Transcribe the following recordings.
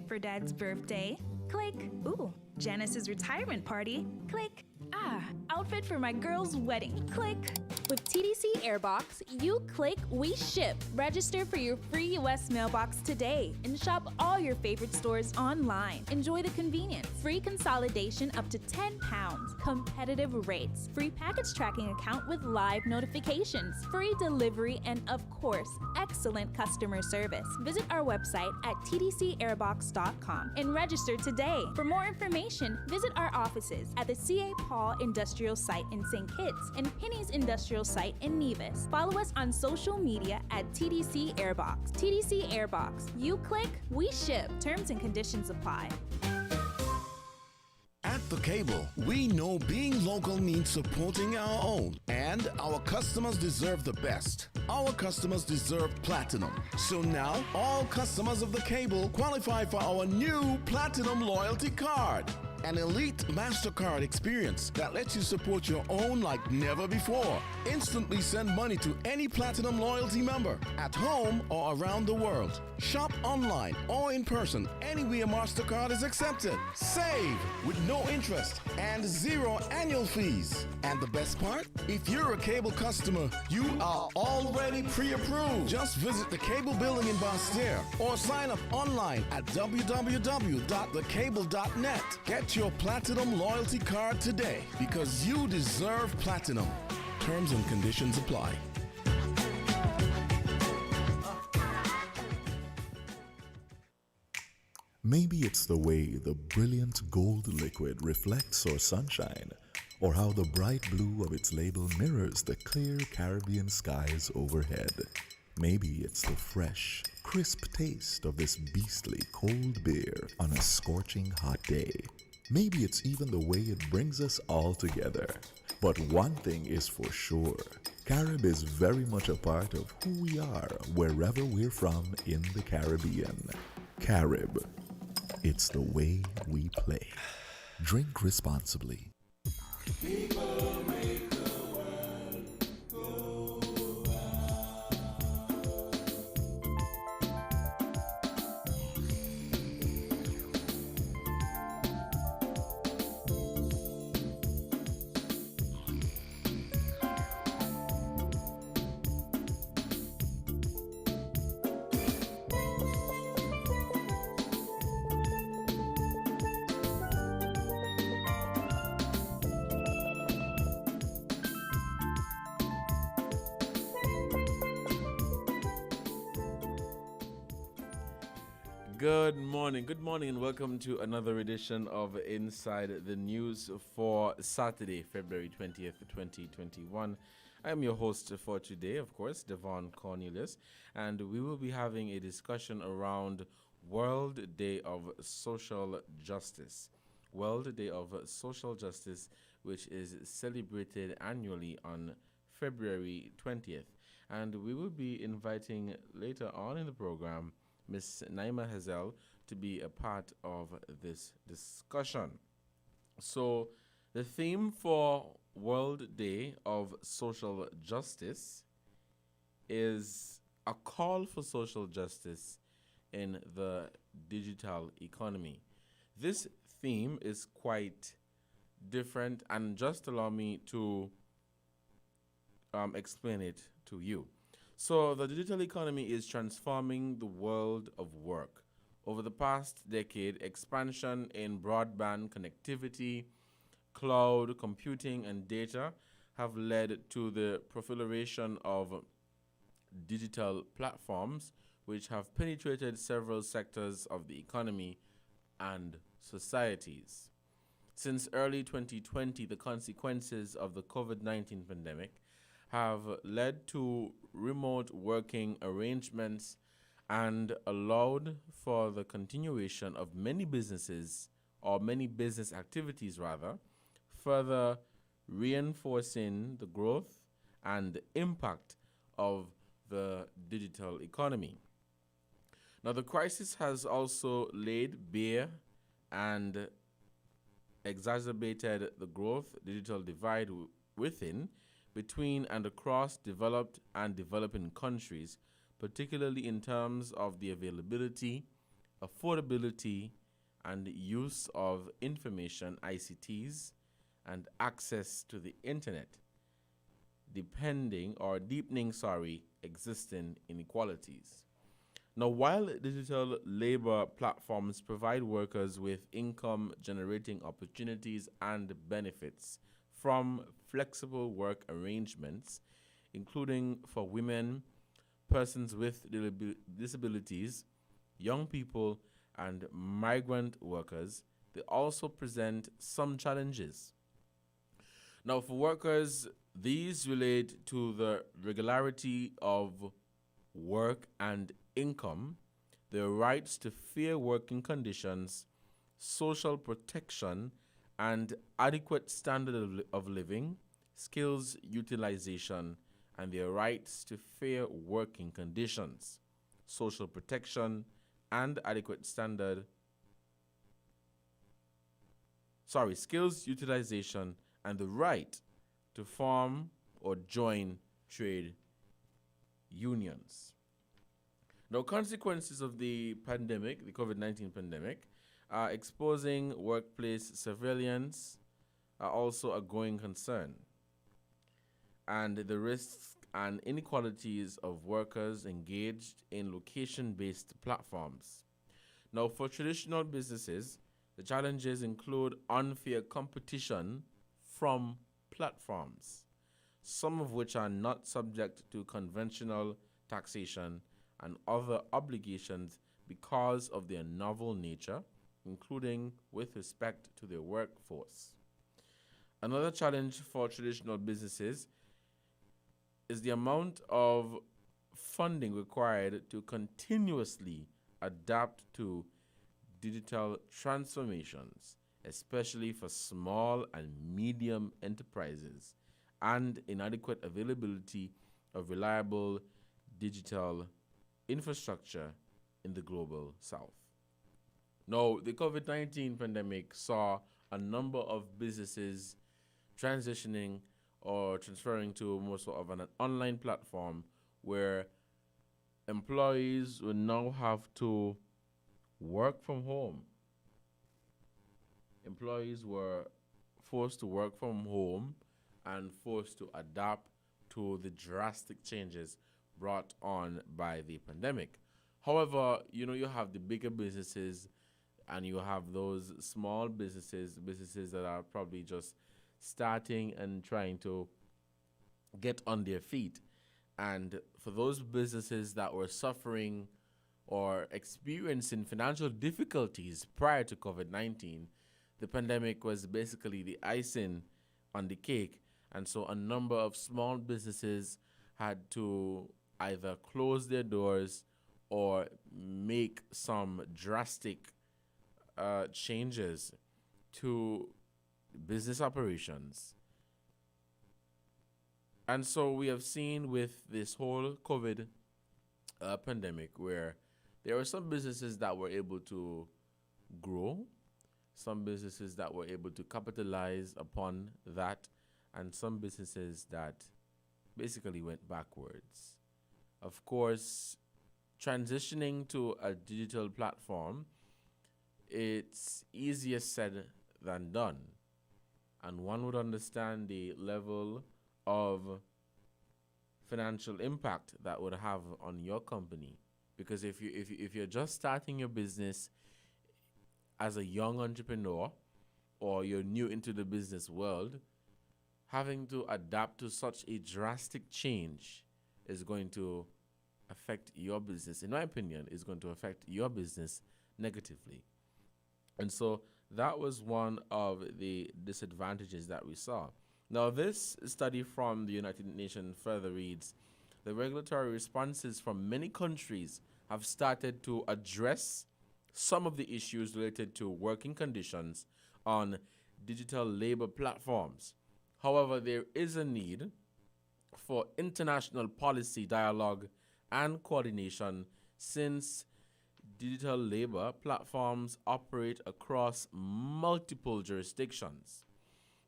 for Dad's birthday? Click. Ooh, Janice's retirement party? Click. Outfit for my girl's wedding? Click. With TDC Airbox, you click, we ship. Register for your free U.S. mailbox today and shop all your favorite stores online. Enjoy the convenience, free consolidation up to £10, competitive rates, free package tracking account with live notifications, free delivery, and of course, excellent customer service. Visit our website at tdcairbox.com and register today. For more information, visit our offices at the C.A. Paul Industrial Site in St Kitts and Penny's Industrial Site in Nevis. Follow us on social media at TDC Airbox. TDC Airbox. You click, we ship. Terms and conditions apply. At The Cable, we know being local means supporting our own, and our customers deserve the best. Our customers deserve platinum. So now, all customers of The Cable qualify for our new Platinum Loyalty Card. An elite MasterCard experience that lets you support your own like never before. Instantly send money to any Platinum Loyalty member at home or around the world. Shop online or in person anywhere MasterCard is accepted. Save with no interest and 0 annual fees. And the best part? If you're a Cable customer, you are already pre-approved. Just visit the Cable building in Bastere or sign up online at www.thecable.net. Get your Platinum Loyalty Card today because you deserve platinum. Terms and conditions apply. Maybe it's the way the brilliant gold liquid reflects our sunshine, or how the bright blue of its label mirrors the clear Caribbean skies overhead. Maybe it's the fresh, crisp taste of this beastly cold beer on a scorching hot day. Maybe it's even the way it brings us all together. But one thing is for sure, Carib is very much a part of who we are wherever we're from in the Caribbean. Carib, it's the way we play. Drink responsibly. People make the world go Good morning, and welcome to another edition of Inside the News for Saturday, February 20th, 2021. I am your host for today, of course, Devon Cornelius, and we will be having a discussion around World Day of Social Justice. World Day of Social Justice, which is celebrated annually on February 20th. And we will be inviting later on in the program Ms. Naima Hazel to be a part of this discussion. So the theme for World Day of Social Justice is a call for social justice in the digital economy. This theme is quite different, and just allow me to explain it to you. So the digital economy is transforming the world of work. Over the past decade, expansion in broadband connectivity, cloud computing, and data have led to the proliferation of digital platforms, which have penetrated several sectors of the economy and societies. Since early 2020, the consequences of the COVID-19 pandemic have led to remote working arrangements and allowed for the continuation of many business activities, further reinforcing the growth and impact of the digital economy. Now, the crisis has also laid bare and exacerbated the growth digital divide within, between, and across developed and developing countries, particularly in terms of the availability affordability, and use of information, ICTs, and access to the internet, deepening existing inequalities. Now, while digital labor platforms provide workers with income generating opportunities and benefits from flexible work arrangements, including for women, persons with disabilities, young people, and migrant workers, they also present some challenges. Now, for workers, these relate to the regularity of work and income, their rights to fair working conditions, social protection, and adequate standard of living, skills utilization, and their rights to fair working conditions, social protection, and adequate skills utilization, and the right to form or join trade unions. Now, consequences of the pandemic, the COVID-19 pandemic, exposing workplace surveillance are also a growing concern, and the risks and inequalities of workers engaged in location-based platforms. Now, for traditional businesses, the challenges include unfair competition from platforms, some of which are not subject to conventional taxation and other obligations because of their novel nature, including with respect to their workforce. Another challenge for traditional businesses is the amount of funding required to continuously adapt to digital transformations, especially for small and medium enterprises, and inadequate availability of reliable digital infrastructure in the global south. Now, the COVID-19 pandemic saw a number of businesses transitioning or transferring to more sort of an online platform where employees will now have to work from home. Employees were forced to work from home and forced to adapt to the drastic changes brought on by the pandemic. However, you have the bigger businesses and you have those small businesses that are probably just starting and trying to get on their feet. And for those businesses that were suffering or experiencing financial difficulties prior to COVID-19, the pandemic was basically the icing on the cake. And so a number of small businesses had to either close their doors or make some drastic changes to business operations. And so we have seen with this whole COVID pandemic where there were some businesses that were able to grow, some businesses that were able to capitalize upon that, and some businesses that basically went backwards. Of course, transitioning to a digital platform, it's easier said than done. And one would understand the level of financial impact that would have on your company. Because if you're just starting your business as a young entrepreneur or you're new into the business world, having to adapt to such a drastic change is going to affect your business. In my opinion, is going to affect your business negatively. And so that was one of the disadvantages that we saw. Now, this study from the United Nations further reads, the regulatory responses from many countries have started to address some of the issues related to working conditions on digital labor platforms. However, there is a need for international policy dialogue and coordination since digital labor platforms operate across multiple jurisdictions.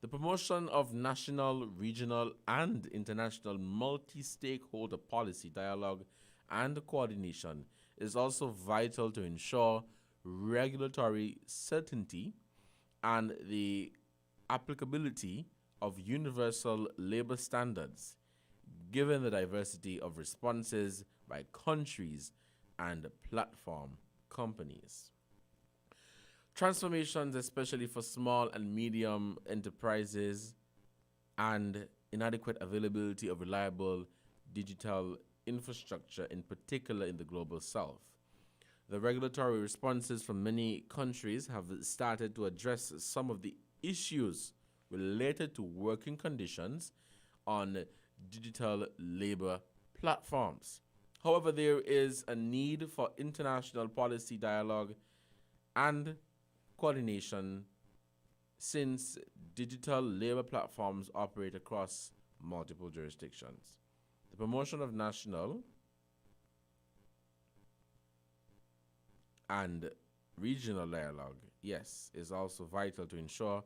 The promotion of national, regional, and international multi-stakeholder policy dialogue and coordination is also vital to ensure regulatory certainty and the applicability of universal labor standards, given the diversity of responses by countries and platform companies. Transformations, especially for small and medium enterprises, and inadequate availability of reliable digital infrastructure, in particular in the global south. The regulatory responses from many countries have started to address some of the issues related to working conditions on digital labor platforms. However, there is a need for international policy dialogue and coordination since digital labor platforms operate across multiple jurisdictions. The promotion of national and regional dialogue, yes, is also vital to ensure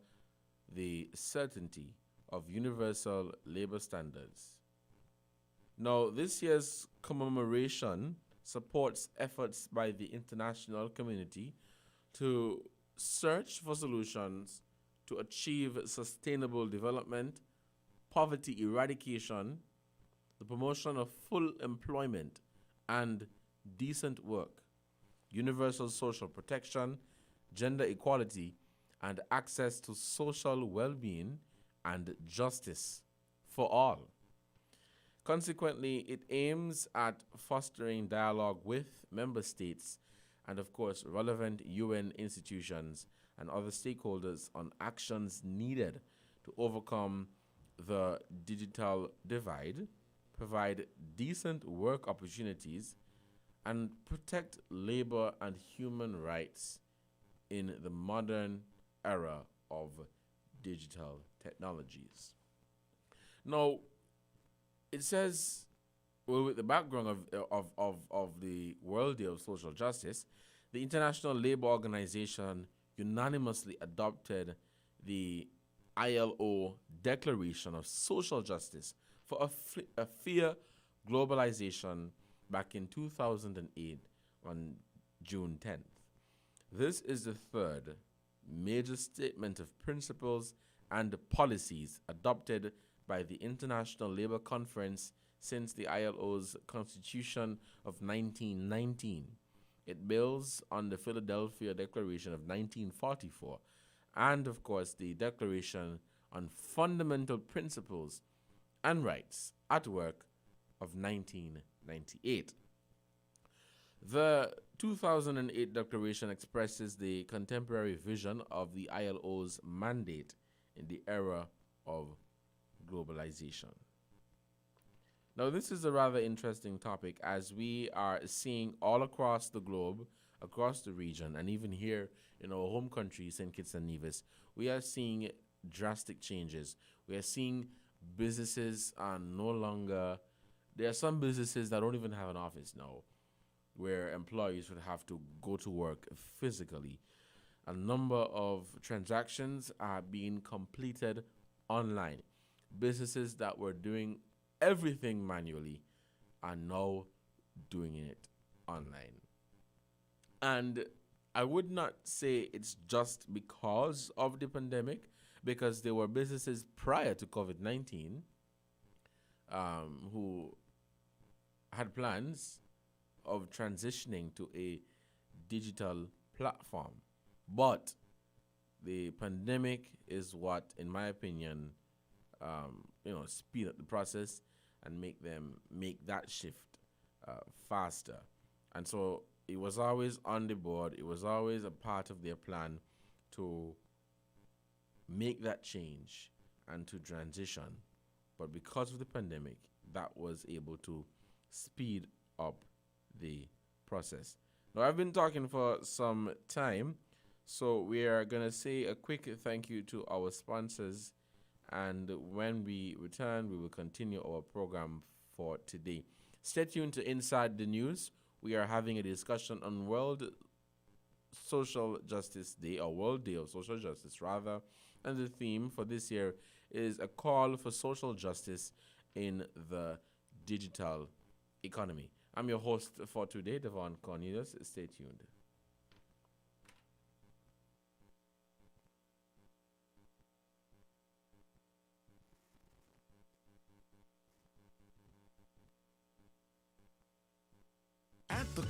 the certainty of universal labor standards. Now, this year's commemoration supports efforts by the international community to search for solutions to achieve sustainable development, poverty eradication, the promotion of full employment and decent work, universal social protection, gender equality, and access to social well-being and justice for all. Consequently, it aims at fostering dialogue with member states and, of course, relevant UN institutions and other stakeholders on actions needed to overcome the digital divide, provide decent work opportunities, and protect labor and human rights in the modern era of digital technologies. Now, it says, well, with the background of the World Day of Social Justice, the International Labour Organization unanimously adopted the ILO Declaration of Social Justice for a fair globalization back in 2008 on June 10th. This is the third major statement of principles and policies adopted by the International Labour Conference since the ILO's constitution of 1919. It builds on the Philadelphia Declaration of 1944 and, of course, the Declaration on Fundamental Principles and Rights at Work of 1998. The 2008 Declaration expresses the contemporary vision of the ILO's mandate in the era of globalization. Now, this is a rather interesting topic as we are seeing all across the globe, across the region, and even here in our home country, St Kitts and Nevis, we are seeing drastic changes. We are seeing businesses are no longer, there are some businesses that don't even have an office now, where employees would have to go to work physically. A number of transactions are being completed online. Businesses that were doing everything manually are now doing it online. And I would not say it's just because of the pandemic, because there were businesses prior to COVID-19 who had plans of transitioning to a digital platform. But the pandemic is what, in my opinion, speed up the process and make that shift faster. And so it was always on the board. It was always a part of their plan to make that change and to transition. But because of the pandemic, that was able to speed up the process. Now, I've been talking for some time, so we are going to say a quick thank you to our sponsors. And when we return, we will continue our program for today. Stay tuned to Inside the News. We are having a discussion on World Social Justice Day, or World Day of Social Justice, rather. And the theme for this year is a call for social justice in the digital economy. I'm your host for today, Devon Cornelius. Stay tuned.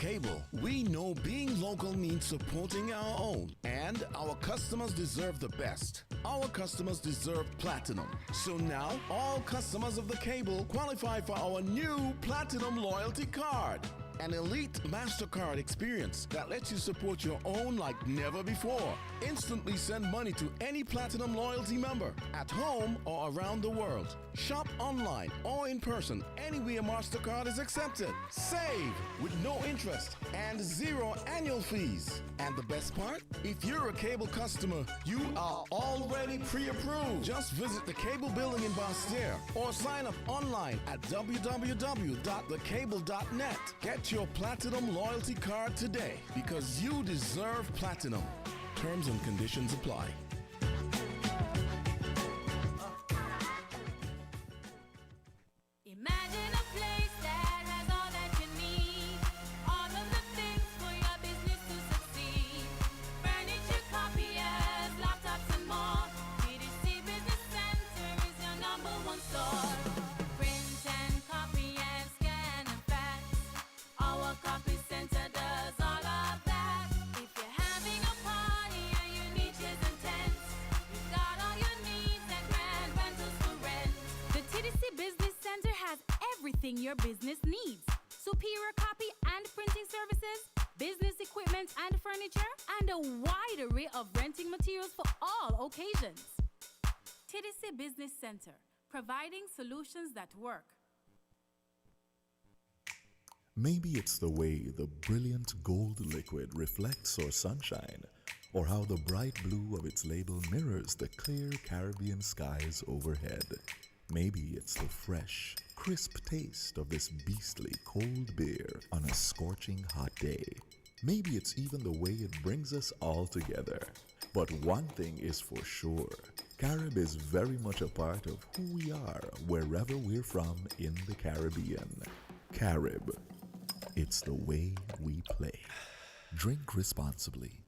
cable. We know being local means supporting our own, and our customers deserve the best. Our customers deserve platinum. So now, all customers of the cable qualify for our new Platinum Loyalty Card. An elite MasterCard experience that lets you support your own like never before. Instantly send money to any Platinum Loyalty member at home or around the world. Shop online or in person anywhere MasterCard is accepted. Save with no interest and zero annual fees. And the best part? If you're a cable customer, you are already pre-approved. Just visit the cable building in Basse-Terre or sign up online at www.thecable.net. Get your Platinum Loyalty Card today because you deserve platinum. Terms and conditions apply. Imagine a place that has all that you need, all of the things for your business to succeed. Furniture, copiers, laptops and more. TDC Business Center is your #1 store. Print and copy and scan and fax. Our copy center does all of that. If you're having a party and you need chairs and tents, we've got all your needs and grand rentals for rent. The TDC Business Center has everything your business needs. Superior copy and printing services, business equipment and furniture, and a wide array of renting materials for all occasions. TDC Business Center, providing solutions that work. Maybe it's the way the brilliant gold liquid reflects our sunshine, or how the bright blue of its label mirrors the clear Caribbean skies overhead. Maybe it's the fresh, crisp taste of this beastly cold beer on a scorching hot day. Maybe it's even the way it brings us all together. But one thing is for sure, Carib is very much a part of who we are wherever we're from in the Caribbean. Carib, it's the way we play. Drink responsibly.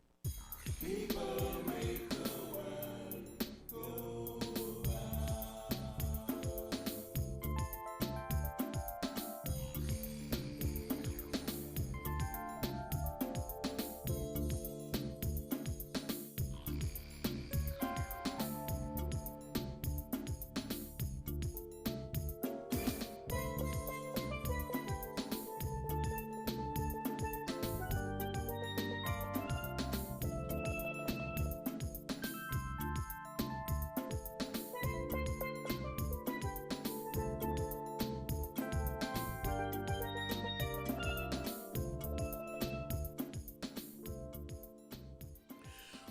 People make the world go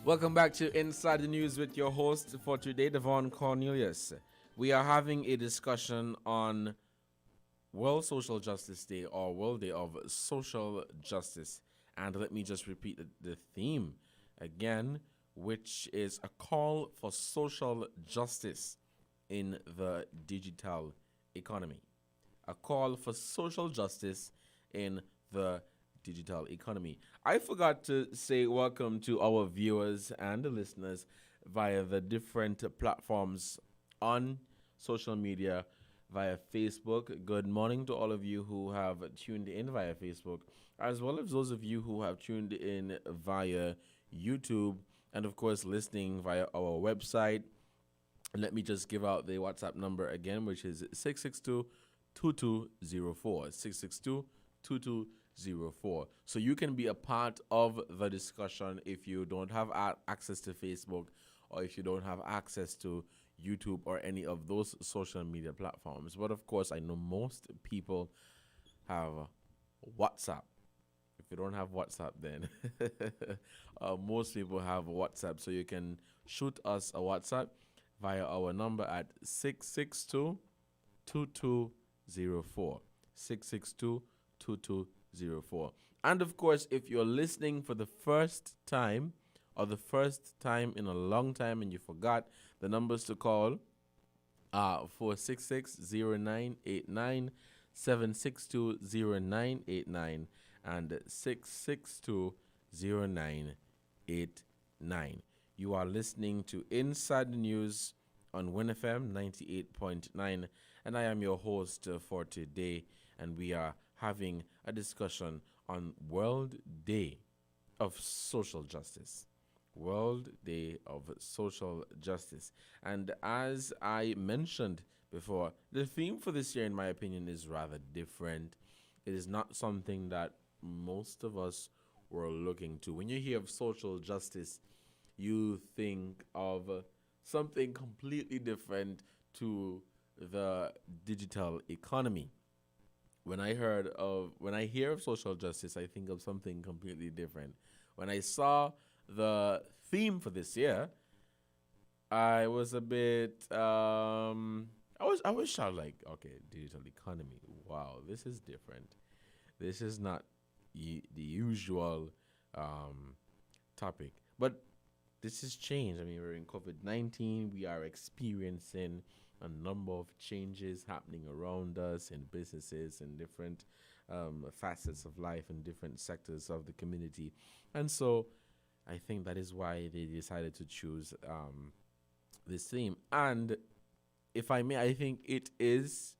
Welcome back to Inside the News with your host for today, Devon Cornelius. We are having a discussion on World Social Justice Day, or World Day of Social Justice. And let me just repeat the theme again, which is a call for social justice in the digital economy. A call for social justice in the digital economy. I forgot to say welcome to our viewers and the listeners via the different platforms on social media, via Facebook. Good morning to all of you who have tuned in via Facebook, as well as those of you who have tuned in via YouTube, and of course listening via our website. And let me just give out the WhatsApp number again, which is 662-2204. 662-2204. So you can be a part of the discussion if you don't have access to Facebook, or if you don't have access to YouTube or any of those social media platforms. But of course, I know most people have WhatsApp. If you don't have WhatsApp, then most people have WhatsApp. So you can shoot us a WhatsApp via our number at 662-2204. 662-2204. And of course, if you're listening for the first time, or the first time in a long time and you forgot, the numbers to call are 466-0989, 762-0989, and 662-0989. You are listening to Inside the News on WINN FM 98.9, and I am your host for today, and we are having a discussion on World Day of Social Justice. World Day of Social Justice. And as I mentioned before, the theme for this year, in my opinion, is rather different. It is not something that most of us were looking to. When you hear of social justice, you think of something completely different to the digital economy. When I hear of social justice, I think of something completely different. When I saw the theme for this year, I was a bit I was shocked, like, okay, digital economy. Wow, this is different. This is not the usual topic. But this has changed. I mean, we're in COVID-19. We are experiencing a number of changes happening around us in businesses and different facets of life and different sectors of the community. And so I think that is why they decided to choose this theme. And if I may, I think it is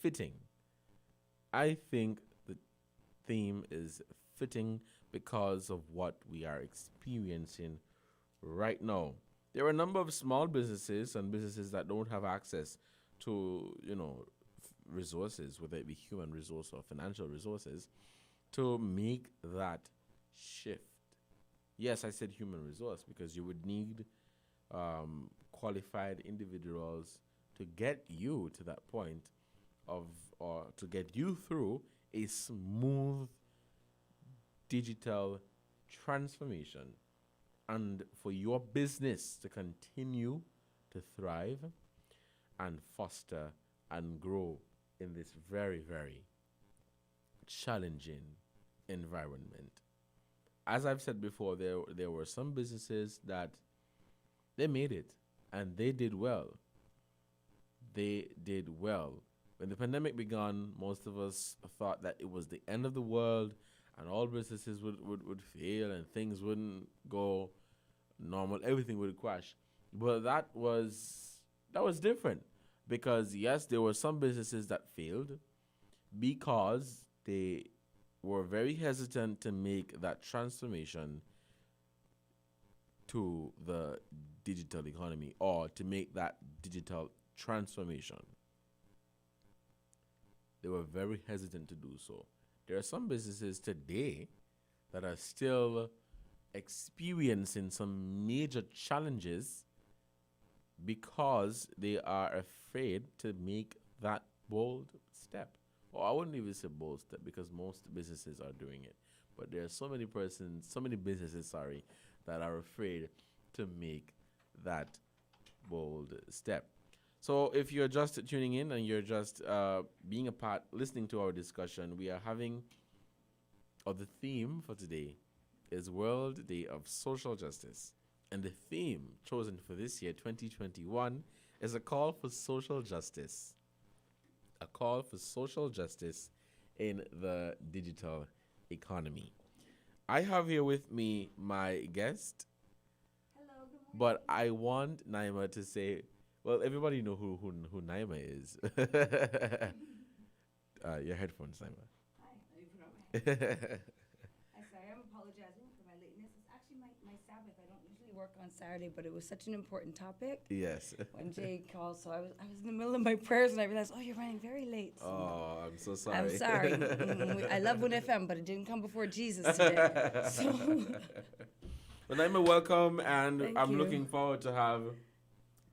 fitting. I think the theme is fitting because of what we are experiencing right now. There are a number of small businesses and businesses that don't have access to, resources, whether it be human resource or financial resources, to make that shift. Yes, I said human resource because you would need qualified individuals to get you to that point or to get you through a smooth digital transformation and for your business to continue to thrive and foster and grow in this very, very challenging environment. As I've said before, there were some businesses that they made it and they did well. They did well. When the pandemic began, most of us thought that it was the end of the world and all businesses would fail and things wouldn't go normal. Everything would crash. But that was different because, yes, there were some businesses that failed because they were very hesitant to make that transformation to the digital economy or to make that digital transformation. They were very hesitant to do so. There are some businesses today that are still experiencing some major challenges because they are afraid to make that bold step. Or I wouldn't even say bold step because most businesses are doing it. But there are so many businesses, that are afraid to make that bold step. So if you're just tuning in and you're just being a part, listening to our discussion, we are having, or the theme for today is World Day of Social Justice. And the theme chosen for this year, 2021, is a call for social justice. A call for social justice in the digital economy. I have here with me my guest. Hello, good morning. But I want Naima to say, well, everybody know who Naima is. Your headphones, Naima. Hi, let me put on my headphones. I'm sorry, I'm apologizing for my lateness. It's actually my Sabbath. I don't usually work on Saturday, but it was such an important topic Yes. when Jay called. So I was in the middle of my prayers and I realized, oh, you're running very late. So Oh, I'm so sorry. I'm sorry. I love WINN FM, but it didn't come before Jesus today. So Well, Naima, welcome, and Thank I'm you. looking forward to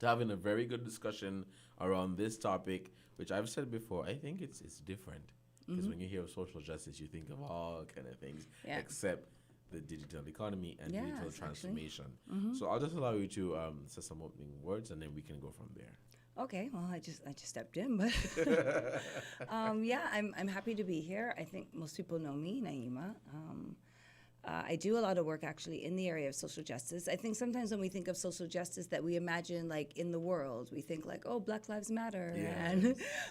having a very good discussion around this topic, which I've said before. I think it's different because when you hear of social justice, you think of all kind of things Yeah. except the digital economy and Yes, digital actually. transformation. So I'll just allow you to say some opening words, and then we can go from there. okay, well, I just stepped in, but yeah, I'm happy to be here. I think most people know me, Naima. I do a lot of work actually in the area of social justice. I think sometimes when we think of social justice that we imagine like in the world, we think like, oh, Black Lives Matter, Yes.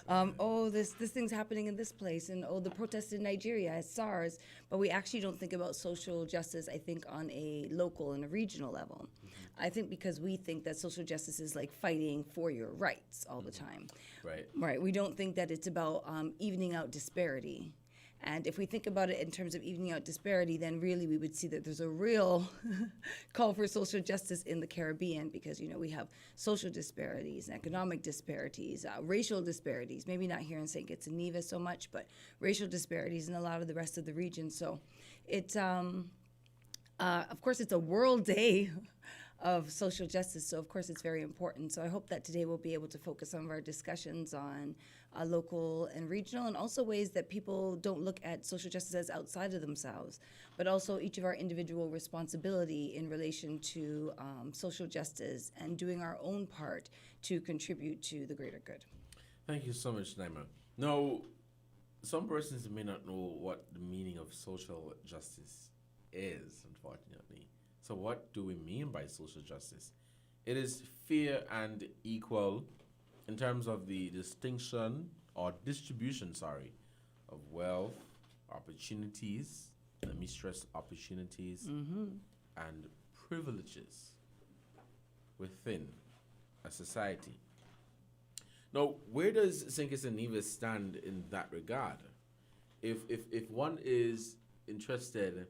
and oh, this thing's happening in this place, and oh, the protests in Nigeria, SARS. But we actually don't think about social justice, I think, on a local and a regional level. I think because we think that social justice is like fighting for your rights all the time. Right. Right. We don't think that it's about evening out disparity. And if we think about it in terms of evening out disparity, then really we would see that there's a real call for social justice in the Caribbean, because, you know, we have social disparities, economic disparities, racial disparities, maybe not here in St. Kitts and Nevis so much, but racial disparities in a lot of the rest of the region. So it's, of course, it's a World Day of social justice, so of course it's very important. So I hope that today we'll be able to focus some of our discussions on local and regional, and also ways that people don't look at social justice as outside of themselves, but also each of our individual responsibility in relation to social justice and doing our own part to contribute to the greater good. Thank you so much, Naima. Now, some persons may not know what the meaning of social justice is, unfortunately. So what do we mean by social justice? It is fair and equal in terms of the distinction or distribution, of wealth, opportunities, let me stress opportunities, and privileges within a society. Now, where does St. Kitts and Nevis stand in that regard? If one is interested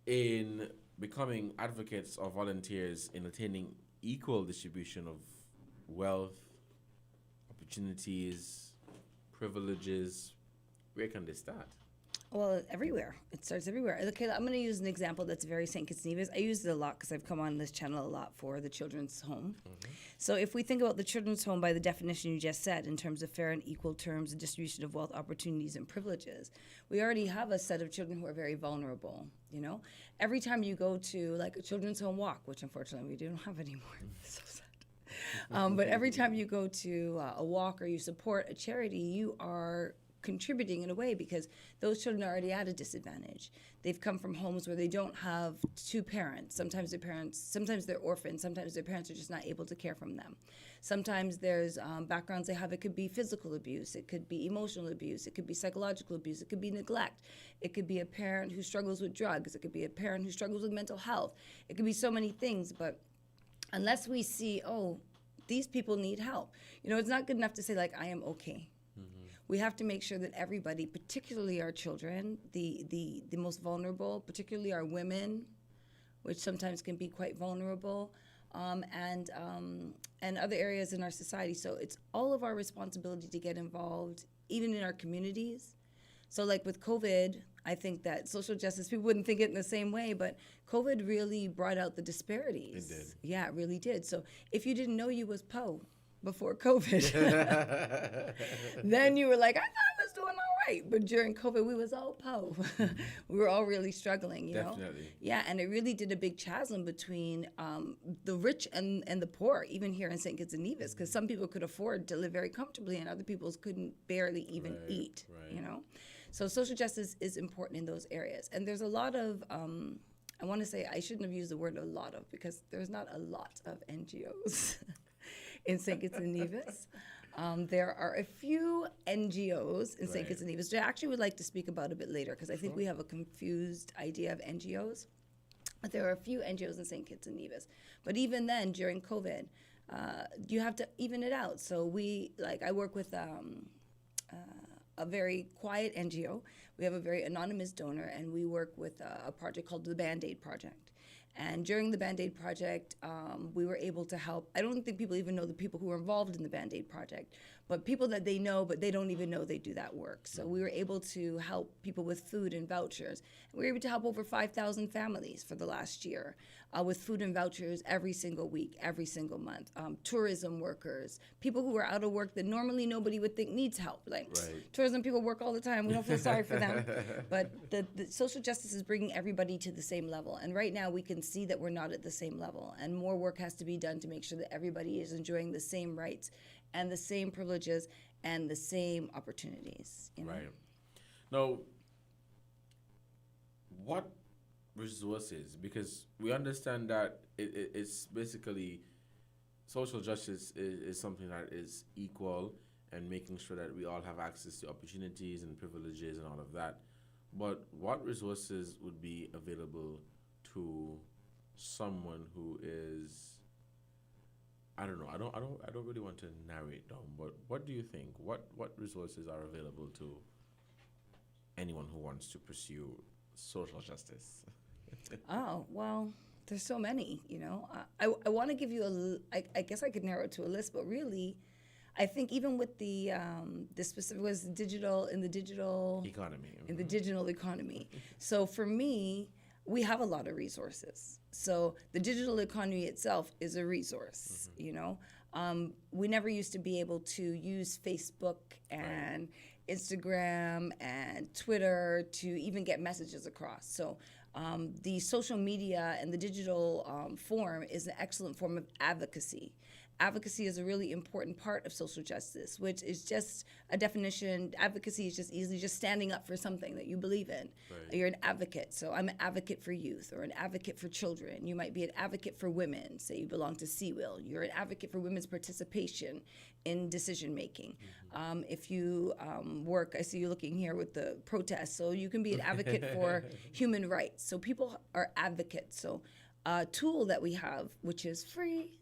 in becoming advocates or volunteers in attaining equal distribution of wealth, opportunities, privileges, where can they start? Well, everywhere. It starts everywhere. Okay, I'm going to use an example that's very St. Kitts and Nevis. I use it a lot because I've come on this channel a lot for the children's home. So if we think about the children's home by the definition you just said, in terms of fair and equal terms, the distribution of wealth, opportunities, and privileges, we already have a set of children who are very vulnerable, you know? Every time you go to like a children's home walk, which unfortunately we don't have anymore, it's so sad. But every time you go to a walk or you support a charity, you are contributing in a way, because those children are already at a disadvantage. They've come from homes where they don't have two parents. Sometimes they're orphans. Sometimes their parents are just not able to care for them. Sometimes there's backgrounds they have. It could be physical abuse. It could be emotional abuse. It could be psychological abuse. It could be neglect. It could be a parent who struggles with drugs. It could be a parent who struggles with mental health. It could be so many things, but unless we see, oh, these people need help, you know, it's not good enough to say, like, I am okay. We have to make sure that everybody, particularly our children, the most vulnerable, particularly our women, which sometimes can be quite vulnerable, and other areas in our society. So it's all of our responsibility to get involved, even in our communities. So like with COVID, I think that social justice, people wouldn't think it in the same way, but COVID really brought out the disparities. It did. Yeah, it really did. So if you didn't know you was Po before COVID, then you were like, I thought I was doing all right. But during COVID, we was all Po. We were all really struggling, you know? Definitely. Yeah, and it really did a big chasm between the rich and the poor, even here in St. Kitts and Nevis, because some people could afford to live very comfortably and other people couldn't barely even eat, you know? So social justice is important in those areas. And there's a lot of, I want to say, I shouldn't have used the word a lot of, because there's not a lot of NGOs in St. Kitts and Nevis. There are a few NGOs in St. Kitts and Nevis, which I actually would like to speak about a bit later, because I think we have a confused idea of NGOs. But there are a few NGOs in St. Kitts and Nevis. But even then, during COVID, you have to even it out. So I work with a very quiet NGO. We have a very anonymous donor, and we work with a project called the Band-Aid Project. And during the Band-Aid Project, we were able to help. I don't think people even know the people who are involved in the Band-Aid Project, but people that they know, but they don't even know they do that work. So we were able to help people with food and vouchers. We were able to help over 5,000 families for the last year with food and vouchers every single week, every single month. Tourism workers, people who are out of work that normally nobody would think needs help. Like tourism people work all the time. We don't feel sorry for them. But the social justice is bringing everybody to the same level. And right now we can see that we're not at the same level. And more work has to be done to make sure that everybody is enjoying the same rights and the same privileges and the same opportunities. You know? Right. Now, what resources? Because we understand that it's basically social justice is something that is equal and making sure that we all have access to opportunities and privileges and all of that. But what resources would be available to someone who is, I don't know, I don't really want to narrow it down, but what do you think? What resources are available to anyone who wants to pursue social justice? Oh, well, there's so many, you know. I want to give you I guess I could narrow it to a list, but really, I think even with the specific was digital in the digital Economy. in the digital economy. So for me, we have a lot of resources. So the digital economy itself is a resource, you know. We never used to be able to use Facebook and Instagram and Twitter to even get messages across. So the social media and the digital form is an excellent form of advocacy. Advocacy is a really important part of social justice, which is just a definition. Advocacy is just easily just standing up for something that you believe in. Right. You're an advocate. So I'm an advocate for youth or an advocate for children. You might be an advocate for women. Say you belong to CWIL. You're an advocate for women's participation in decision making. If you work, I see you looking here with the protests. So you can be an advocate for human rights. So people are advocates. So a tool that we have, which is free,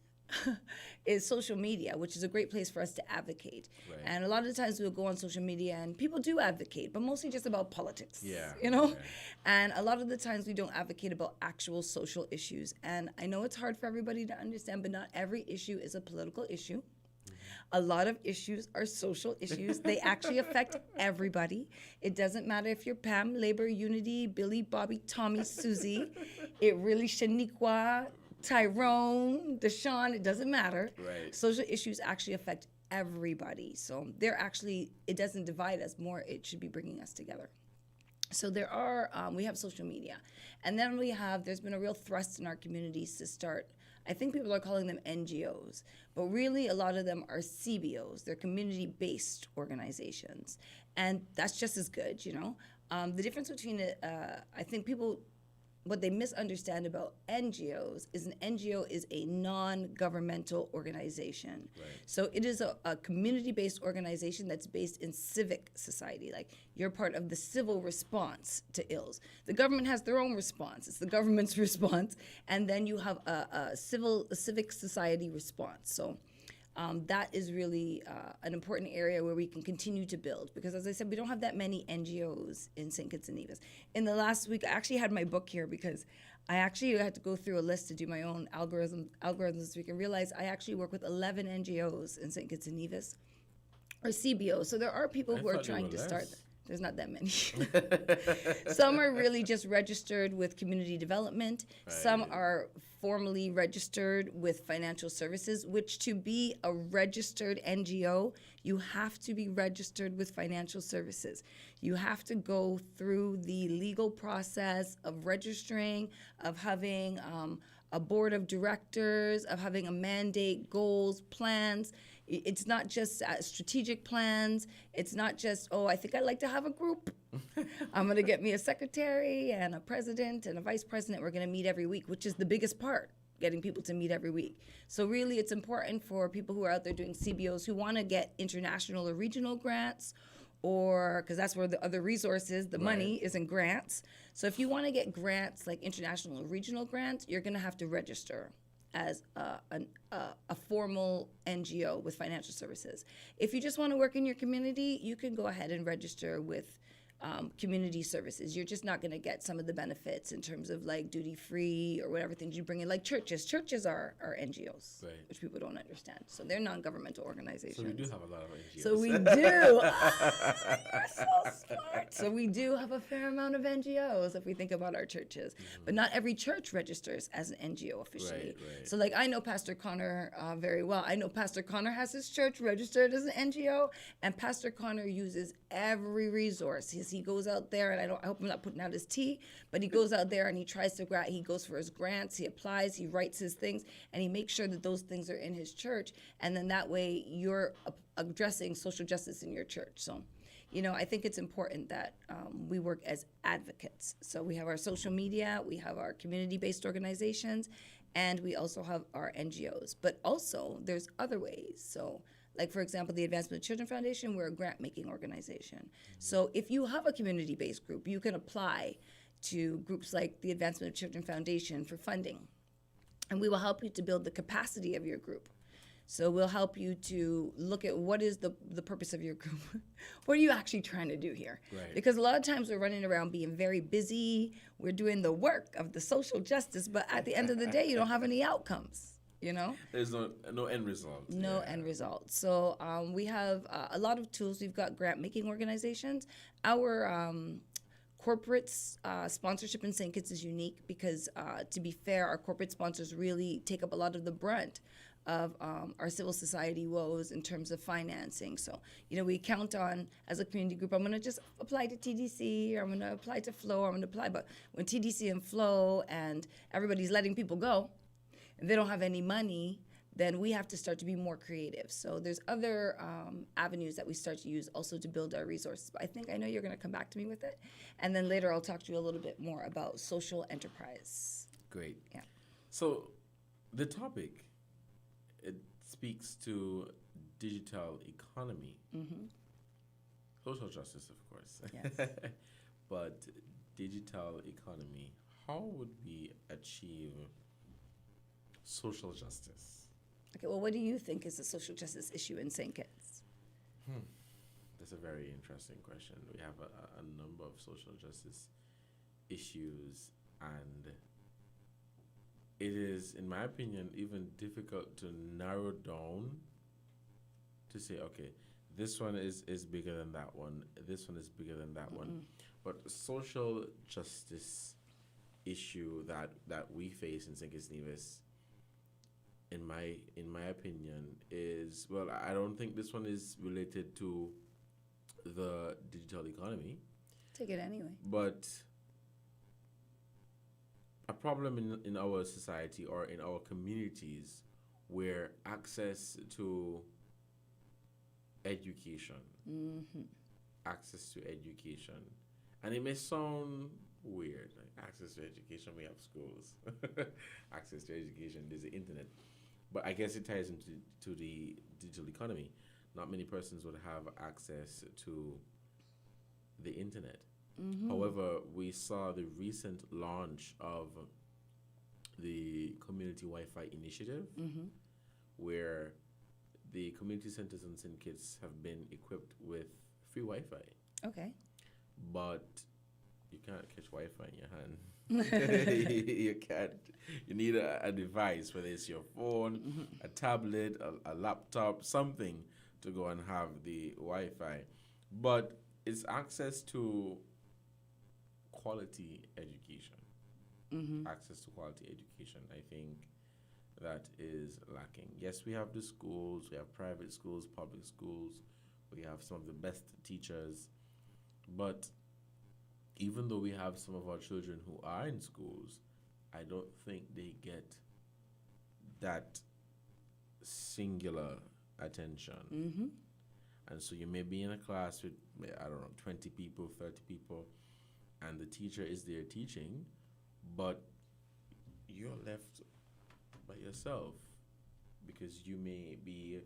is social media, which is a great place for us to advocate. Right. And a lot of the times we'll go on social media and people do advocate, but mostly just about politics, Yeah, you know? right. And a lot of the times we don't advocate about actual social issues. And I know it's hard for everybody to understand, but not every issue is a political issue. A lot of issues are social issues. They actually affect everybody. It doesn't matter if you're Pam, Labor, Unity, Billy, Bobby, Tommy, Susie. It really Shaniqua, Tyrone, Deshaun, it doesn't matter. Right. Social issues actually affect everybody. So they're actually, it doesn't divide us more, it should be bringing us together. So there are, we have social media. And then there's been a real thrust in our communities to start, I think people are calling them NGOs, but really a lot of them are CBOs. They're community-based organizations. And that's just as good, you know? The difference between, I think people, what they misunderstand about NGOs is an NGO is a non-governmental organization. Right. So it is a community-based organization that's based in civic society. Like you're part of the civil response to ills. The government has their own response. It's the government's response. And then you have a civic society response. So that is really an important area where we can continue to build, because as I said, we don't have that many NGOs in St. Kitts and Nevis. In the last week, I actually had my book here because I actually had to go through a list to do my own algorithms this week and realized I actually work with 11 NGOs in St. Kitts and Nevis, or CBOs. So there are people who are thought there trying were to less. start. There's not that many. Some are really just registered with community development. Some are formally registered with financial services, which to be a registered NGO, you have to be registered with financial services. You have to go through the legal process of registering, of having a board of directors, of having a mandate, goals, plans. It's not just strategic plans. It's not just, oh, I think I'd like to have a group. I'm going to get me a secretary and a president and a vice president. We're going to meet every week, which is the biggest part, getting people to meet every week. So really, it's important for people who are out there doing CBOs who want to get international or regional grants, or because that's where the other resources, the money is in grants. So if you want to get grants like international or regional grants, you're going to have to register as a formal NGO with financial services. If you just want to work in your community, you can go ahead and register with community services. You're just not going to get some of the benefits in terms of like duty free or whatever things you bring in, like churches. Churches are NGOs, Right. which people don't understand. So they're non-governmental organizations. So we do have a lot of NGOs. So we do. You're so smart. So we do have a fair amount of NGOs if we think about our churches. But not every church registers as an NGO officially. Right. So like I know Pastor Connor very well. I know Pastor Connor has his church registered as an NGO, and Pastor Connor uses every resource. He goes out there, and I hope I'm not putting out his tea, but he goes out there and he tries to he goes for his grants, he applies, he writes his things, and he makes sure that those things are in his church, and then that way you're addressing social justice in your church. So, you know, I think it's important that we work as advocates. So we have our social media, we have our community-based organizations, and we also have our NGOs. But also, there's other ways. So, like, for example, the Advancement of Children Foundation, we're a grant-making organization. So if you have a community-based group, you can apply to groups like the Advancement of Children Foundation for funding. And we will help you to build the capacity of your group. So we'll help you to look at what is the purpose of your group. What are you actually trying to do here? Right. Because a lot of times we're running around being very busy. We're doing the work of the social justice, but at the end of the day, you don't have any outcomes. You know, There's no end result. no end result. So we have a lot of tools. We've got grant making organizations. Our corporate sponsorship in St. Kitts is unique because, to be fair, our corporate sponsors really take up a lot of the brunt of our civil society woes in terms of financing. So, we count on, as a community group, I'm going to just apply to TDC, or I'm going to apply to Flow, or I'm going to apply. But when TDC and Flow and everybody's letting people go, and they don't have any money, then we have to start to be more creative. So there's other avenues that we start to use also to build our resources. But I know you're going to come back to me with it. And then later I'll talk to you a little bit more about social enterprise. Great. Yeah. So the topic, it speaks to digital economy. Social justice, of course. Yes. But digital economy, how would we achieve social justice? Okay, well, what do you think is a social justice issue in St. Kitts? That's a very interesting question. We have a number of social justice issues, and it is, in my opinion, even difficult to narrow down to say, okay, this one is bigger than that one, this one is bigger than that one. But social justice issue that we face in St. Kitts and Nevis, in my opinion, is, well, I don't think this one is related to the digital economy, Take it anyway. but a problem in our society or in our communities where access to education, and it may sound weird, like access to education, we have schools, access to education, there's the internet. But I guess it ties into the digital economy. Not many persons would have access to the internet. However, we saw the recent launch of the Community Wi-Fi Initiative, where the community centers in St. Kitts have been equipped with free Wi-Fi. Okay. But you can't catch Wi-Fi in your hand. You can't. You need a device, whether it's your phone, a tablet, a laptop, something to go and have the Wi-Fi. But it's access to quality education. Access to quality education, I think that is lacking. Yes, we have the schools, we have private schools, public schools, we have some of the best teachers, but even though we have some of our children who are in schools, I don't think they get that singular attention. And so you may be in a class with, I don't know, 20 people, 30 people, and the teacher is there teaching, but you're left by yourself because you may be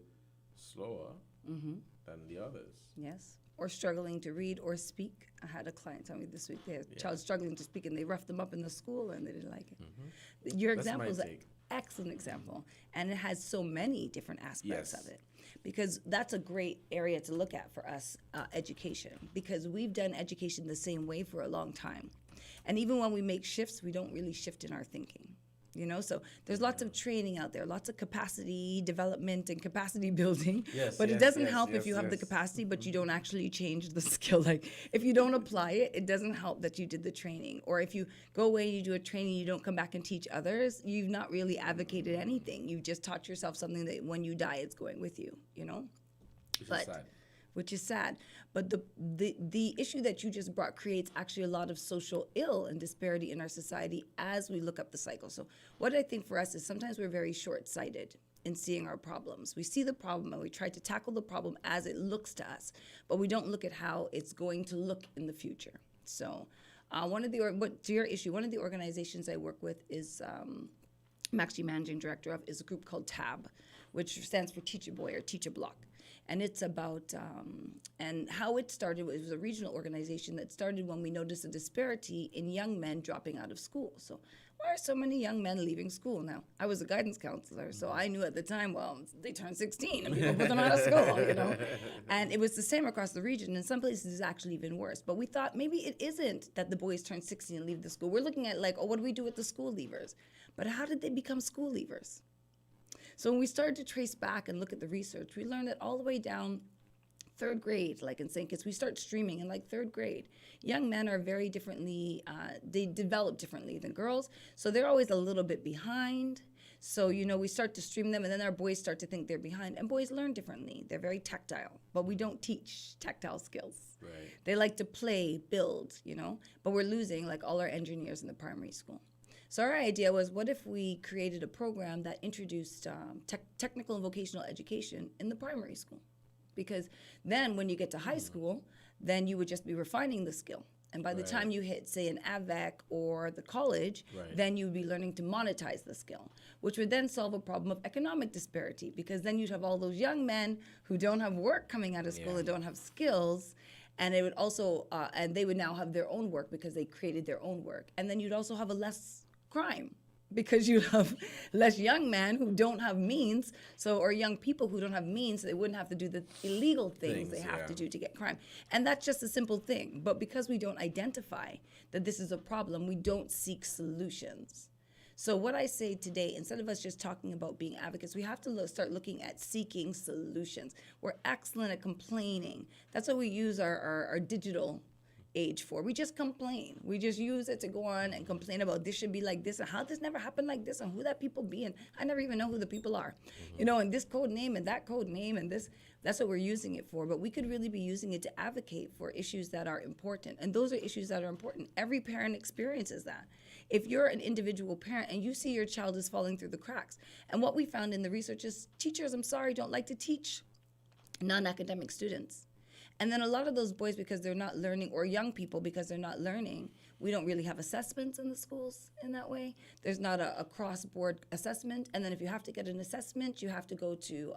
slower than the others. Yes. Or struggling to read or speak. I had a client tell me this week they had a child struggling to speak and they roughed them up in the school and they didn't like it. Your That's example my is an take. excellent example. And it has so many different aspects Yes. of it. Because that's a great area to look at for us, education. Because we've done education the same way for a long time. And even when we make shifts, we don't really shift in our thinking. So there's lots of training out there, lots of capacity development and capacity building. Yes, but it yes, doesn't yes, help if yes, you have the yes. capacity, but you don't actually change the skill. Like if you don't apply it, it doesn't help that you did the training. Or if you go away and you do a training, you don't come back and teach others, you've not really advocated anything. You've just taught yourself something that when you die, it's going with you, Which is sad. Which is sad. But the issue that you just brought creates actually a lot of social ill and disparity in our society as we look up the cycle. So what I think for us is sometimes we're very short-sighted in seeing our problems. We see the problem and we try to tackle the problem as it looks to us, but we don't look at how it's going to look in the future. So to your issue, one of the organizations I work with is I'm actually managing director of, is a group called TAB, which stands for Teacher Boy or Teacher Block. And it's about, and how it started, it was a regional organization that started when we noticed a disparity in young men dropping out of school. So why are so many young men leaving school now? I was a guidance counselor, so I knew at the time, well, they turn 16 and people put them out of school, you know. And it was the same across the region. In some places, it's actually even worse. But we thought maybe it isn't that the boys turn 16 and leave the school. We're looking at like, oh, what do we do with the school leavers? But how did they become school leavers? So when we started to trace back and look at the research, we learned that all the way down third grade, like in St Kitts, we start streaming in like third grade. Young men are very differently, they develop differently than girls, so they're always a little bit behind. So, you know, we start to stream them, and then our boys start to think they're behind. And boys learn differently. They're very tactile, but we don't teach tactile skills. Right. They like to play, build, you know, but we're losing like all our engineers in the primary school. So our idea was, what if we created a program that introduced technical and vocational education in the primary school? Because then when you get to high school, then you would just be refining the skill. And by the time you hit, say, an AVEC or the college, then you would be learning to monetize the skill, which would then solve a problem of economic disparity, because then you'd have all those young men who don't have work coming out of school and don't have skills, and it would also, and they would now have their own work because they created their own work. And then you'd also have a less crime, because you have less young men who don't have means, or young people who don't have means, so they wouldn't have to do the illegal things they have to do to get crime. And that's just a simple thing. But because we don't identify that this is a problem, we don't seek solutions. So what I say today, instead of us just talking about being advocates, we have to start looking at seeking solutions. We're excellent at complaining. That's what we use our digital age for. We just complain. We just use it to go on and complain about this should be like this and how this never happened like this and who that people be, and I never even know who the people are. You know, and this code name and that code name and this, that's what we're using it for. But we could really be using it to advocate for issues that are important. And those are issues that are important. Every parent experiences that. If you're an individual parent and you see your child is falling through the cracks, and what we found in the research is teachers, I'm sorry, don't like to teach non-academic students. And then a lot of those boys, because they're not learning, or young people, because they're not learning, we don't really have assessments in the schools in that way. There's not a cross-board assessment. And then if you have to get an assessment, you have to go to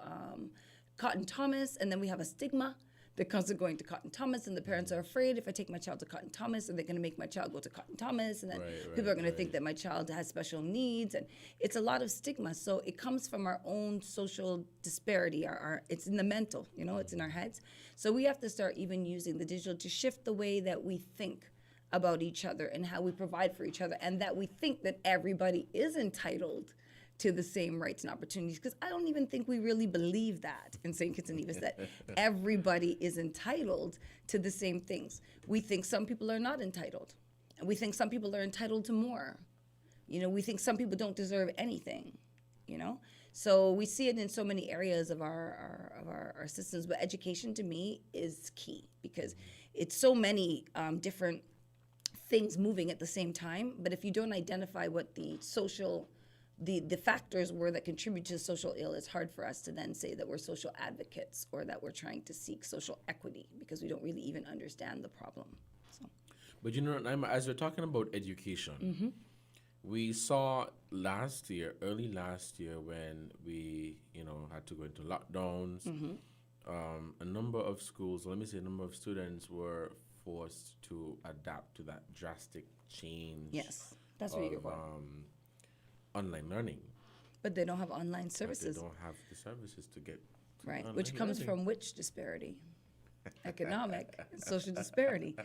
Cotton Thomas, and then we have a stigma that comes to going to Cotton Thomas, and the parents are afraid, if I take my child to Cotton Thomas, are they going to make my child go to Cotton Thomas? And then people are going to think that my child has special needs, and it's a lot of stigma. So it comes from our own social disparity. It's in the mental, you know, it's in our heads. So we have to start even using the digital to shift the way that we think about each other and how we provide for each other, and that we think that everybody is entitled to the same rights and opportunities, because I don't even think we really believe that in St. Kitts and Nevis, that everybody is entitled to the same things. We think some people are not entitled. And we think some people are entitled to more. You know, we think some people don't deserve anything, you know? So we see it in so many areas of our systems, but education to me is key, because it's so many different things moving at the same time, but if you don't identify what the factors were that contribute to social ill, it's hard for us to then say that we're social advocates or that we're trying to seek social equity, because we don't really even understand the problem. So. But you know, Naima, as we're talking about education, we saw early last year, when we, you know, had to go into lockdowns, a number of schools, let me say a number of students were forced to adapt to that drastic change. Yes, that's where you're going. Online learning. But they don't have online services. But they don't have the services to get right, online which comes learning. from which disparity? Economic and social disparity.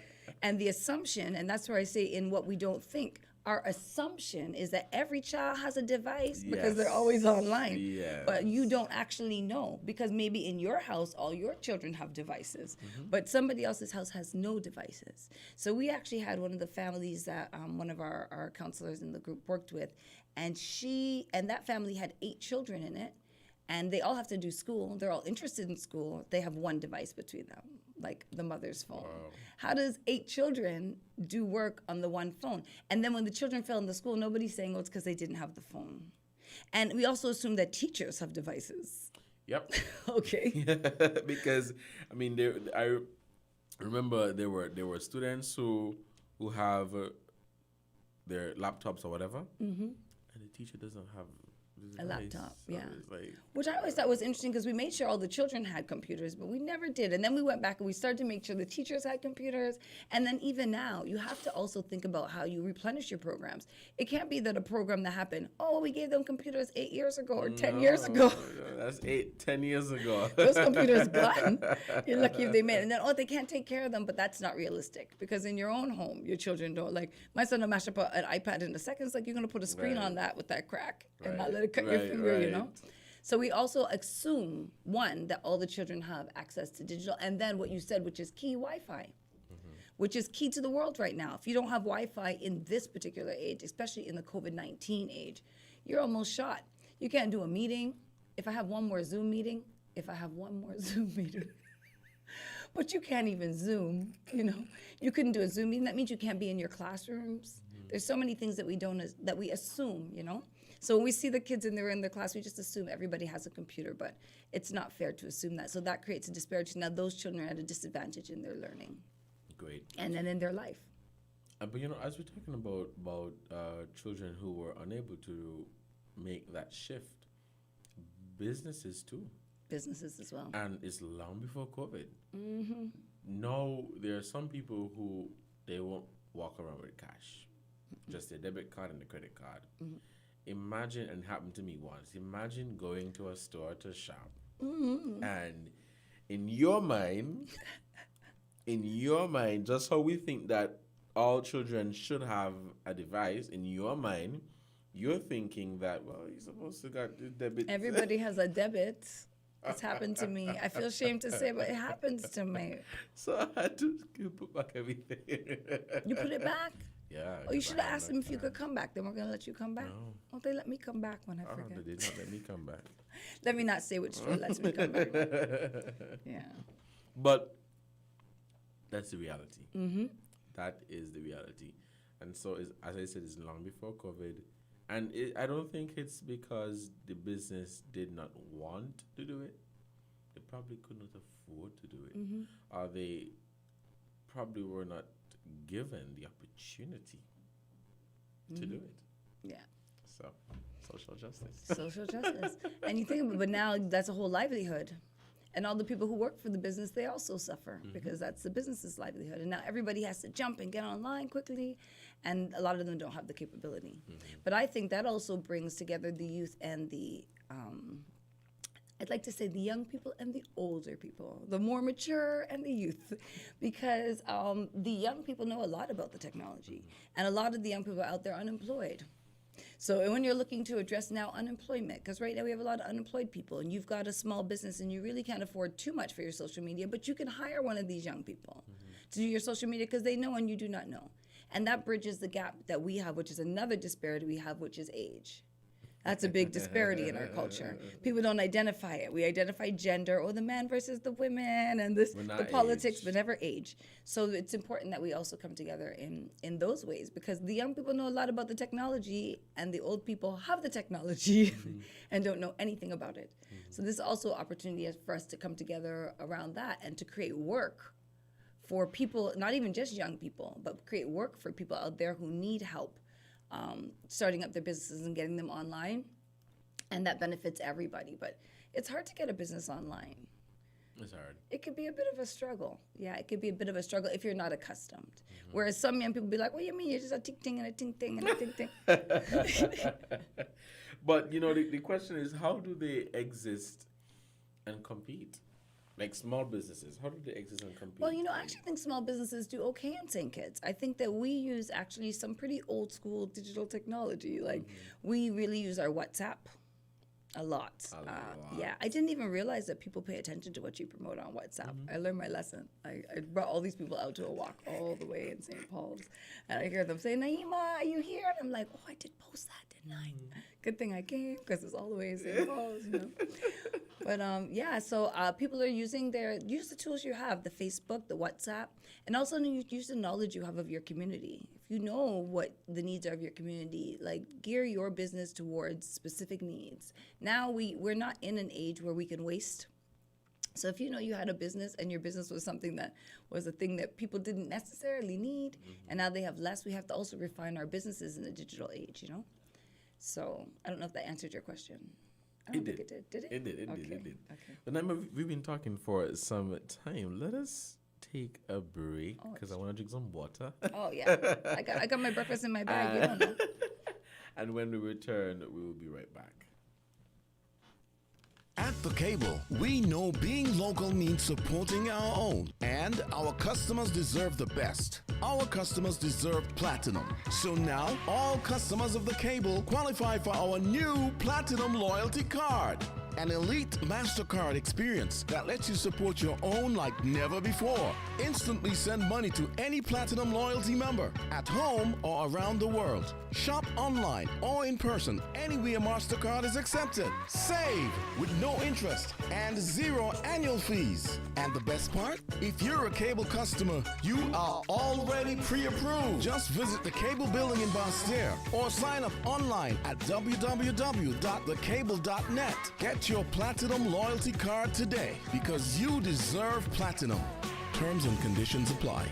And the assumption, and that's where I say in what we don't think, our assumption is that every child has a device because they're always online. Yes. But you don't actually know, because maybe in your house, all your children have devices, but somebody else's house has no devices. So we actually had one of the families that one of our counselors in the group worked with, and that family had 8 children in it, and they all have to do school. They're all interested in school. They have one device between them, like the mother's phone. Wow. How does 8 children do work on the one phone? And then when the children fell in the school, nobody's saying, oh, it's because they didn't have the phone. And we also assume that teachers have devices. Yep. Okay. Because, I mean, I remember there were students who have their laptops or whatever, and the teacher doesn't have A laptop, So yeah. it's like, Which I always thought was interesting because we made sure all the children had computers, but we never did. And then we went back and we started to make sure the teachers had computers. And then even now, you have to also think about how you replenish your programs. It can't be that a program that happened, oh, we gave them computers 8 years ago or 10 years ago. no, that's 10 years ago. Those computers gone. You're lucky if they made it. And then, oh, they can't take care of them, but that's not realistic because in your own home, your children don't. Like, my son will mash up an iPad in a second. It's like you're going to put a screen Right. on that with that crack and not Right, let it cut your right, finger, you know? right. So we also assume, one, that all the children have access to digital, and then what you said, which is key, Wi-Fi, which is key to the world right now. If you don't have Wi-Fi in this particular age, especially in the COVID-19 age, you're almost shot. You can't do a meeting. If I have one more Zoom meeting, but you can't even Zoom, you know. You couldn't do a Zoom meeting. That means you can't be in your classrooms. There's so many things that we assume, you know. So when we see the kids and they're in their class, we just assume everybody has a computer, but it's not fair to assume that. So that creates a disparity. Now those children are at a disadvantage in their learning Great. and then in their life. But you know, as we're talking about children who were unable to make that shift, businesses too, Businesses as well. and it's long before COVID. Now there are some people who they won't walk around with cash, just their debit card and the credit card. Imagine, and it happened to me once. Imagine going to a store to shop, and in your mind, just how we think that all children should have a device, in your mind, you're thinking that, well, you're supposed to got the debit. Everybody has a debit. It's happened to me. I feel ashamed to say, but it happens to me. So I had to put back everything. You put it back? Yeah. Oh, you 'cause should I have had asked no them if you time. could come back. They weren't going to let you come back. No. Oh, they let me come back when I Oh, forget. they did not let me come back. Let me not say which store lets me come back. Yeah. But that's the reality. That is the reality. And so, as I said, it's long before COVID. And I don't think it's because the business did not want to do it. They probably could not afford to do it. Or they probably were not given the opportunity to do it. Yeah. So, social justice. Social justice. And you think, but now that's a whole livelihood. And all the people who work for the business, they also suffer because that's the business's livelihood. And now everybody has to jump and get online quickly, and a lot of them don't have the capability. But I think that also brings together the youth and the, I'd like to say the young people and the older people, the more mature and the youth, because the young people know a lot about the technology, and a lot of the young people out there are unemployed. So when you're looking to address now unemployment, because right now we have a lot of unemployed people, and you've got a small business and you really can't afford too much for your social media, but you can hire one of these young people to do your social media because they know and you do not know. And that bridges the gap that we have, which is another disparity we have, which is age. That's a big disparity in our culture. People don't identify it. We identify gender, or the man versus the women, and this, But the not politics, age. but never age. So it's important that we also come together in those ways, because the young people know a lot about the technology, and the old people have the technology and don't know anything about it. So this is also an opportunity for us to come together around that and to create work for people, not even just young people, but create work for people out there who need help starting up their businesses and getting them online, and that benefits everybody. But it's hard to get a business online. It's hard. It could be a bit of a struggle. Yeah, it could be a bit of a struggle if you're not accustomed. Whereas some young people be like, what do you mean? You're just a ting-ting and a ting-ting and a ting-ting. But, you know, the question is, how do they exist and compete? Like small businesses, how do they exist and compete? Well, you know, I actually think small businesses do okay in St. Kitts. I think that we use actually some pretty old school digital technology. Like, we really use our WhatsApp a lot. Yeah, I didn't even realize that people pay attention to what you promote on WhatsApp. I learned my lesson. I brought all these people out to a walk all the way in St. Paul's, and I hear them say, Naima, are you here? And I'm like, oh, I did post that, didn't I? Good thing I came, because it's all the way in St. Paul's, you know. But yeah, so people are use the tools you have, the Facebook, the WhatsApp, and also use the knowledge you have of your community. If you know what the needs are of your community, like gear your business towards specific needs. Now we're not in an age where we can waste. So if you know you had a business and your business was something that was a thing that people didn't necessarily need, and now they have less, we have to also refine our businesses in the digital age, you know? So I don't know if that answered your question. I It don't think did. it did. Did it? It did. It Okay. did. It did. Okay. But Naima, we've been talking for some time. Let us take a break because I want to drink some water. Oh yeah. I got my breakfast in my bag. You don't know. And when we return, we will be right back. At The Cable, we know being local means supporting our own, and our customers deserve the best. Our customers deserve platinum. So now, all customers of The Cable qualify for our new Platinum Loyalty Card. An elite MasterCard experience that lets you support your own like never before. Instantly send money to any Platinum Loyalty member at home or around the world. Shop online or in person anywhere MasterCard is accepted. Save with no interest and 0 annual fees. And the best part? If you're a Cable customer, you are already pre-approved. Just visit the Cable building in Bastere or sign up online at www.thecable.net. Get your Platinum Loyalty Card today because you deserve platinum. Terms and conditions apply.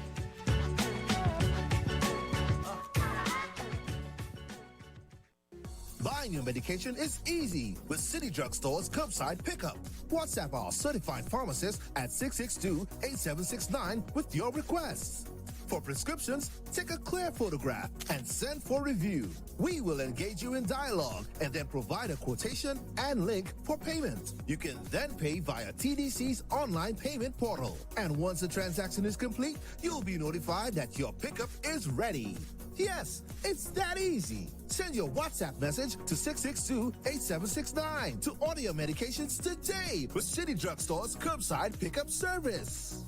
Buying your medication is easy with City Drug Store's curbside pickup. WhatsApp our certified pharmacist at 662-8769 with your requests. For prescriptions, take a clear photograph and send for review. We will engage you in dialogue and then provide a quotation and link for payment. You can then pay via TDC's online payment portal. And once the transaction is complete, you'll be notified that your pickup is ready. Yes, it's that easy. Send your WhatsApp message to 662-8769 to order your medications today with City Drug Store's curbside pickup service.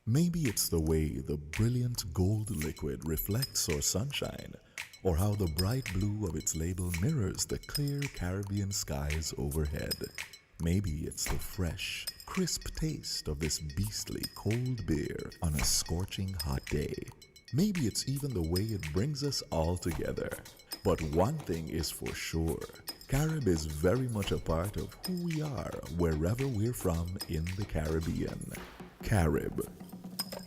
Maybe it's the way the brilliant gold liquid reflects our sunshine, or how the bright blue of its label mirrors the clear Caribbean skies overhead. Maybe it's the fresh, crisp taste of this beastly cold beer on a scorching hot day. Maybe it's even the way it brings us all together. But one thing is for sure, Carib is very much a part of who we are wherever we're from in the Caribbean. Carib.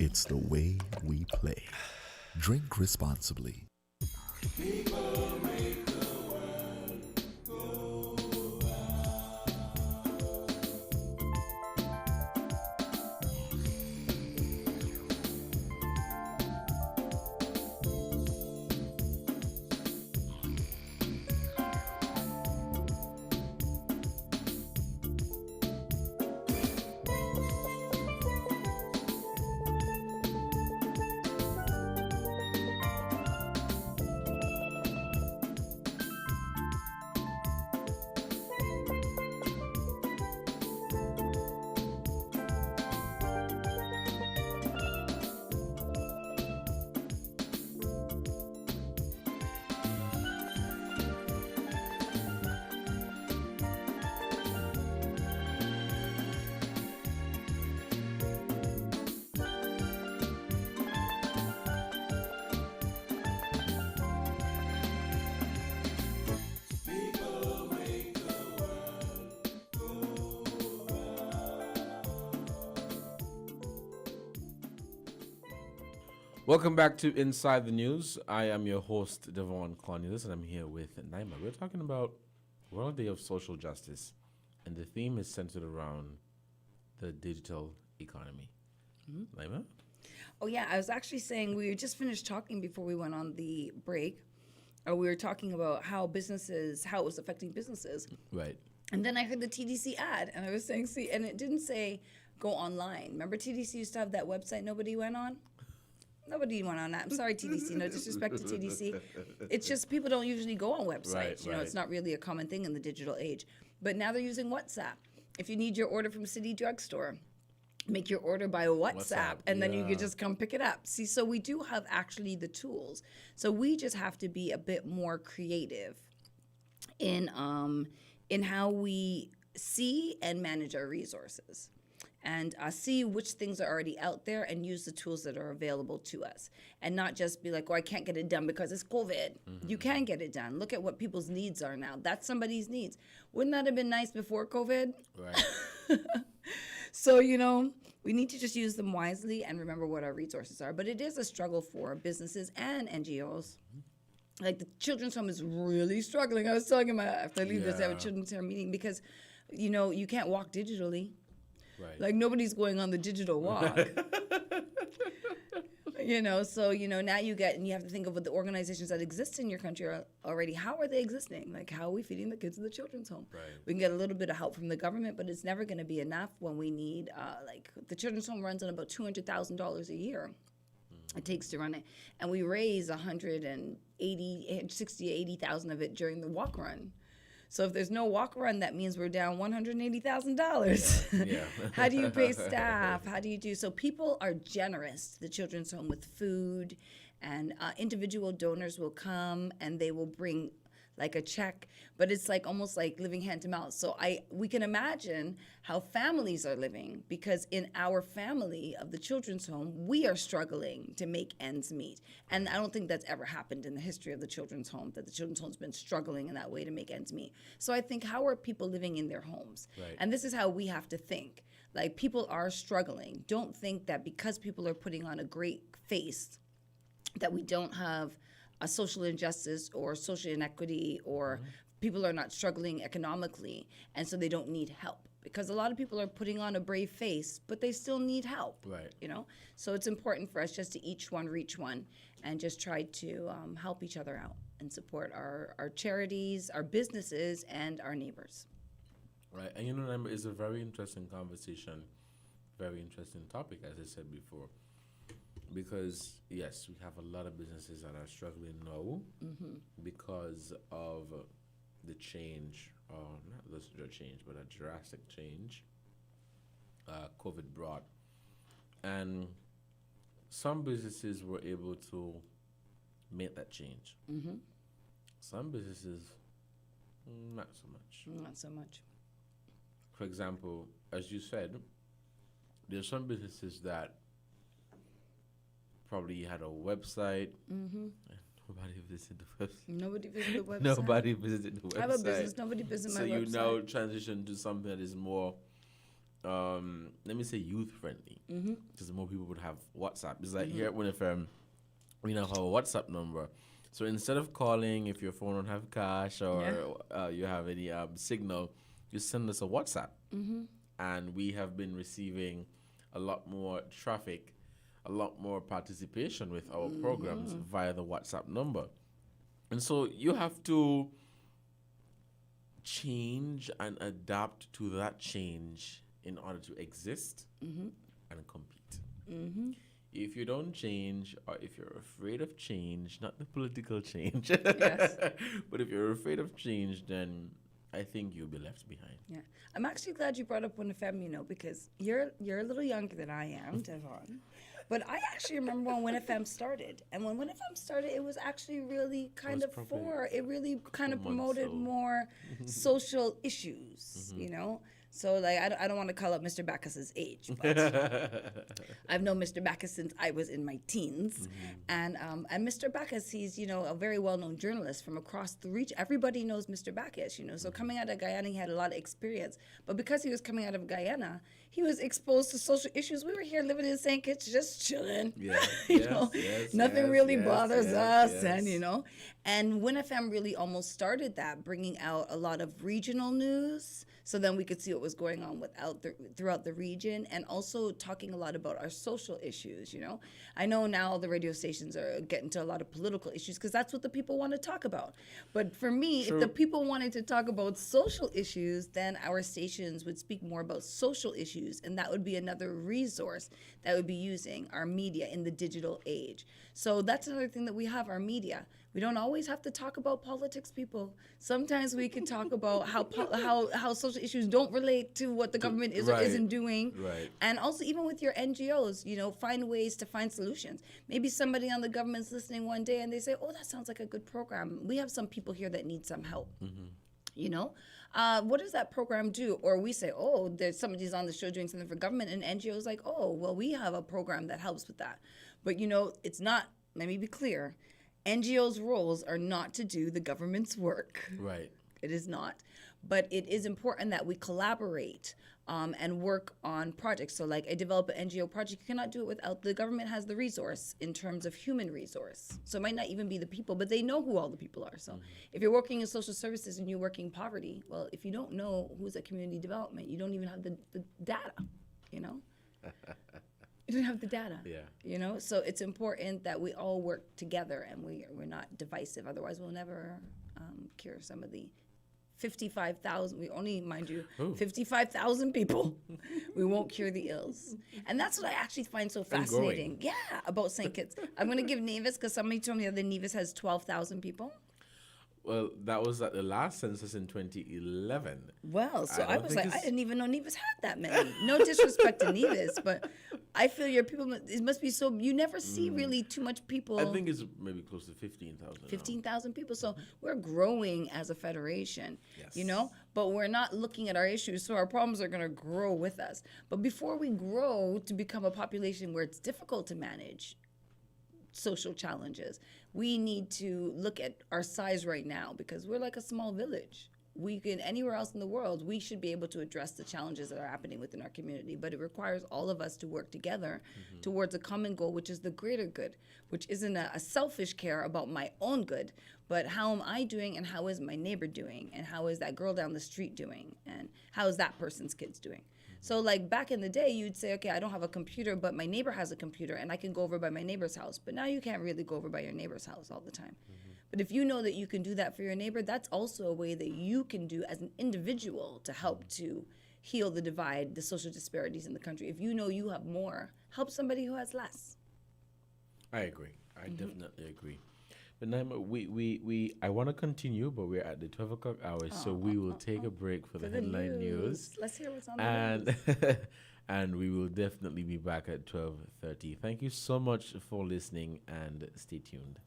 It's the way we play. Drink responsibly. Welcome back to Inside the News. I am your host, Devon Cornelius, and I'm here with Naima. We're talking about World Day of Social Justice, and the theme is centered around the digital economy. Naima? Oh yeah, I was actually saying we just finished talking before we went on the break. We were talking about how it was affecting businesses. Right. And then I heard the TDC ad, and I was saying, see, and it didn't say go online. Remember TDC used to have that website nobody went on? Nobody went on that. I'm sorry, TDC. No disrespect to TDC. It's just people don't usually go on websites. Right, you know, it's not really a common thing in the digital age. But now they're using WhatsApp. If you need your order from City Drugstore, make your order by WhatsApp, and then you can just come pick it up. See, so we do have actually the tools. So we just have to be a bit more creative in how we see and manage our resources. And see which things are already out there and use the tools that are available to us. And not just be like, oh, I can't get it done because it's COVID. You can get it done. Look at what people's needs are now. That's somebody's needs. Wouldn't that have been nice before COVID? Right. So, we need to just use them wisely and remember what our resources are. But it is a struggle for businesses and NGOs. Like the children's home is really struggling. I was telling him after I leave this, I have a children's home meeting because, you can't walk digitally. Right. Like nobody's going on the digital walk. So now you have to think of what the organizations that exist in your country are already. How are they existing? Like how are we feeding the kids in the children's home? Right. We can get a little bit of help from the government, but it's never going to be enough when we need like the children's home runs on about $200,000 a year. It takes to run it, and we raise 80,000 of it during the walk run. So if there's no walk run, that means we're down $180,000. Yeah. How do you pay staff? How do you do? So people are generous to the children's home with food, and individual donors will come and they will bring like a check, but it's like almost like living hand to mouth. So we can imagine how families are living, because in our family of the children's home, we are struggling to make ends meet. And I don't think that's ever happened in the history of the children's home, that the children's home's been struggling in that way to make ends meet. So I think, how are people living in their homes? Right. And this is how we have to think. Like, people are struggling. Don't think that because people are putting on a great face that we don't have a social injustice or social inequity, or people are not struggling economically and so they don't need help, because a lot of people are putting on a brave face but they still need help. Right. So it's important for us just to each one reach one and just try to help each other out and support our charities, our businesses, and our neighbors. Right. And it's a very interesting conversation, very interesting topic, as I said before. Because, yes, we have a lot of businesses that are struggling now because of the change, not the change, but a drastic change COVID brought. And some businesses were able to make that change. Some businesses, not so much. Not so much. For example, as you said, there's some businesses that probably had a website. Nobody visited the website. Nobody visited the website. Nobody visited the website. I have a business. Nobody visited my website. So you now transition to something that is more, let me say, youth friendly. Because more people would have WhatsApp. It's like here at WINN FM, we now have a WhatsApp number. So instead of calling, if your phone don't have cash or you have any signal, you send us a WhatsApp. And we have been receiving a lot more traffic, a lot more participation with our programs via the WhatsApp number. And so you have to change and adapt to that change in order to exist and compete. If you don't change, or if you're afraid of change, not the political change, but if you're afraid of change, then I think you'll be left behind. Yeah, I'm actually glad you brought up WINN FM, because you're a little younger than I am, Devon. But I actually remember when WINN FM started. And when WINN FM started, it was actually really kind of it really kind of promoted more social issues, So, like, I don't want to call up Mr. Backus's age, but I've known Mr. Backus since I was in my teens. And Mr. Backus, he's, a very well-known journalist from across the reach. Everybody knows Mr. Backus, So coming out of Guyana, he had a lot of experience. But because he was coming out of Guyana, he was exposed to social issues. We were here living in St. Kitts, just chilling. Nothing really bothers us. And WINN FM really almost started that, bringing out a lot of regional news, so then we could see what was going on throughout the region, and also talking a lot about our social issues, I know now the radio stations are getting to a lot of political issues because that's what the people want to talk about. But for me, if the people wanted to talk about social issues, then our stations would speak more about social issues, and that would be another resource that would be using our media in the digital age. So that's another thing that we have, our media. We don't always have to talk about politics, people. Sometimes we can talk about how social issues don't relate to what the government is or isn't doing. Right. And also, even with your NGOs, find ways to find solutions. Maybe somebody on the government's listening one day and they say, oh, that sounds like a good program. We have some people here that need some help. What does that program do? Or we say, oh, there's somebody's on the show doing something for government, and NGO's like, oh, well, we have a program that helps with that. But, it's not, let me be clear, NGOs' roles are not to do the government's work. Right. It is not. But it is important that we collaborate and work on projects. So like I develop an NGO project, you cannot do it without the government has the resource in terms of human resource. So it might not even be the people, but they know who all the people are. So if you're working in social services and you're working poverty, well, if you don't know who's at community development, you don't even have the data, you know? You don't have the data. Yeah. You know, so it's important that we all work together and we're not divisive. Otherwise, we'll never cure some of the 55,000. We only, mind you, 55,000 people. We won't cure the ills, and that's what I actually find so fascinating. Yeah, about St. Kitts. I'm going to give Nevis because somebody told me that Nevis has 12,000 people. Well, that was at the last census in 2011. Well, so I don't was think like, I it's- didn't even know Nevis had that many. No disrespect to Nevis, but I feel your people, it must be so, you never see really too much people. I think it's maybe close to 15,000. 15,000 people. So we're growing as a federation, you know, but we're not looking at our issues. So our problems are going to grow with us. But before we grow to become a population where it's difficult to manage social challenges, we need to look at our size right now because we're like a small village. We can, anywhere else in the world, we should be able to address the challenges that are happening within our community, but it requires all of us to work together towards a common goal, which is the greater good, which isn't a selfish care about my own good, but how am I doing and how is my neighbor doing and how is that girl down the street doing and how is that person's kids doing. So like back in the day, you'd say, okay, I don't have a computer, but my neighbor has a computer and I can go over by my neighbor's house. But now you can't really go over by your neighbor's house all the time. But if you know that you can do that for your neighbor, that's also a way that you can do as an individual to help to heal the divide, the social disparities in the country. If you know you have more, help somebody who has less. I agree. I definitely agree. But Naima, I want to continue, but we're at the 12 o'clock hour, so we will take a break for the headline news. Let's hear what's on the news. And we will definitely be back at 12:30. Thank you so much for listening and stay tuned.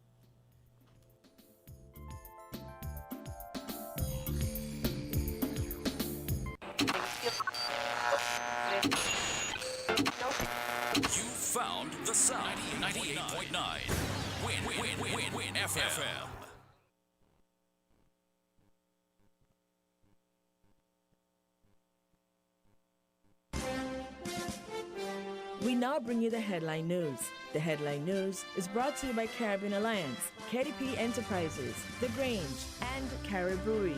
You found the sound. 98.9. WINN FM. We now bring you the headline news. The headline news is brought to you by Caribbean Alliance, KDP Enterprises, The Grange, and Carib Brewery.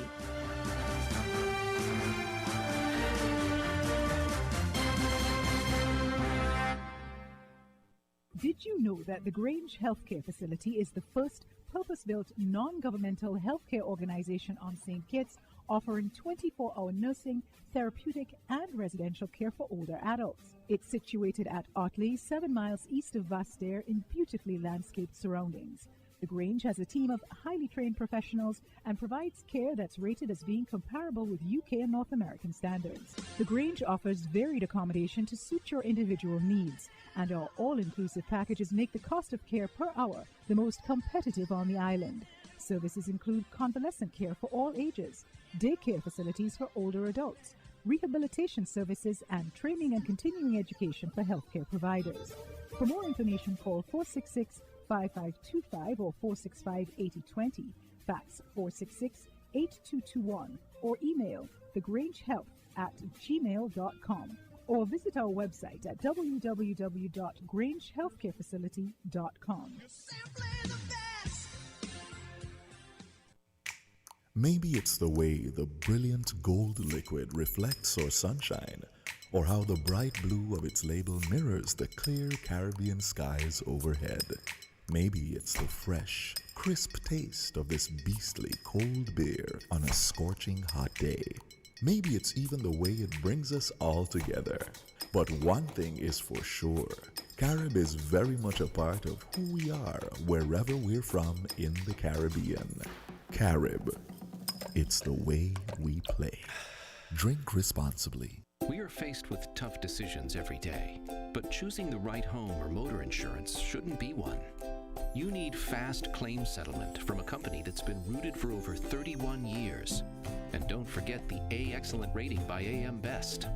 Did you know that the Grange Healthcare Facility is the first purpose-built non-governmental healthcare organization on St. Kitts, offering 24-hour nursing, therapeutic, and residential care for older adults? It's situated at Otley, 7 miles east of Vastair in beautifully landscaped surroundings. The Grange has a team of highly trained professionals and provides care that's rated as being comparable with UK and North American standards. The Grange offers varied accommodation to suit your individual needs, and our all-inclusive packages make the cost of care per hour the most competitive on the island. Services include convalescent care for all ages, daycare facilities for older adults, rehabilitation services, and training and continuing education for healthcare providers. For more information, call 466-5525 or 465-8020, fax 466-8221, or email thegrangehealth@gmail.com, or visit our website at www.grangehealthcarefacility.com. Maybe it's the way the brilliant gold liquid reflects or sunshine, or how the bright blue of its label mirrors the clear Caribbean skies overhead. Maybe it's the fresh, crisp taste of this beastly cold beer on a scorching hot day. Maybe it's even the way it brings us all together. But one thing is for sure, Carib is very much a part of who we are wherever we're from in the Caribbean. Carib, it's the way we play. Drink responsibly. We are faced with tough decisions every day, but choosing the right home or motor insurance shouldn't be one. You need fast claim settlement from a company that's been rooted for over 31 years. And don't forget the A Excellent rating by AM Best.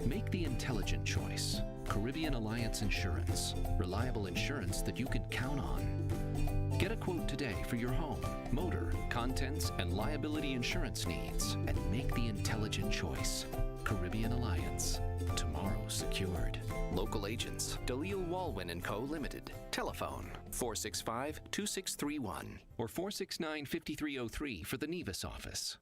Make the intelligent choice. Caribbean Alliance Insurance. Reliable insurance that you can count on. Get a quote today for your home, motor, contents, and liability insurance needs, and make the intelligent choice. Caribbean Alliance. Tomorrow secured. Local agents, DeLeo Walwyn & Co. Limited. Telephone 465-2631 or 469-5303 for the Nevis office.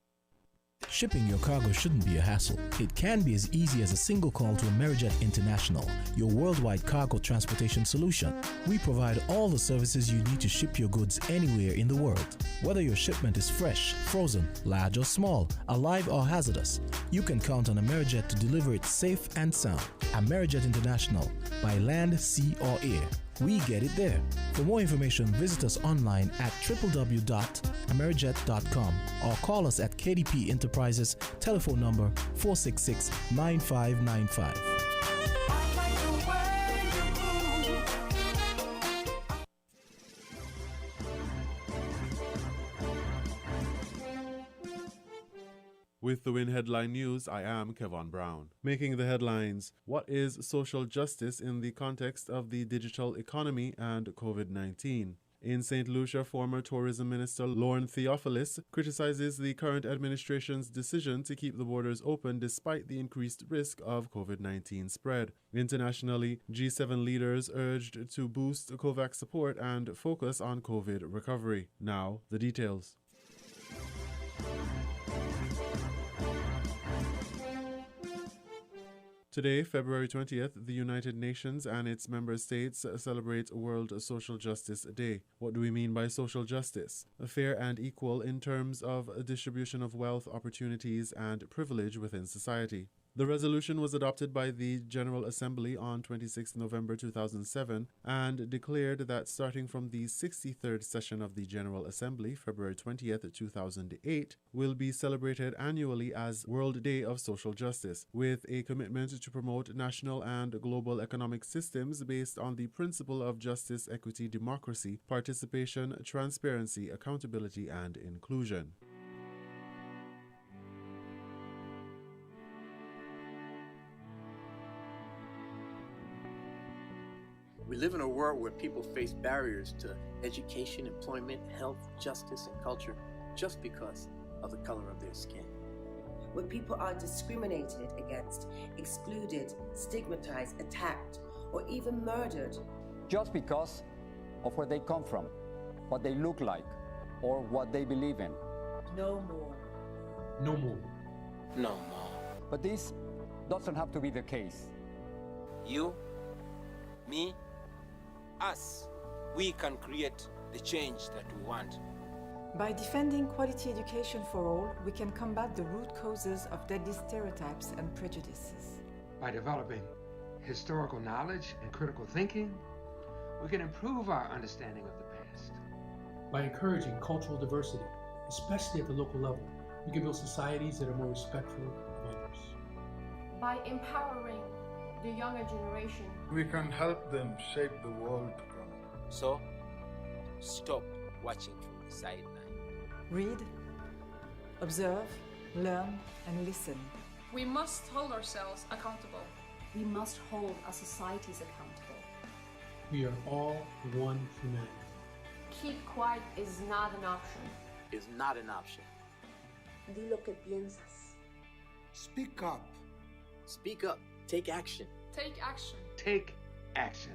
Shipping your cargo shouldn't be a hassle. It can be as easy as a single call to Amerijet International, your worldwide cargo transportation solution. We provide all the services you need to ship your goods anywhere in the world. Whether your shipment is fresh, frozen, large or small, alive or hazardous, you can count on Amerijet to deliver it safe and sound. Amerijet International, by land, sea or air. We get it there. For more information, visit us online at www.amerijet.com or call us at KDP Enterprises, telephone number 466-9595. With the WIN Headline News, I am Kevon Brown. Making the headlines, what is social justice in the context of the digital economy and COVID-19? In St. Lucia, former Tourism Minister Lorne Theophilus criticizes the current administration's decision to keep the borders open despite the increased risk of COVID-19 spread. Internationally, G7 leaders urged to boost COVAX support and focus on COVID recovery. Now, the details. Today, February 20th, the United Nations and its member states celebrate World Social Justice Day. What do we mean by social justice? Fair and equal in terms of a distribution of wealth, opportunities, and privilege within society. The resolution was adopted by the General Assembly on 26 November 2007 and declared that starting from the 63rd session of the General Assembly, February 20th, 2008, will be celebrated annually as World Day of Social Justice, with a commitment to promote national and global economic systems based on the principle of justice, equity, democracy, participation, transparency, accountability, and inclusion. We live in a world where people face barriers to education, employment, health, justice, and culture just because of the color of their skin. Where people are discriminated against, excluded, stigmatized, attacked, or even murdered. Just because of where they come from, what they look like, or what they believe in. No more. No more. No more. But this doesn't have to be the case. You, me, us, we can create the change that we want. By defending quality education for all, we can combat the root causes of deadly stereotypes and prejudices. By developing historical knowledge and critical thinking, we can improve our understanding of the past. By encouraging cultural diversity, especially at the local level, we can build societies that are more respectful of others. By empowering the younger generation, we can help them shape the world to come. So, stop watching from the sideline. Read, observe, learn, and listen. we must hold ourselves accountable. We must hold our societies accountable. We are all one humanity. Keep quiet is not an option. Is not an option. Di lo que piensas. Speak up. Speak up. Take action. Take action. Take action.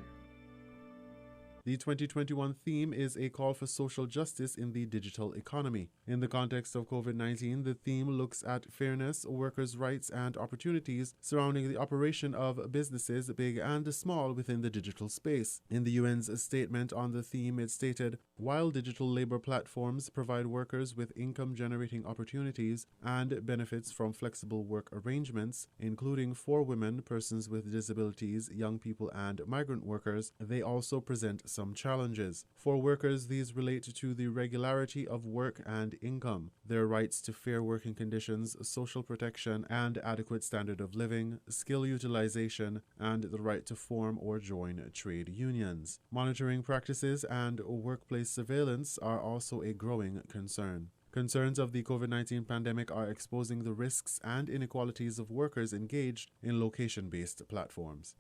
The 2021 theme is a call for social justice in the digital economy. In the context of COVID-19, the theme looks at fairness, workers' rights, and opportunities surrounding the operation of businesses, big and small, within the digital space. In the UN's statement on the theme, it stated, while digital labor platforms provide workers with income-generating opportunities and benefits from flexible work arrangements, including for women, persons with disabilities, young people, and migrant workers, they also present some challenges. For workers, these relate to the regularity of work and income, their rights to fair working conditions, social protection, and adequate standard of living, skill utilization, and the right to form or join trade unions. Monitoring practices and workplace surveillance are also a growing concern. Concerns of the COVID-19 pandemic are exposing the risks and inequalities of workers engaged in location-based platforms.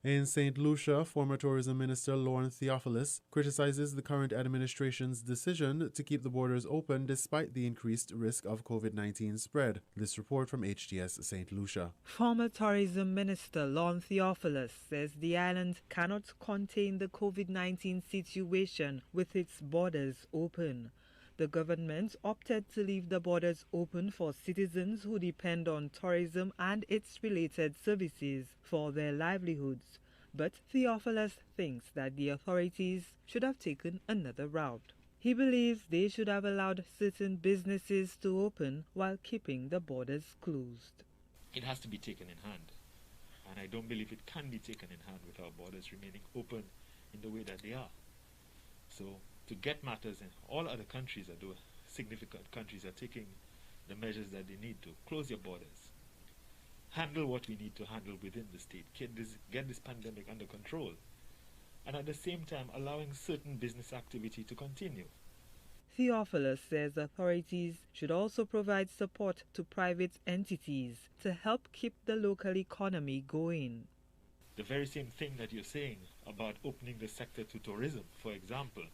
In St. Lucia, former Tourism Minister Lauren Theophilus criticizes the current administration's decision to keep the borders open despite the increased risk of COVID-19 spread. This report from HTS St. Lucia. Former Tourism Minister Lauren Theophilus says the island cannot contain the COVID-19 situation with its borders open. The government opted to leave the borders open for citizens who depend on tourism and its related services for their livelihoods. But Theophilus thinks that the authorities should have taken another route. He believes they should have allowed certain businesses to open while keeping the borders closed. It has to be taken in hand, and I don't believe it can be taken in hand with our borders remaining open in the way that they are. So to get matters in all other countries, significant countries are taking the measures that they need to. Close your borders. Handle what we need to handle within the state. Get this pandemic under control. And at the same time, allowing certain business activity to continue. Theophilus says authorities should also provide support to private entities to help keep the local economy going. The very same thing that you're saying about opening the sector to tourism, for example,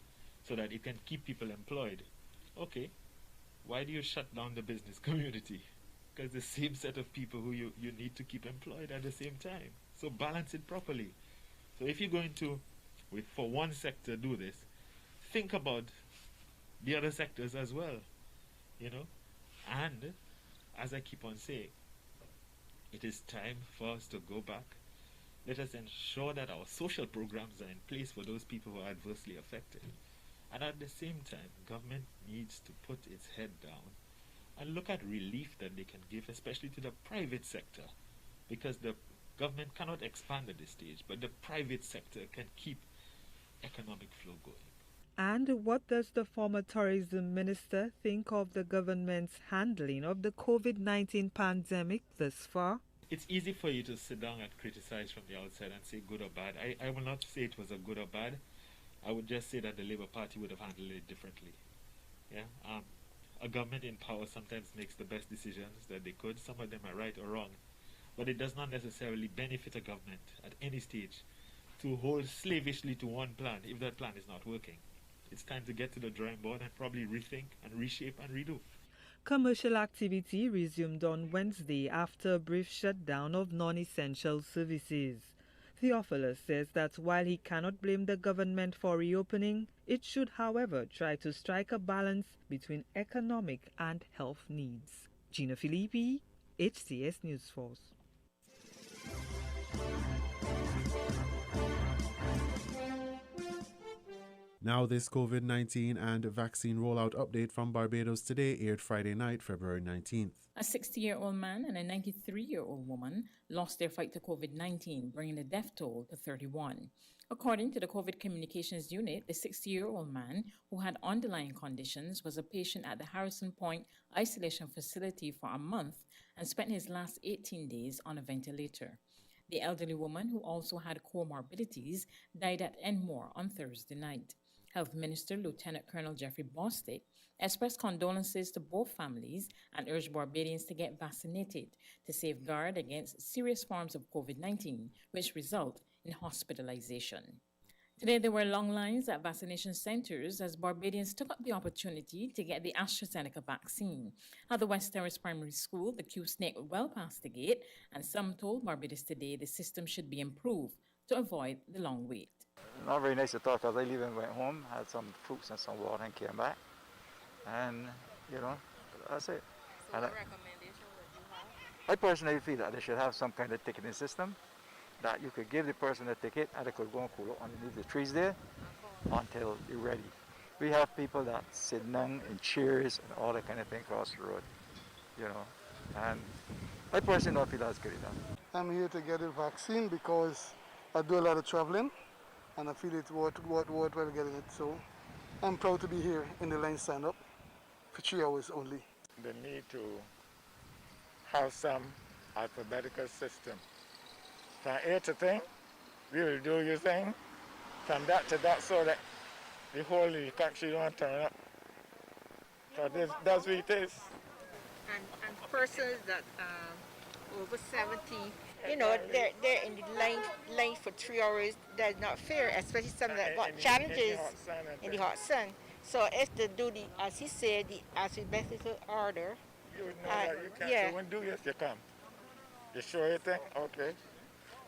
so that it can keep people employed. Okay, why do you shut down the business community? Because the same set of people who you need to keep employed at the same time. So balance it properly. So if you're going to, for one sector, do this, think about the other sectors as well, And, as I keep on saying, it is time for us to go back. Let us ensure that our social programs are in place for those people who are adversely affected. And at the same time, government needs to put its head down and look at relief that they can give, especially to the private sector, because the government cannot expand at this stage, but the private sector can keep economic flow going. And what does the former tourism minister think of the government's handling of the COVID-19 pandemic thus far? It's easy for you to sit down and criticize from the outside and say good or bad. I will not say it was a good or bad. I would just say that the Labour Party would have handled it differently. A government in power sometimes makes the best decisions that they could. Some of them are right or wrong. But it does not necessarily benefit a government at any stage to hold slavishly to one plan if that plan is not working. It's time to get to the drawing board and probably rethink and reshape and redo. Commercial activity resumed on Wednesday after a brief shutdown of non-essential services. Theophilus says that while he cannot blame the government for reopening, it should, however, try to strike a balance between economic and health needs. Gina Filippi, HCS News Force. Now this COVID-19 and vaccine rollout update from Barbados Today aired Friday night, February 19th. A 60-year-old man and a 93-year-old woman lost their fight to COVID-19, bringing the death toll to 31. According to the COVID Communications Unit, the 60-year-old man, who had underlying conditions, was a patient at the Harrison Point Isolation Facility for a month and spent his last 18 days on a ventilator. The elderly woman, who also had comorbidities, died at Enmore on Thursday night. Health Minister Lieutenant Colonel Jeffrey Bostic expressed condolences to both families and urged Barbadians to get vaccinated to safeguard against serious forms of COVID-19, which result in hospitalization. Today, there were long lines at vaccination centers as Barbadians took up the opportunity to get the AstraZeneca vaccine. At the West Terrace Primary School, the queue snaked well past the gate, and some told Barbados Today the system should be improved to avoid the long wait. Not very nice to talk because I leave and went home, had some fruits and some water and came back. And, that's it. So what recommendation would you have? I personally feel that they should have some kind of ticketing system that you could give the person a ticket and they could go and cool up underneath the trees there until they're ready. We have people that sit down in chairs and all that kind of thing across the road, and I personally don't feel that's good enough. I'm here to get a vaccine because I do a lot of traveling and I feel it's worthwhile getting it. So I'm proud to be here in the line stand up for 3 hours only. The need to have some alphabetical system. From A to thing, we will do your thing. From that to that, so that the whole country don't turn up. So that's what it is. And persons that over 70. You know, they're in the line for 3 hours. That's not fair, especially some that got challenges in the hot sun. So if they do the, as he said, the alphabetical order. You would know that you can't. Yeah. So when do you come? You sure you think? Okay.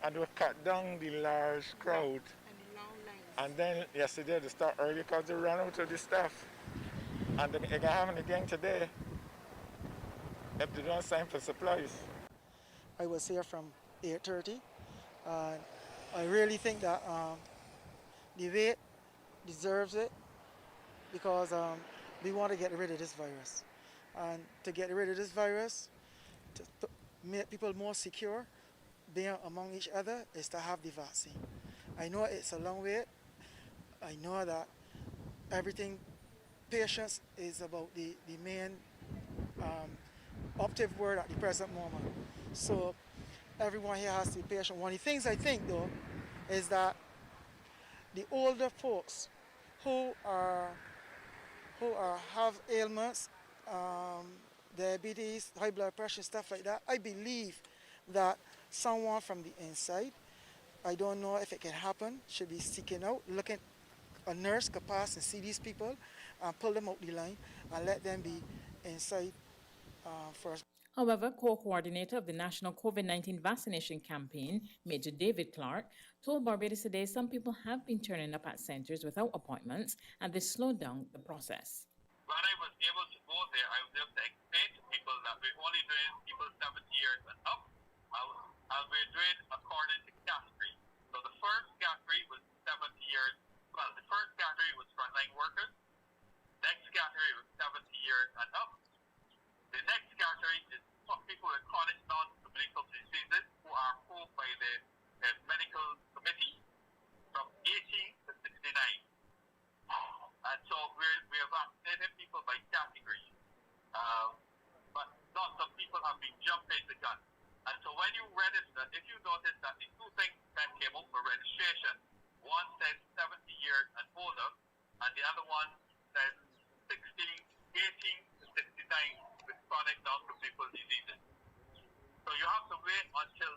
And we cut down the large crowd. And then yesterday they start early because they ran out of the stuff. And they're going to have it again today if they don't sign for supplies. I was here from 8:30. I really think that the wait deserves it because we want to get rid of this virus. And to get rid of this virus, to make people more secure, being among each other, is to have the vaccine. I know it's a long wait. I know that everything, patience is about the main operative word at the present moment. So everyone here has to be patient. One of the things I think though is that the older folks who have ailments, diabetes, high blood pressure, stuff like that, I believe that someone from the inside, I don't know if it can happen, should be seeking out, looking, a nurse could pass and see these people and pull them out the line and let them be inside first. However, co-coordinator of the National COVID-19 Vaccination Campaign, Major David Clark, told Barbados Today some people have been turning up at centres without appointments and this slowed down the process. When I was able to go there, I was able to explain to people that we're only doing people 70 years and up, and we're doing according to category. So the first category was 70 years. Well, the first category was frontline workers. Next category was 70 years and up. The next category is people with chronic non-communicable diseases who are approved by the medical committee from 18 to 69. And so we're vaccinating people by category. But lots of people have been jumping the gun. And so when you register, if you notice that the two things that came up for registration, one says 70 years and older, and the other one says 18 to 69 with chronic non-communicable diseases. So you have to wait until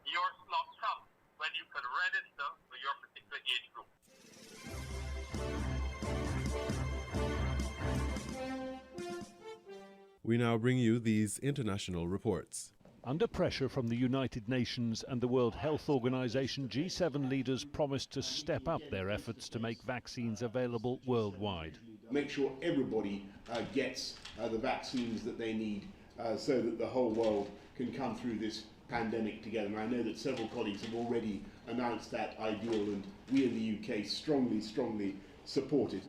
your slot comes when you can register for your particular age group. We now bring you these international reports. Under pressure from the United Nations and the World Health Organization, G7 leaders promised to step up their efforts to make vaccines available worldwide. Make sure everybody gets the vaccines that they need so that the whole world can come through this pandemic together. And I know that several colleagues have already announced that ideal, and we in the UK strongly support it.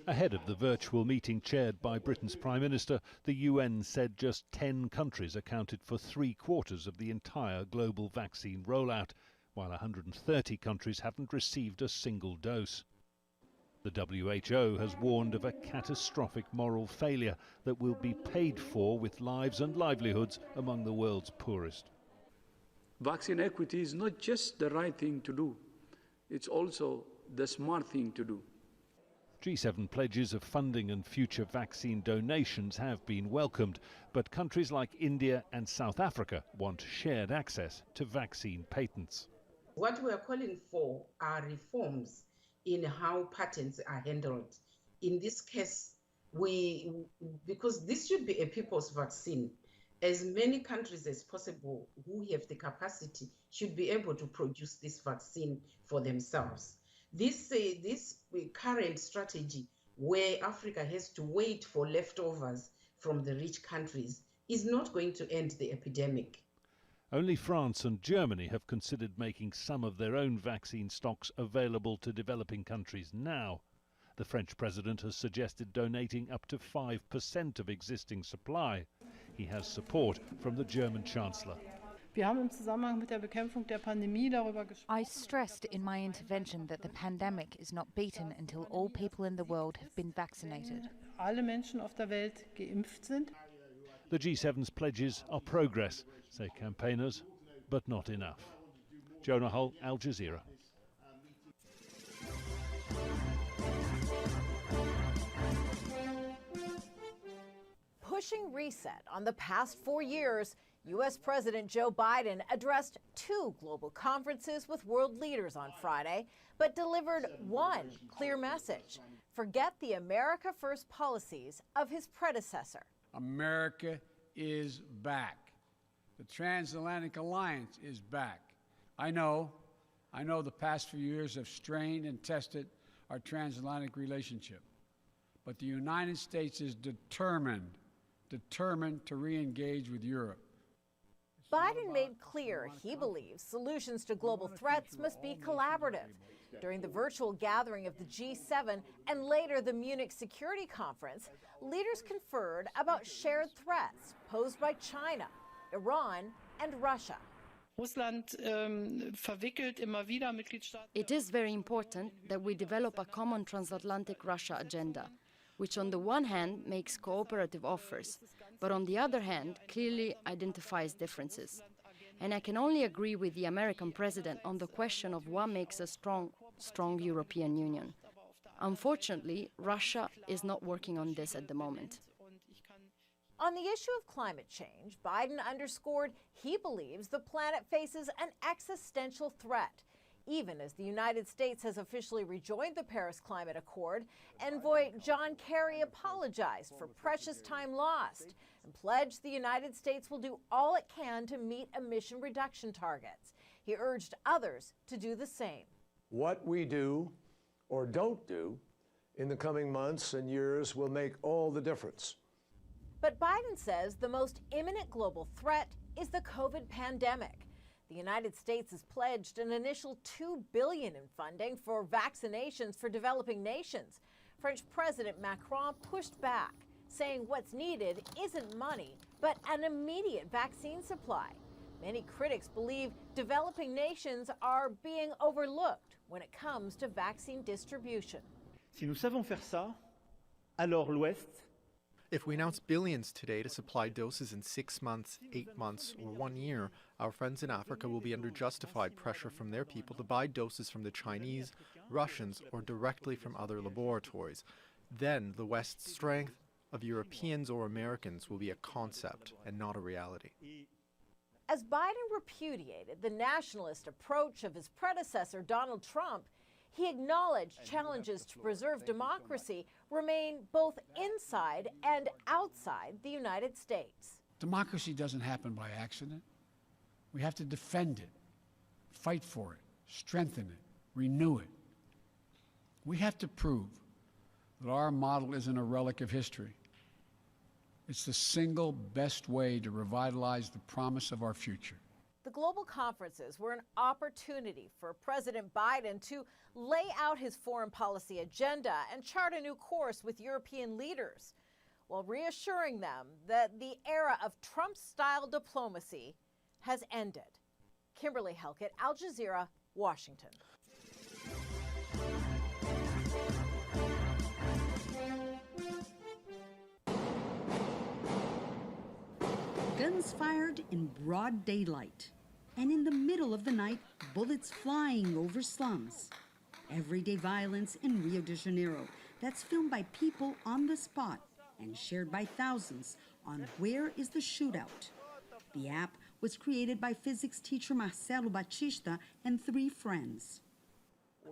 Ahead of the virtual meeting chaired by Britain's Prime Minister, the UN said just 10 countries accounted for 3/4 of the entire global vaccine rollout, while 130 countries haven't received a single dose. The WHO has warned of a catastrophic moral failure that will be paid for with lives and livelihoods among the world's poorest. Vaccine equity is not just the right thing to do, it's also the smart thing to do. G7 pledges of funding and future vaccine donations have been welcomed, but countries like India and South Africa want shared access to vaccine patents. What we are calling for are reforms in how patents are handled. In this case, because this should be a people's vaccine, as many countries as possible who have the capacity should be able to produce this vaccine for themselves. This current strategy where Africa has to wait for leftovers from the rich countries is not going to end the epidemic. Only France and Germany have considered making some of their own vaccine stocks available to developing countries now. The French president has suggested donating up to 5% of existing supply. He has support from the German Chancellor. I stressed in my intervention that the pandemic is not beaten until all people in the world have been vaccinated. The G7's pledges are progress, say campaigners, but not enough. Jonah Hull, Al Jazeera. Pushing reset on the past 4 years, U.S. President Joe Biden addressed 2 global conferences with world leaders on Friday, but delivered one clear message: forget the America First policies of his predecessor. America is back. The transatlantic alliance is back. I know the past few years have strained and tested our transatlantic relationship, but the United States is determined to re-engage with Europe. Biden made clear he believes solutions to global threats must be collaborative. During the virtual gathering of the G7 and later the Munich Security Conference, leaders conferred about shared threats posed by China, Iran, and Russia. It is very important that we develop a common transatlantic Russia agenda, which on the one hand makes cooperative offers, but on the other hand clearly identifies differences. And I can only agree with the American president on the question of what makes a strong European Union. Unfortunately, Russia is not working on this at the moment. On the issue of climate change, Biden underscored he believes the planet faces an existential threat. Even as the United States has officially rejoined the Paris Climate Accord, Envoy John Kerry apologized for precious time lost and pledged the United States will do all it can to meet emission reduction targets. He urged others to do the same. What we do or don't do in the coming months and years will make all the difference. But Biden says the most imminent global threat is the COVID pandemic. The United States has pledged an initial $2 billion in funding for vaccinations for developing nations. French President Macron pushed back, saying what's needed isn't money, but an immediate vaccine supply. Many critics believe developing nations are being overlooked when it comes to vaccine distribution. Si nous savons faire ça, alors l'Ouest. If we announce billions today to supply doses in 6 months, 8 months, or 1 year, our friends in Africa will be under justified pressure from their people to buy doses from the Chinese, Russians, or directly from other laboratories. Then the West's strength of Europeans or Americans will be a concept and not a reality. As Biden repudiated the nationalist approach of his predecessor, Donald Trump, he acknowledged challenges to preserve democracy remain both inside and outside the United States. Democracy doesn't happen by accident. We have to defend it, fight for it, strengthen it, renew it. We have to prove that our model isn't a relic of history. It's the single best way to revitalize the promise of our future. The global conferences were an opportunity for President Biden to lay out his foreign policy agenda and chart a new course with European leaders, while reassuring them that the era of Trump-style diplomacy has ended. Kimberly Helkett, Al Jazeera, Washington. Guns fired in broad daylight, and in the middle of the night, bullets flying over slums. Everyday violence in Rio de Janeiro that's filmed by people on the spot and shared by thousands on Where is the Shootout? The app was created by physics teacher Marcelo Batista and 3 friends.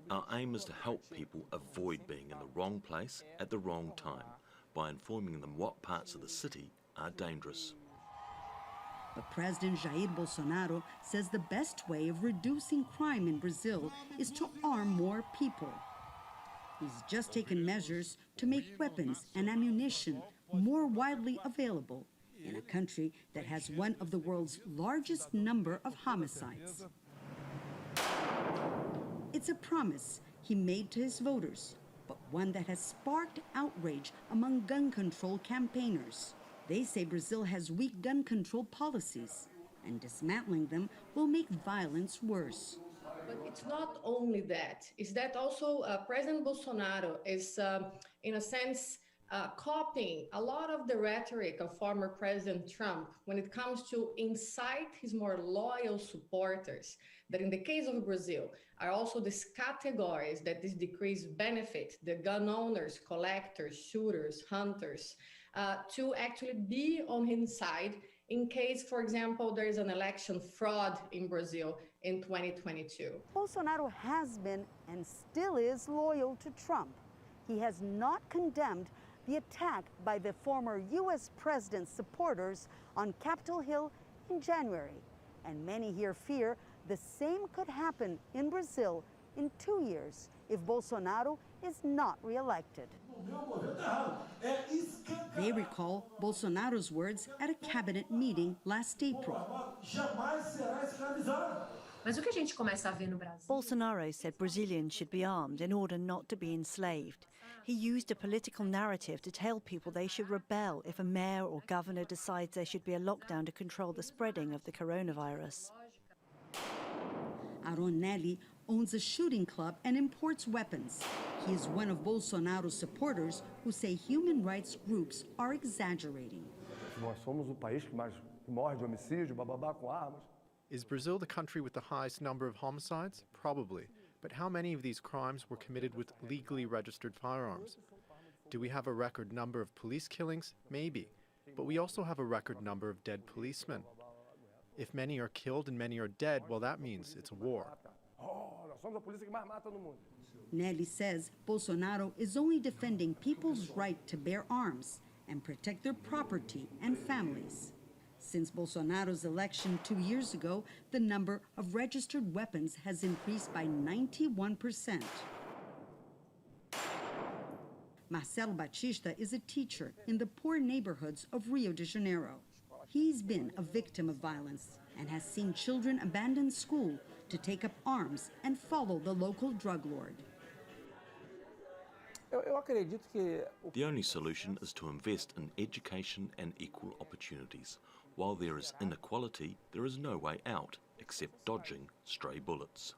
Our aim is to help people avoid being in the wrong place at the wrong time by informing them what parts of the city are dangerous. But President Jair Bolsonaro says the best way of reducing crime in Brazil is to arm more people. He's just taken measures to make weapons and ammunition more widely available in a country that has one of the world's largest number of homicides. It's a promise he made to his voters, but one that has sparked outrage among gun control campaigners. They say Brazil has weak gun control policies, and dismantling them will make violence worse. But it's not only that. It's that also President Bolsonaro is, in a sense, copying a lot of the rhetoric of former President Trump when it comes to incite his more loyal supporters, that in the case of Brazil are also these categories that this decrease benefit: the gun owners, collectors, shooters, hunters, to actually be on his side in case, for example, there is an election fraud in Brazil in 2022. Bolsonaro has been and still is loyal to Trump. He has not condemned the attack by the former U.S. president's supporters on Capitol Hill in January. And many here fear the same could happen in Brazil in 2 years if Bolsonaro is not reelected. They recall Bolsonaro's words at a cabinet meeting last April. Bolsonaro said Brazilians should be armed in order not to be enslaved. He used a political narrative to tell people they should rebel if a mayor or governor decides there should be a lockdown to control the spreading of the coronavirus. Aron Nelly owns a shooting club and imports weapons. He is one of Bolsonaro's supporters who say human rights groups are exaggerating. Is Brazil the country with the highest number of homicides? Probably. But how many of these crimes were committed with legally registered firearms? Do we have a record number of police killings? Maybe. But we also have a record number of dead policemen. If many are killed and many are dead, well, that means it's a war. Nelly says Bolsonaro is only defending people's right to bear arms and protect their property and families. Since Bolsonaro's election 2 years ago, the number of registered weapons has increased by 91%. Marcelo Batista is a teacher in the poor neighborhoods of Rio de Janeiro. He's been a victim of violence and has seen children abandon school to take up arms and follow the local drug lord. The only solution is to invest in education and equal opportunities. While there is inequality, there is no way out except dodging stray bullets.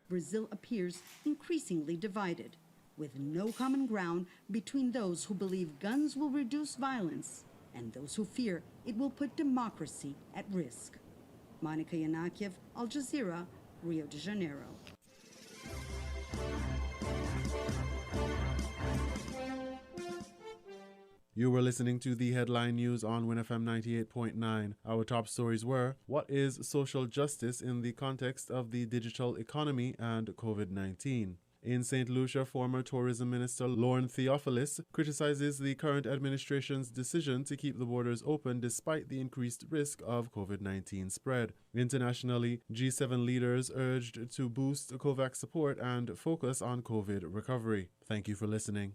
Brazil appears increasingly divided, with no common ground between those who believe guns will reduce violence and those who fear it will put democracy at risk. Monica Yanakiev, Al Jazeera, Rio de Janeiro. You were listening to the headline news on WINN FM 98.9. Our top stories were: what is social justice in the context of the digital economy and COVID-19? In St. Lucia, former Tourism Minister Lorne Theophilus criticizes the current administration's decision to keep the borders open despite the increased risk of COVID-19 spread. Internationally, G7 leaders urged to boost COVAX support and focus on COVID recovery. Thank you for listening.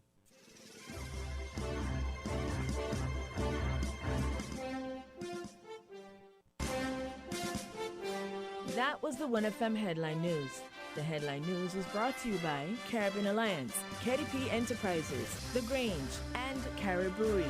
That was the WINN FM Headline News. The Headline News was brought to you by Caribbean Alliance, KDP Enterprises, The Grange, and Carib Brewery.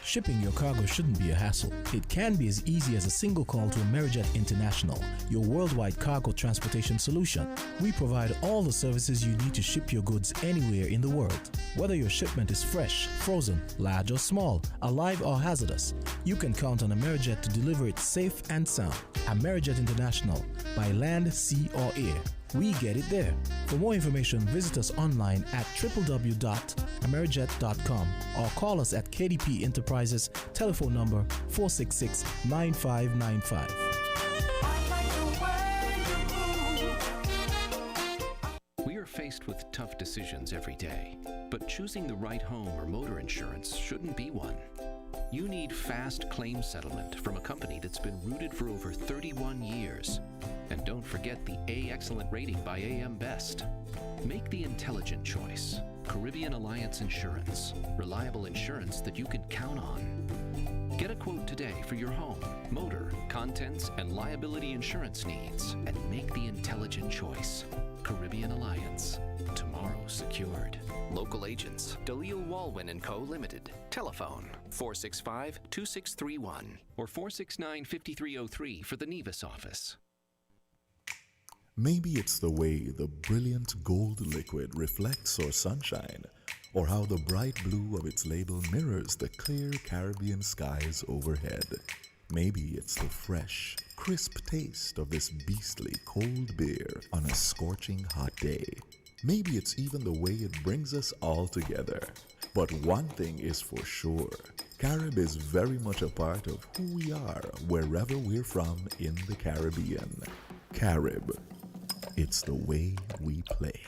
Shipping your cargo shouldn't be a hassle. It can be as easy as a single call to Amerijet International, your worldwide cargo transportation solution. We provide all the services you need to ship your goods anywhere in the world. Whether your shipment is fresh, frozen, large or small, alive or hazardous, you can count on Amerijet to deliver it safe and sound. Amerijet International, by land, sea or air. We get it there. For more information, visit us online at www.amerijet.com or call us at KDP Enterprises, telephone number 466-9595. We are faced with tough decisions every day, but choosing the right home or motor insurance shouldn't be one. You need fast claim settlement from a company that's been rooted for over 31 years. And don't forget the A Excellent rating by AM Best. Make the intelligent choice. Caribbean Alliance Insurance. Reliable insurance that you can count on. Get a quote today for your home, motor, contents, and liability insurance needs. And make the intelligent choice. Caribbean Alliance. Tomorrow secured. Local agents, Dalil Walwyn & Co. Limited. Telephone 465-2631 or 469-5303 for the Nevis office. Maybe it's the way the brilliant gold liquid reflects our sunshine, or how the bright blue of its label mirrors the clear Caribbean skies overhead. Maybe it's the fresh, crisp taste of this beastly cold beer on a scorching hot day. Maybe it's even the way it brings us all together. But one thing is for sure, Carib is very much a part of who we are wherever we're from in the Caribbean. Carib, it's the way we play.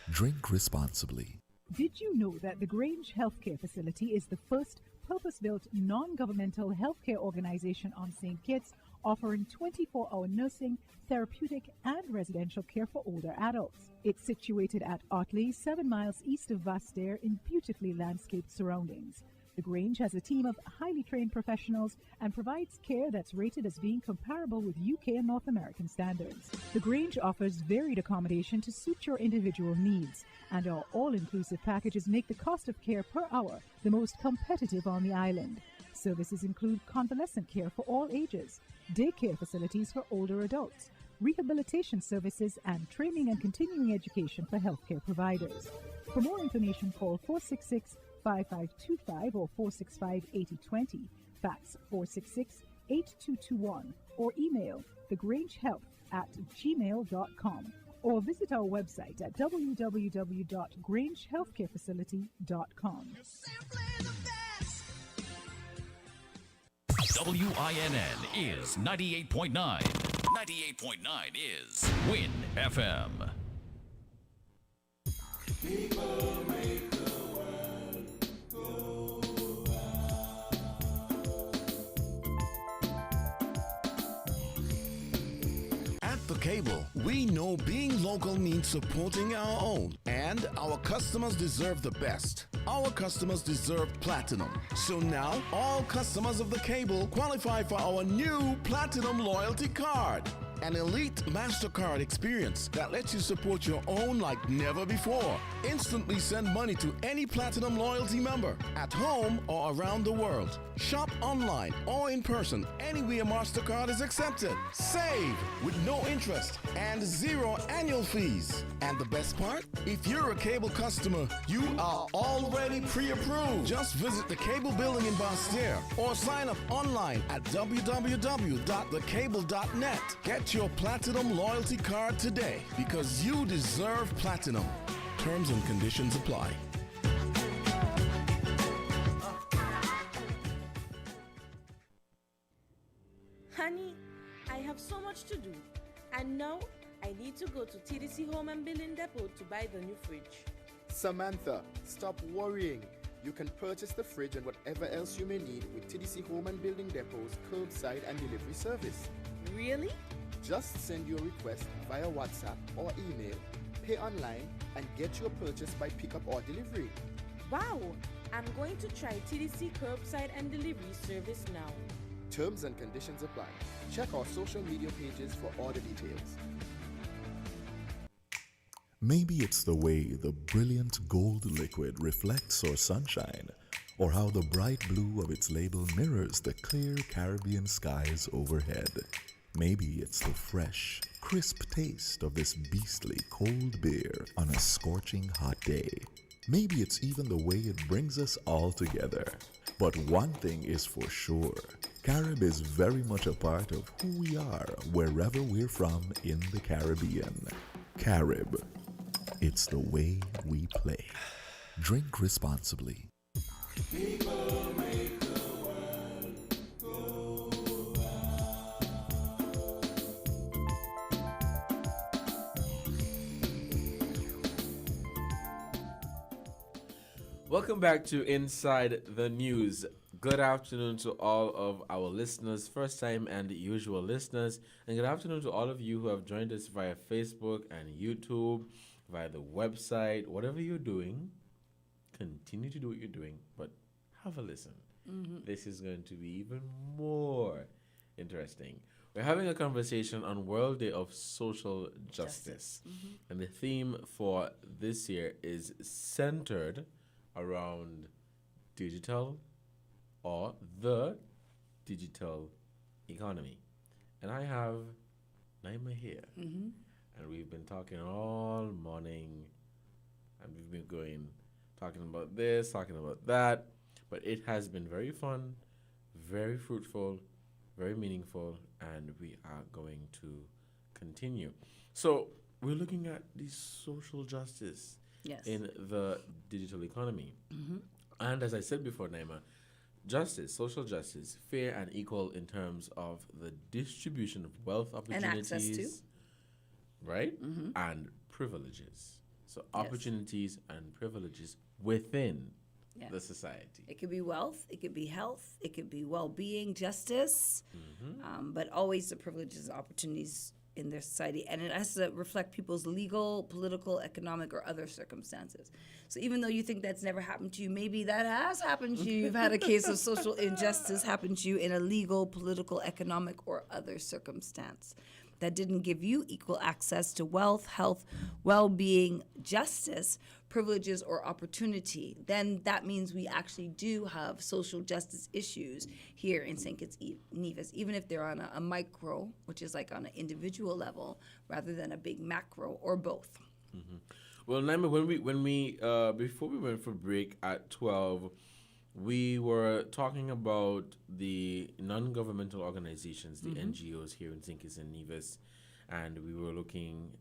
Drink responsibly. Did you know that the Grange Healthcare Facility is the first purpose-built non-governmental healthcare organization on St Kitts, offering 24-hour nursing, therapeutic, and residential care for older adults? It's situated at Otley, 7 miles east of Vastair in beautifully landscaped surroundings. The Grange has a team of highly trained professionals and provides care that's rated as being comparable with UK and North American standards. The Grange offers varied accommodation to suit your individual needs, and our all-inclusive packages make the cost of care per hour the most competitive on the island. Services include convalescent care for all ages, daycare facilities for older adults, rehabilitation services, and training and continuing education for healthcare providers. For more information, call 466-5525 or 465-8020, fax 466-8221, or email thegrangehealth@gmail.com, or visit our website at www.grangehealthcarefacility.com. WINN is 98.9. 98.9 is WINN FM. People make the world go round. At The Cable, we know being local means supporting our own, and our customers deserve the best. Our customers deserve platinum. So now, all customers of The Cable qualify for our new Platinum Loyalty Card. An elite MasterCard experience that lets you support your own like never before. Instantly send money to any Platinum Loyalty member at home or around the world. Shop online or in person anywhere MasterCard is accepted. Save with no interest and 0 annual fees. And the best part? If you're a Cable customer, you are already pre-approved. Just visit the Cable building in Basse-Terre or sign up online at www.thecable.net. Get your Platinum Loyalty Card today because you deserve platinum. Terms and conditions apply. Honey, I have so much to do, and now I need to go to TDC Home and Building Depot to buy the new fridge. Samantha, stop worrying. You can purchase the fridge and whatever else you may need with TDC Home and Building Depot's curbside and delivery service. Really? Just send your request via WhatsApp or email, pay online, and get your purchase by pickup or delivery. Wow! I'm going to try TDC curbside and delivery service now. Terms and conditions apply. Check our social media pages for order details. Maybe it's the way the brilliant gold liquid reflects our sunshine, or how the bright blue of its label mirrors the clear Caribbean skies overhead. Maybe it's the fresh, crisp taste of this beastly cold beer on a scorching hot day. Maybe it's even the way it brings us all together. But one thing is for sure, Carib is very much a part of who we are wherever we're from in the Caribbean. Carib, it's the way we play. Drink responsibly. People make the world go Welcome back to Inside the News. Good afternoon to all of our listeners, first time and usual listeners, and good afternoon to all of you who have joined us via Facebook and YouTube, via the website. Whatever you're doing, continue to do what you're doing, but have a listen. This is going to be even more interesting. We're having a conversation on World Day of Social Justice. And the theme for this year is centered around digital or the digital economy. And I have Naima here. And we've been talking all morning, and we've been talking about this, talking about that. But it has been very fun, very fruitful, very meaningful, and we are going to continue. So we're looking at the social justice Yes. in the digital economy. Mhm. And as I said before, Naima, justice, social justice, fair and equal in terms of the distribution of wealth And opportunities, access to. right? Mhm. And privileges. So Yes. opportunities and privileges within Yeah. the society. It could be wealth, it could be health, it could be well-being, justice, but always the privileges and opportunities in their society. And it has to reflect people's legal, political, economic, or other circumstances. So even though you think that's never happened to you, maybe that has happened to you. You've had a case of social injustice happen to you in a legal, political, economic, or other circumstance that didn't give you equal access to wealth, health, well-being, justice, privileges, or opportunity, then that means we actually do have social justice issues here in St. Kitts and Nevis, even if they're on a micro, which is like on an individual level, rather than a big macro, or both. Well, Naima, when we before we went for break at 12, we were talking about the non-governmental organizations, the NGOs here in St. Kitts and Nevis, and we were looking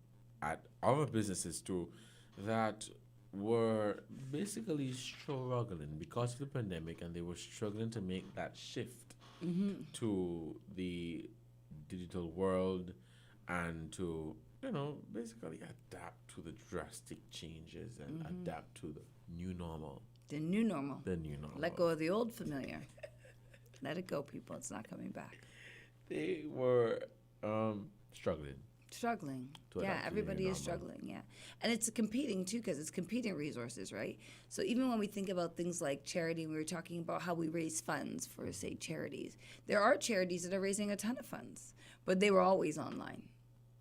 at other businesses too that were basically struggling because of the pandemic, and they were struggling to make that shift to the digital world and to, basically adapt to the drastic changes and adapt to the new normal. The new normal. The new normal. Let go of the old familiar. Let it go, people. It's not coming back. They were struggling. Struggling. To Yeah, adapt to the everybody new is normal. struggling, yeah. And it's competing, too, because it's competing resources, right? So even when we think about things like charity, we were talking about how we raise funds for, say, charities. There are charities that are raising a ton of funds, but they were always online.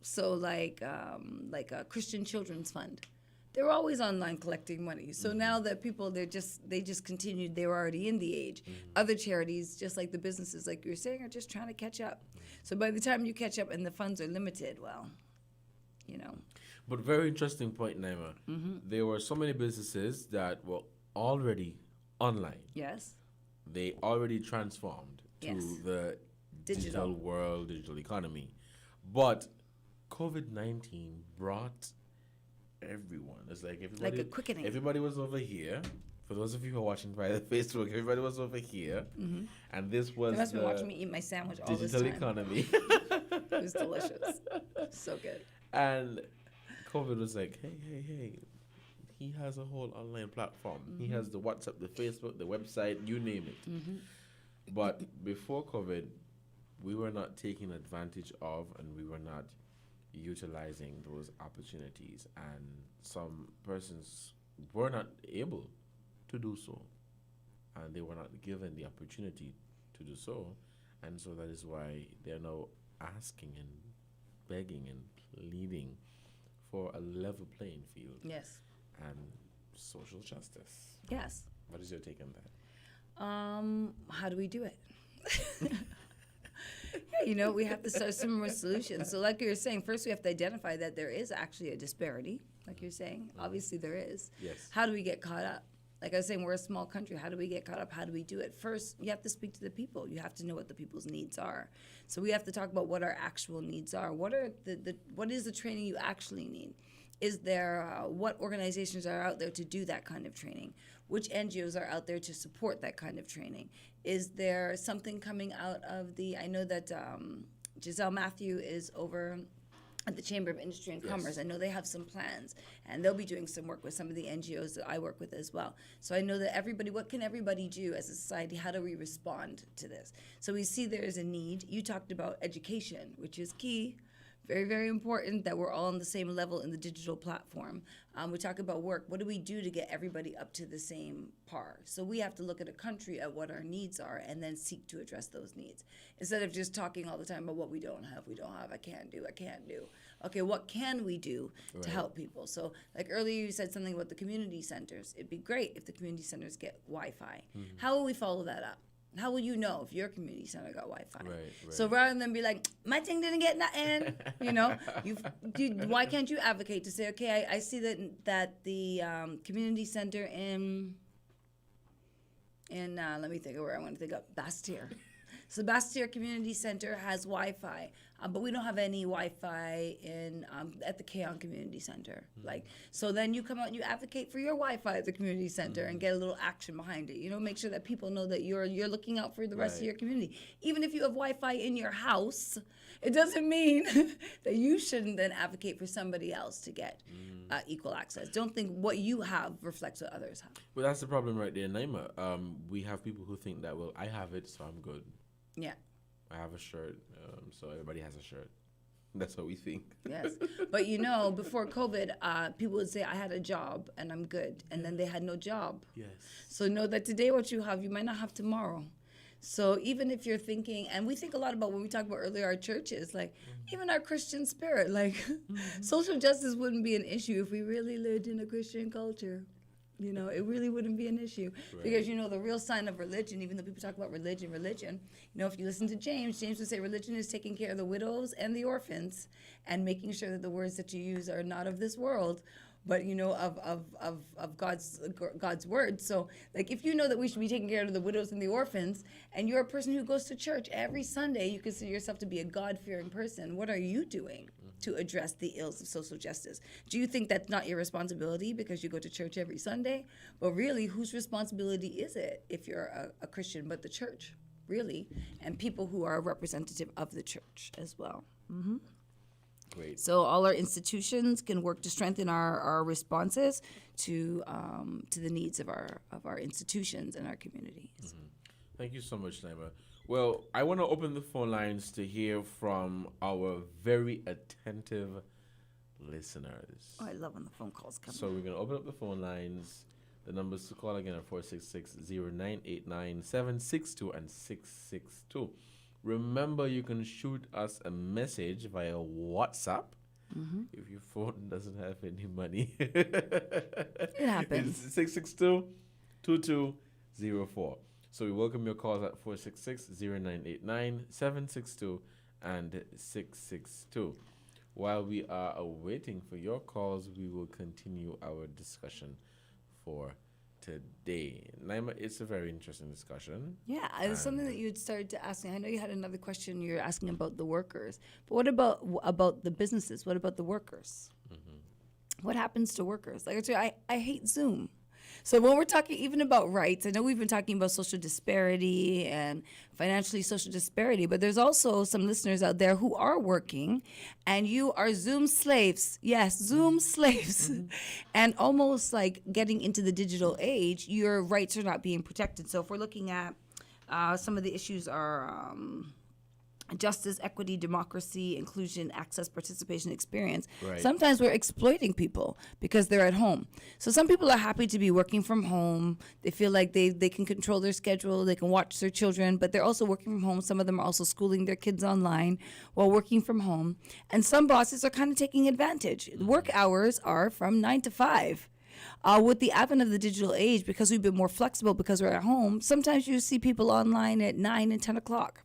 So like a Christian Children's Fund. They were always online collecting money. So now that people, they just continued, they were already in the age. Other charities, just like the businesses, like you were saying, are just trying to catch up. So by the time you catch up and the funds are limited, well, But very interesting point, Naima. There were so many businesses that were already online. Yes. They already transformed to Yes. the Digital. digital world, digital economy. But COVID-19 brought everyone. It's like everybody, Like a quickening. Everybody was over here. For those of you who are watching via Facebook, everybody was over here, and this was They must be the watching me eat my sandwich all this digital time. economy. It was delicious. So good. And COVID was like, hey, he has a whole online platform. He has the WhatsApp, the Facebook, the website, you name it. But before COVID, we were not taking advantage of, and we were not utilizing those opportunities, and some persons were not able to do so, and they were not given the opportunity to do so, and so that is why they're now asking and begging and pleading for a level playing field. Yes. And social justice. Yes. What is your take on that? How do we do it? We have to start some more solutions. So like you were saying, first we have to identify that there is actually a disparity, like you're saying. Obviously there is. Yes. How do we get caught up? Like I was saying, we're a small country. How do we get caught up? How do we do it? First, you have to speak to the people. You have to know what the people's needs are. So we have to talk about what our actual needs are. What is the training you actually need? Is there, what organizations are out there to do that kind of training? Which NGOs are out there to support that kind of training? Is there something coming out of I know that Giselle Matthew is over at the Chamber of Industry and Commerce. I know they have some plans, and they'll be doing some work with some of the NGOs that I work with as well. So I know that what can everybody do as a society? How do we respond to this? So we see there is a need. You talked about education, which is key. Very, very important that we're all on the same level in the digital platform. We talk about work. What do we do to get everybody up to the same par? So we have to look at a country at what our needs are and then seek to address those needs. Instead of just talking all the time about what we don't have, I can't do. Okay, what can we do to help people? So like earlier you said something about the community centers. It'd be great if the community centers get Wi-Fi. How will we follow that up? How will you know if your community center got Wi-Fi? Right. So rather than be like, my thing didn't get nothing, why can't you advocate to say, okay, I see that the community center in let me think of where I want to think of, Bastyr. Sebastia Community Center has Wi-Fi, but we don't have any Wi-Fi at the Keon Community Center. So then you come out and you advocate for your Wi-Fi at the community center and get a little action behind it. Make sure that people know that you're looking out for the rest of your community. Even if you have Wi-Fi in your house, it doesn't mean that you shouldn't then advocate for somebody else to get equal access. Don't think what you have reflects what others have. Well, that's the problem right there, Naima. We have people who think that, well, I have it, so I'm good. Yeah. I have a shirt, so everybody has a shirt. That's what we think. Yes. But before COVID, people would say, I had a job and I'm good. And then they had no job. Yes. So know that today what you have, you might not have tomorrow. So even if you're thinking, and we think a lot about when we talked about earlier our churches, even our Christian spirit, social justice wouldn't be an issue if we really lived in a Christian culture. It really wouldn't be an issue. Right. Because, the real sign of religion, even though people talk about religion, if you listen to James would say religion is taking care of the widows and the orphans and making sure that the words that you use are not of this world, but, of God's word. So, if you know that we should be taking care of the widows and the orphans, and you're a person who goes to church every Sunday, you consider yourself to be a God-fearing person, what are you doing to address the ills of social justice? Do you think that's not your responsibility because you go to church every Sunday? But really, whose responsibility is it if you're a Christian but the church, really? And people who are representative of the church as well. Mm-hmm. Great. So all our institutions can work to strengthen our responses to the needs of our institutions and our communities. Mm-hmm. Thank you so much, Naima. Well, I want to open the phone lines to hear from our very attentive listeners. Oh, I love when the phone calls come. So we're going to open up the phone lines. The numbers to call again are 466-0989-762 and 662. Remember, you can shoot us a message via WhatsApp if your phone doesn't have any money. It happens. It's 662-2204. So we welcome your calls at 466-0989-762 and 662. While we are waiting for your calls, we will continue our discussion for today. Naima, it's a very interesting discussion. Yeah, it's something that you had started to ask me. I know you had another question you're asking about the workers, but what about the businesses? What about the workers? What happens to workers? Like I say, I hate Zoom. So when we're talking even about rights, I know we've been talking about social disparity and financially social disparity, but there's also some listeners out there who are working and you are Zoom slaves. Yes, Zoom slaves. And almost like getting into the digital age, your rights are not being protected. So if we're looking at some of the issues are justice, equity, democracy, inclusion, access, participation, experience. Right. Sometimes we're exploiting people because they're at home. So some people are happy to be working from home. They feel like they can control their schedule, they can watch their children, but they're also working from home. Some of them are also schooling their kids online while working from home. And some bosses are kind of taking advantage. Work hours are from 9 to 5. With the advent of the digital age, because we've been more flexible because we're at home, sometimes you see people online at 9 and 10 o'clock.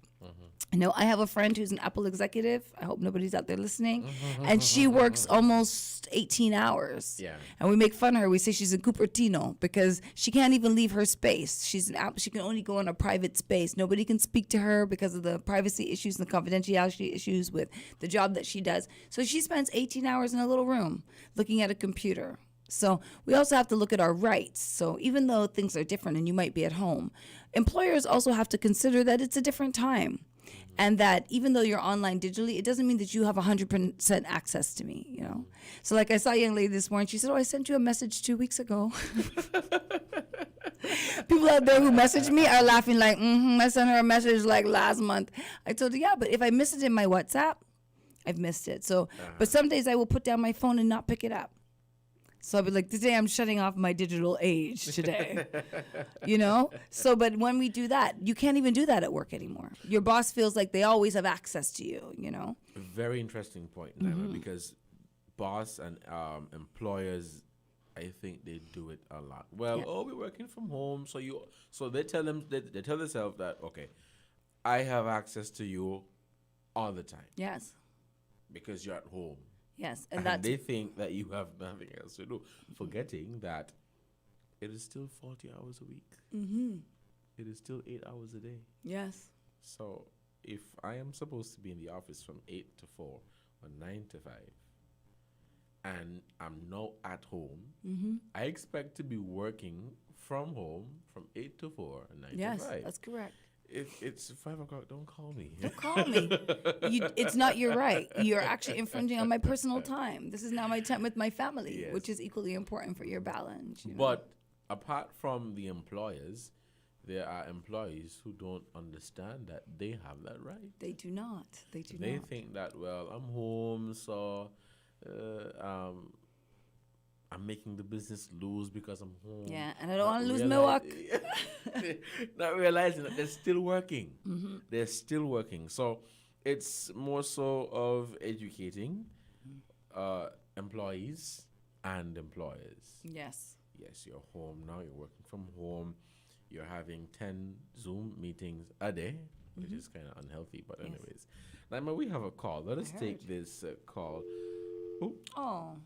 You know, I have a friend who's an Apple executive. I hope nobody's out there listening. And she works almost 18 hours. Yeah. And we make fun of her. We say she's in Cupertino because she can't even leave her space. She's an Apple. She can only go in a private space. Nobody can speak to her because of the privacy issues and the confidentiality issues with the job that she does. So she spends 18 hours in a little room looking at a computer. So we also have to look at our rights. So even though things are different and you might be at home, employers also have to consider that it's a different time. And that even though you're online digitally, it doesn't mean that you have 100% access to me, you know? So like I saw a young lady this morning, she said, oh, I sent you a message 2 weeks ago. People out there who message me are laughing like, I sent her a message like last month. I told her, yeah, but if I miss it in my WhatsApp, I've missed it. So, but some days I will put down my phone and not pick it up. So I'll be like, today I'm shutting off my digital age today, you know? So, but when we do that, you can't even do that at work anymore. Your boss feels like they always have access to you, you know? Very interesting point, Naima, because boss and employers, I think they do it a lot. Well, we're working from home, so they tell them, they tell themselves that, okay, I have access to you all the time. Yes. Because you're at home. Yes, and they think that you have nothing else to do, forgetting that it is still 40 hours a week. Mm-hmm. It is still 8 hours a day. Yes. So if I am supposed to be in the office from 8 to 4 or 9 to 5, and I'm now at home, I expect to be working from home from 8 to 4 and 9 Yes, to 5. that's correct. If it's 5 o'clock, don't call me. Don't call me. It's not your right. You're actually infringing on my personal time. This is now my time with my family, Yes. which is equally important for your balance. You know? But apart from the employers, there are employees who don't understand that they have that right. They do not. They do They not. think that, well, I'm home, so I'm making the business lose because I'm home. Yeah, and I don't want to lose my reali- work. Not realizing that they're still working. Mhm. They're still working. So it's more so of educating employees and employers. Yes. Yes, you're home now, you're working from home, you're having 10 Zoom meetings a day, which is kind of unhealthy, but Yes. anyways. Naima, we have a call. Let us take heard. this call. Oh, Oh.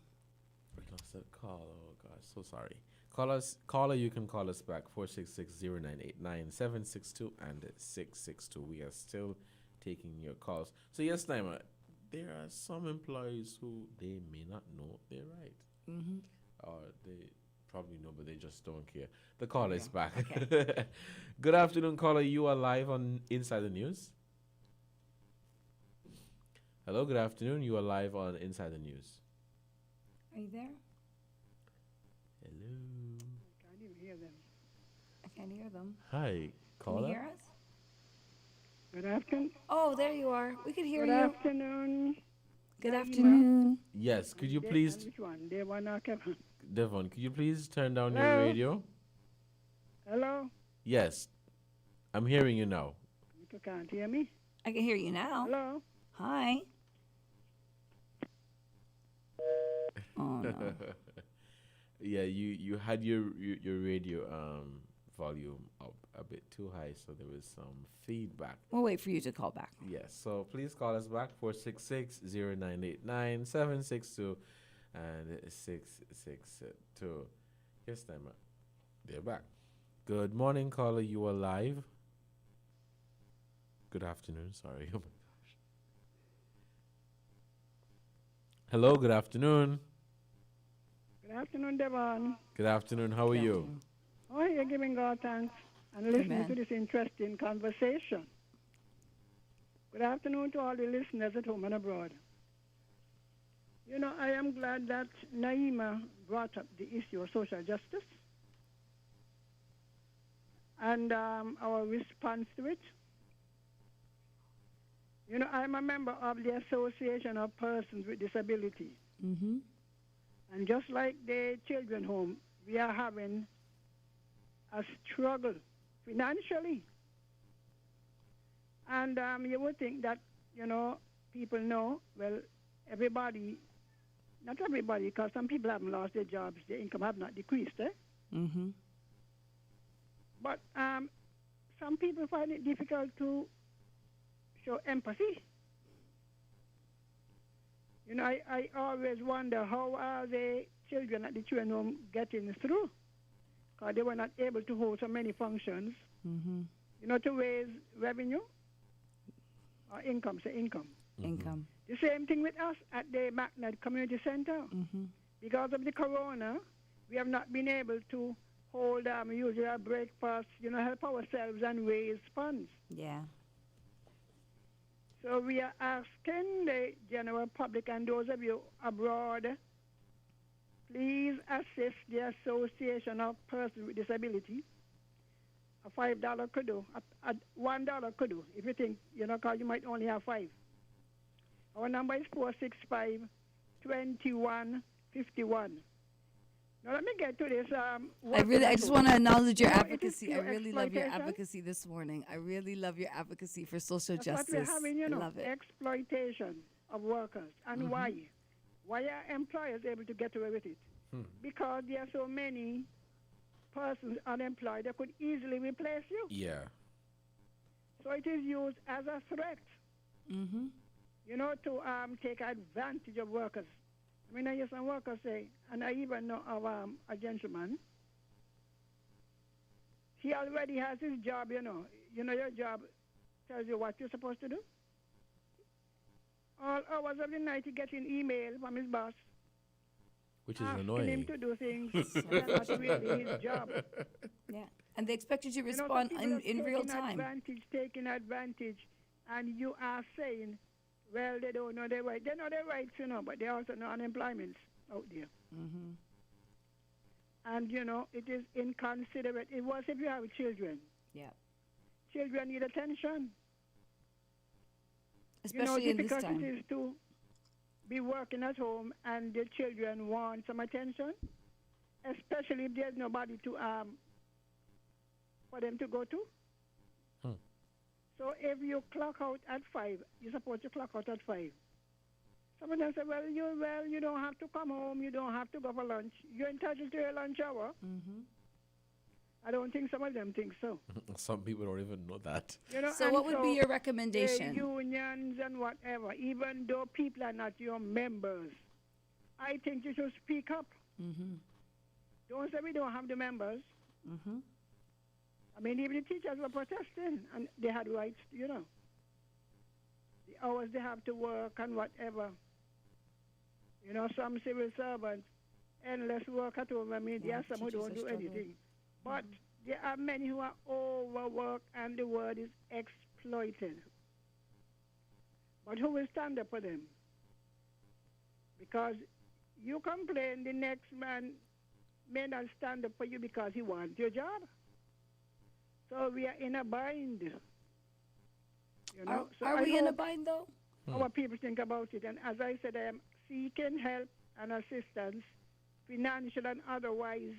we lost that call. Oh, gosh, so sorry. Caller, you can call us back, 466-0989, 762 and 662. We are still taking your calls. So yes, Naima, there are some employees who they may not know they're right. Mm-hmm. Or they probably know, but they just don't care. The caller is back. Okay. Good afternoon, caller. You are live on Inside the News. Hello, good afternoon. You are live on Inside the News. Are you there? Hello. I can't even hear them. I can't hear them. Hi, Can you caller. hear us? Good afternoon. Oh, there you are. We could hear Good you. afternoon. Good Naima. afternoon. Yes, could you And please, which one? Devon or Kevin? Devon, could you please turn down Hello? your radio? Hello? Yes, I'm hearing you now. You can't hear me? I can hear you now. Hello? Hi. Oh, no. Yeah, you had your radio volume up a bit too high, so there was some feedback. We'll wait for you to call back. Yes, so please call us back, 466-0989, 762 and 662. Yes, Naima, they're back. Good morning, caller. You are live. Good afternoon. Sorry. Oh my gosh. Hello. Good afternoon. Good afternoon, Devon. Good afternoon. How are you? Oh, you're giving God thanks and listening Amen. to this interesting conversation. Good afternoon to all the listeners at home and abroad. You know, I am glad that Naima brought up the issue of social justice and our response to it. You know, I'm a member of the Association of Persons with Disability. Mm-hmm. And just like the children home, we are having a struggle financially. And you would think that, you know, people know, well, everybody, not everybody, because some people haven't lost their jobs, their income have not decreased, eh? Mm-hmm. But some people find it difficult to show empathy. You know, I always wonder how are the children at the children home getting through, because they were not able to hold so many functions, Mm-hmm. you know, to raise revenue or income, say income. Income. The same thing with us at the Magnet Community Center. Mm-hmm. Because of the corona, we have not been able to hold usual breakfast, you know, help ourselves and raise funds. Yeah. So we are asking the general public and those of you abroad, please assist the Association of Persons with Disability. A $5 could do, a $1 could do, if you think, you know, because you might only have 5. Our number is 465-2151. Now let me get to this. I just want to acknowledge your You know, it is advocacy. I pure really love your exploitation. advocacy this morning. I really love your advocacy for social That's justice. what we're having, you know, I love it. exploitation of workers. And Mhm. why? Why are employers able to get away with it? Because there are so many persons unemployed that could easily replace you. Yeah. So it is used as a threat, Mm-hmm. you know, to take advantage of workers. I mean, I hear some workers say, and I even know of a gentleman, he already has his job, you know. You know your job, tells you what you're supposed to do. All hours of the night he gets an email from his boss. Which is asking annoying. him to do things that are not really his job. Yeah, and they expect you to respond in real time. Taking advantage, and you are saying, well, they don't know their rights. They know their rights, but they also know unemployment out there. Mm-hmm. And, it is inconsiderate. It was if you have children. Yeah. Children need attention. Especially in this time. Difficult it is to be working at home and the children want some attention, especially if there's nobody to for them to go to. So if you clock out at 5, you're supposed to clock out at 5. Some of them say, well, you don't have to come home, you don't have to go for lunch. You're entitled to your lunch hour. Mm-hmm. I don't think some of them think so. Some people don't even know that. So what would be your recommendation? Unions and whatever, even though people are not your members, I think you should speak up. Mm-hmm. Don't say we don't have the members. Mm-hmm. I mean, even the teachers were protesting, and they had rights, The hours they have to work and whatever. Some civil servants, endless work at home. I mean, there are some who don't do anything. But there are many who are overworked, and the word is exploited. But who will stand up for them? Because you complain, the next man may not stand up for you because he wants your job. So we are in a bind. Are we in a bind, though? Our people think about it. And as I said, I am seeking help and assistance, financial and otherwise,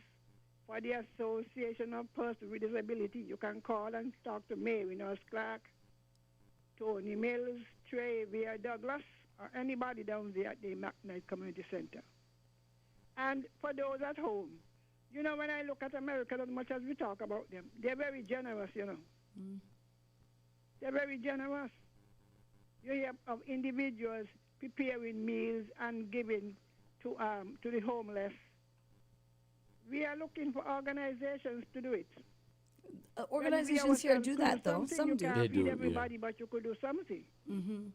for the Association of Persons with Disability. You can call and talk to Mary Nurse Clark, Tony Mills, Trey Via Douglas, or anybody down there at the McKnight Community Center. And for those at home, when I look at America, as much as we talk about them, they're very generous, They're very generous. You hear of individuals preparing meals and giving to the homeless. We are looking for organizations to do it. Organizations here do that, though. Some do. You can't feed everybody, but you could do something. Mm-hmm.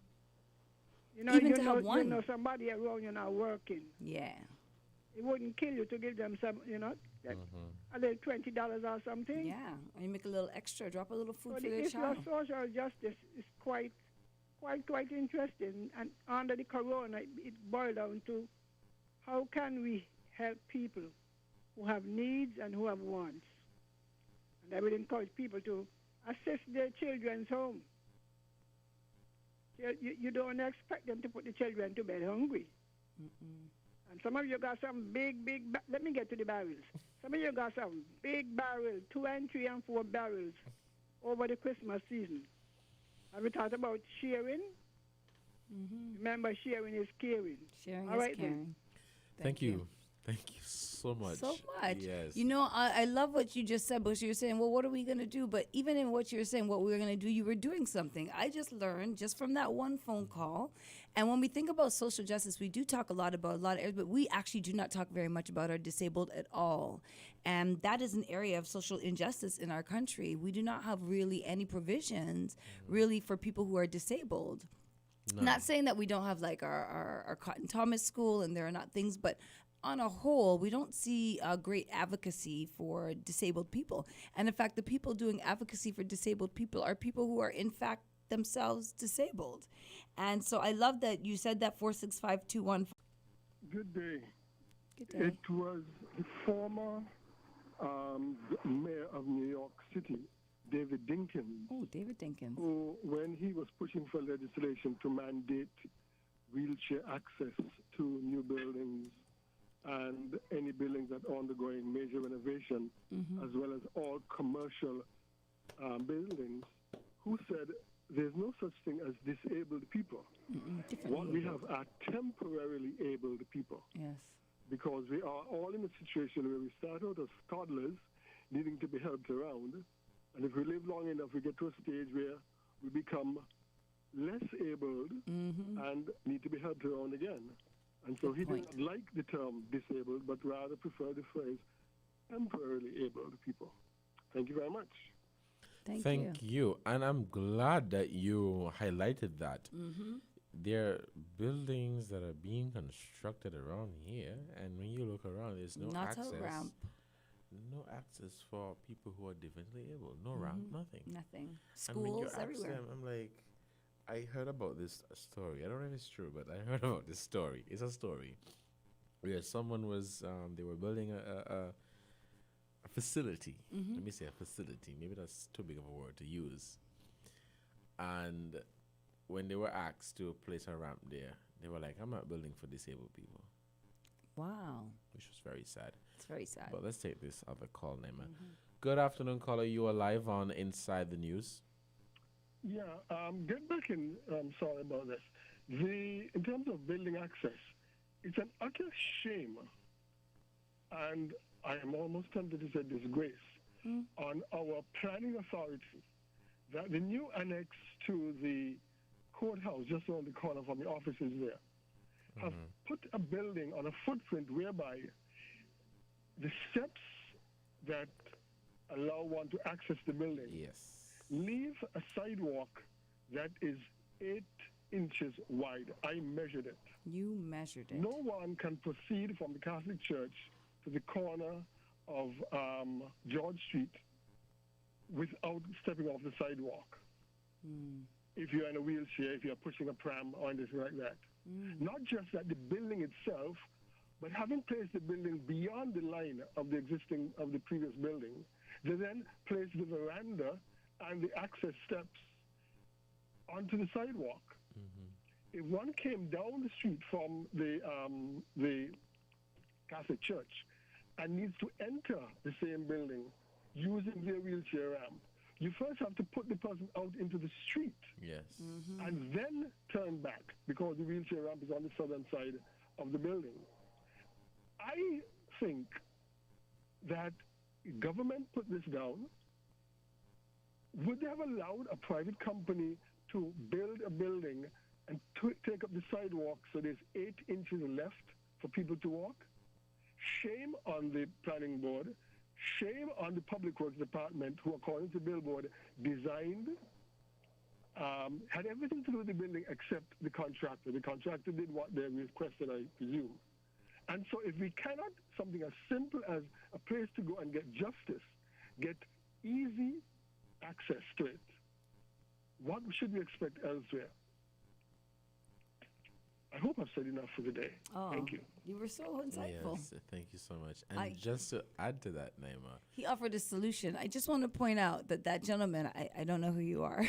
Even to have one. Somebody around you now working. Yeah. It wouldn't kill you to give them some, a little $20 or something. Yeah, and you make a little extra, drop a little food so for their issue child. of social justice is quite interesting. And under the corona, it boiled down to how can we help people who have needs and who have wants. And I would encourage people to assist their children's home. You don't expect them to put the children to bed hungry. Mm-mm. And some of you got some big, let me get to the barrels. Some of you got some big barrels, 2 and 3 and 4 barrels over the Christmas season. Have we thought about sharing? Mm-hmm. Remember, sharing is caring. Sharing All is right, caring. Thank you. Thank you so much. So much. Yes. I love what you just said, because you're saying, well, what are we going to do? But even in what you're saying, what we're going to do, you were doing something. I just learned just from that one phone call. And when we think about social justice, we do talk a lot about a lot of areas, but we actually do not talk very much about our disabled at all. And that is an area of social injustice in our country. We do not have really any provisions really for people who are disabled. No. Not saying that we don't have like our Cotton Thomas School and there are not things, but on a whole, we don't see great advocacy for disabled people. And in fact, the people doing advocacy for disabled people are people who are in fact themselves disabled. And so I love that you said that 46521. Good day. Good day. It was the former mayor of New York City, David Dinkins. Oh, David Dinkins. Who, when he was pushing for legislation to mandate wheelchair access to new buildings and any buildings that are undergoing major renovation, as well as all commercial buildings, who said there's no such thing as disabled people. What we have are temporarily abled people. Yes. Because we are all in a situation where we start out as toddlers needing to be helped around, and if we live long enough, we get to a stage where we become less abled and need to be helped around again. And so he didn't like the term disabled, but rather preferred the phrase temporarily abled people. Thank you very much. Thank you. And I'm glad that you highlighted that. Mm-hmm. There are buildings that are being constructed around here, and when you look around, there's no Not access. a ramp. No access for people who are differently able. No ramp, nothing. Nothing. And when you Schools ask everywhere. them, I'm like, I heard about this story. I don't know if it's true, but I heard about this story. It's a story where someone was, they were building a facility. Mhm. Let me say a facility. Maybe that's too big of a word to use. And when they were asked to place a ramp there, they were like, I'm not building for disabled people, Wow. which was very sad. It's very sad. But let's take this other call, Naima. Mhm. Good afternoon, caller. You are live on Inside the News. Yeah, get back in. Sorry about this. In terms of building access, it's an utter shame, and I am almost tempted to say disgrace, on our planning authority that the new annex to the courthouse, just around the corner from the offices there, have put a building on a footprint whereby the steps that allow one to access the building leave a sidewalk that is 8 inches wide. I measured it. You measured it. No one can proceed from the Catholic Church to the corner of George Street without stepping off the sidewalk. If you're in a wheelchair, if you're pushing a pram or anything like that. Not just that the building itself, but having placed the building beyond the line of the previous building, they then place the veranda and the access steps onto the sidewalk. If one came down the street from the Catholic Church and needs to enter the same building using their wheelchair ramp, you first have to put the person out into the street and then turn back because the wheelchair ramp is on the southern side of the building. I think that government put this down. Would they have allowed a private company to build a building and take up the sidewalk so there's 8 inches left for people to walk? Shame on the planning board. Shame on the public works department who, according to Billboard, designed, had everything to do with the building except the contractor. The contractor did what they requested, I presume. And so if we cannot, something as simple as a place to go and get justice, get easy access to it, what should we expect elsewhere? I hope I've said enough for the day. Thank you. You were so insightful. Yes, thank you so much. And just to add to that, Naima, He offered a solution. I just want to point out that gentleman, I don't know who you are,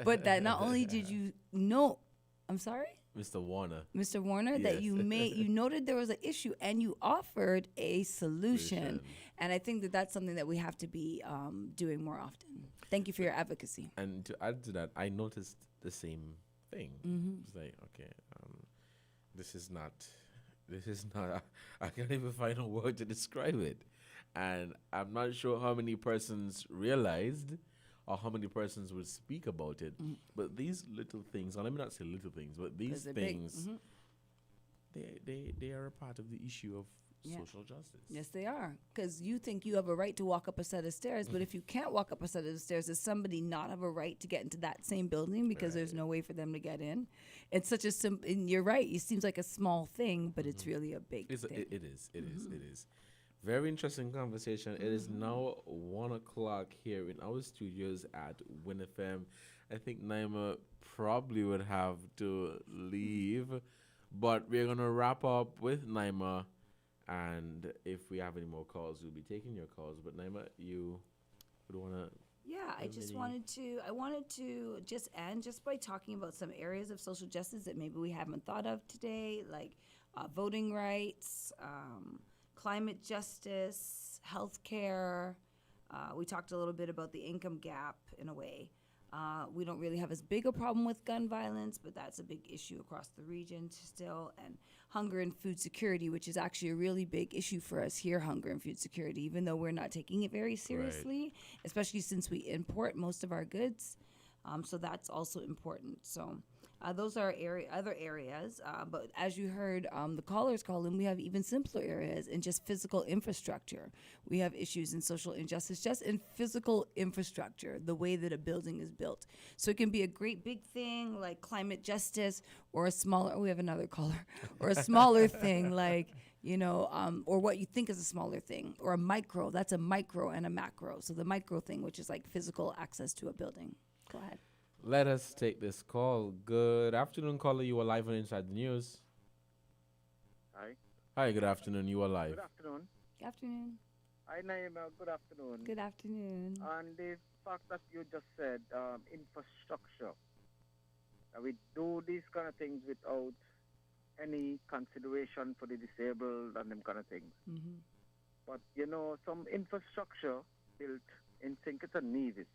but that not only did you know, I'm sorry? Mr. Warner. Mr. Warner, that you noted there was an issue and you offered a solution. And I think that that's something that we have to be doing more often. Thank you for your advocacy. And to add to that, I noticed the same thing. It's like, okay, this is not, I can't even find a word to describe it. And I'm not sure how many persons realized or how many persons would speak about it. But these little things, or let me not say little things, but these things, they are a part of the issue of social justice. Yes, they are. Because you think you have a right to walk up a set of stairs, but if you can't walk up a set of stairs, does somebody not have a right to get into that same building because there's no way for them to get in? It's such a simple, and you're right, it seems like a small thing, but it's really a big thing. It is. Very interesting conversation. It is now 1 o'clock here in our studios at WINN FM. I think Naima probably would have to leave, but we're going to wrap up with Naima. And if we have any more calls, we'll be taking your calls. But Naima, you would want to... Yeah, I wanted to just end just by talking about some areas of social justice that maybe we haven't thought of today, like voting rights, climate justice, healthcare. We talked a little bit about the income gap in a way. We don't really have as big a problem with gun violence, but that's a big issue across the region still. And hunger and food security, which is actually a really big issue for us here, hunger and food security, even though we're not taking it very seriously, especially since we import most of our goods. So that's also important. So Those are other areas. But as you heard the callers call in, we have even simpler areas in just physical infrastructure. We have issues in social injustice just in physical infrastructure, the way that a building is built. So it can be a great big thing like climate justice, or a smaller, we have another caller, or a smaller thing like, or what you think is a smaller thing, or a micro. That's a micro and a macro. So the micro thing, which is like physical access to a building. Go ahead. Let us take this call. Good afternoon, caller. You are live on Inside the News. Hi. Hi, good afternoon. You are live. Good afternoon. Good afternoon. Hi, Naima. Good afternoon. Good afternoon. And the fact that you just said infrastructure. We do these kind of things without any consideration for the disabled and them kind of things. Mm-hmm. But, some infrastructure built in St Kitts and Nevis,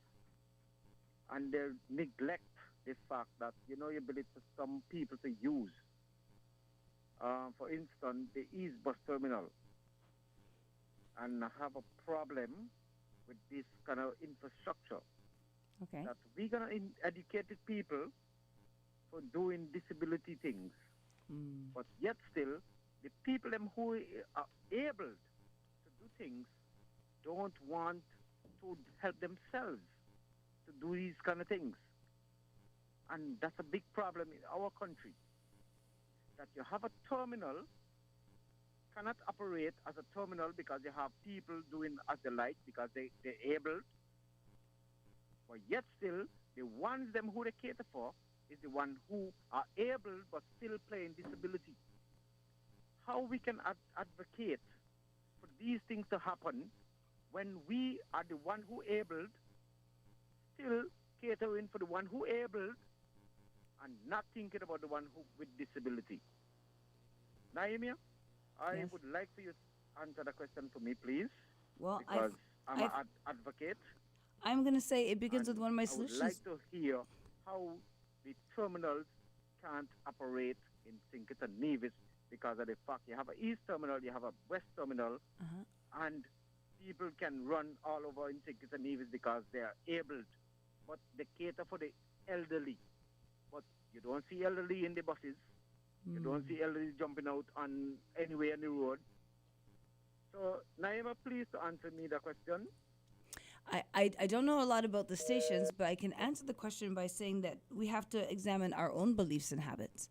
and they neglect the fact that, you build it for some people to use. For instance, the East Bus Terminal. And I have a problem with this kind of infrastructure. Okay. That we're going to educate the people for doing disability things. But yet still, the people them who are able to do things don't want to help themselves to do these kind of things. And that's a big problem in our country. That you have a terminal, cannot operate as a terminal because you have people doing as they like because they're able. But yet still, the ones them who they cater for is the one who are able but still playing disability. How we can advocate for these things to happen when we are the one who able, still catering for the one who able, and not thinking about the one who with disability. Naimia, I would like for you to answer the question for me, please. Well, because I'm an advocate. I'm going to say it begins with one of my solutions. I would like to hear how the terminals can't operate in St Kitts and Nevis because of the fact you have an east terminal, you have a west terminal, and people can run all over in St Kitts and Nevis because they are able, but they cater for the elderly. But you don't see elderly in the buses. You don't see elderly jumping out on anywhere on the road. So, Naima, please to answer me the question. I don't know a lot about the stations, but I can answer the question by saying that we have to examine our own beliefs and habits.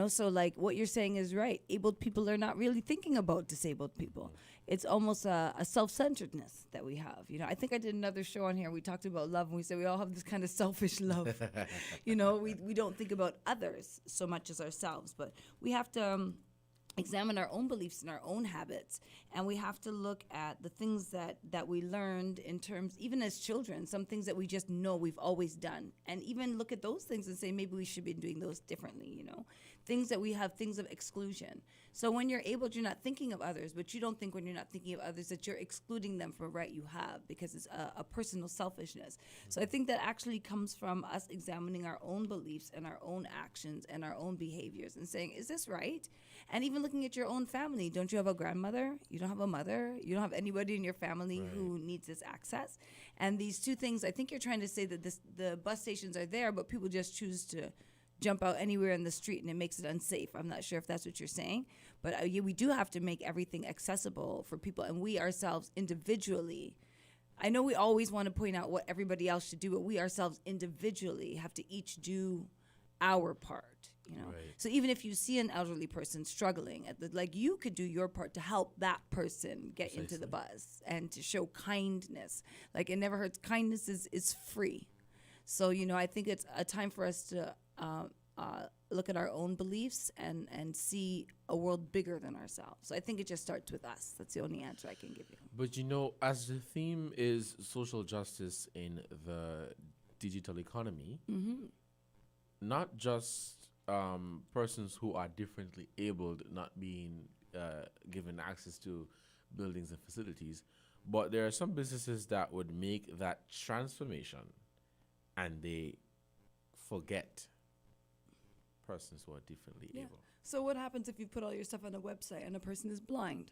So like what you're saying is right. Abled people are not really thinking about disabled people. It's almost a self-centeredness that we have. I think I did another show on here. We talked about love, and we said we all have this kind of selfish love. We don't think about others so much as ourselves, but we have to examine our own beliefs and our own habits, and we have to look at the things that we learned in terms, even as children, some things that we just know we've always done, and even look at those things and say maybe we should be doing those differently. Things that we have, things of exclusion. So when you're able, you're not thinking of others, but you don't think when you're not thinking of others that you're excluding them from a right you have because it's a personal selfishness. So I think that actually comes from us examining our own beliefs and our own actions and our own behaviors and saying, is this right? And even looking at your own family. Don't you have a grandmother? You don't have a mother? You don't have anybody in your family who needs this access? And these two things, I think you're trying to say that the bus stations are there, but people just choose to jump out anywhere in the street and it makes it unsafe. I'm not sure if that's what you're saying, but we do have to make everything accessible for people, and we ourselves individually. I know we always want to point out what everybody else should do, but we ourselves individually have to each do our part. So even if you see an elderly person struggling, you could do your part to help that person get into the bus and to show kindness. It never hurts. Kindness is free. So I think it's a time for us to look at our own beliefs and see a world bigger than ourselves. So I think it just starts with us. That's the only answer I can give you. But as the theme is social justice in the digital economy, not just persons who are differently abled not being given access to buildings and facilities, but there are some businesses that would make that transformation and they forget persons who are differently able. So what happens if you put all your stuff on a website and a person is blind?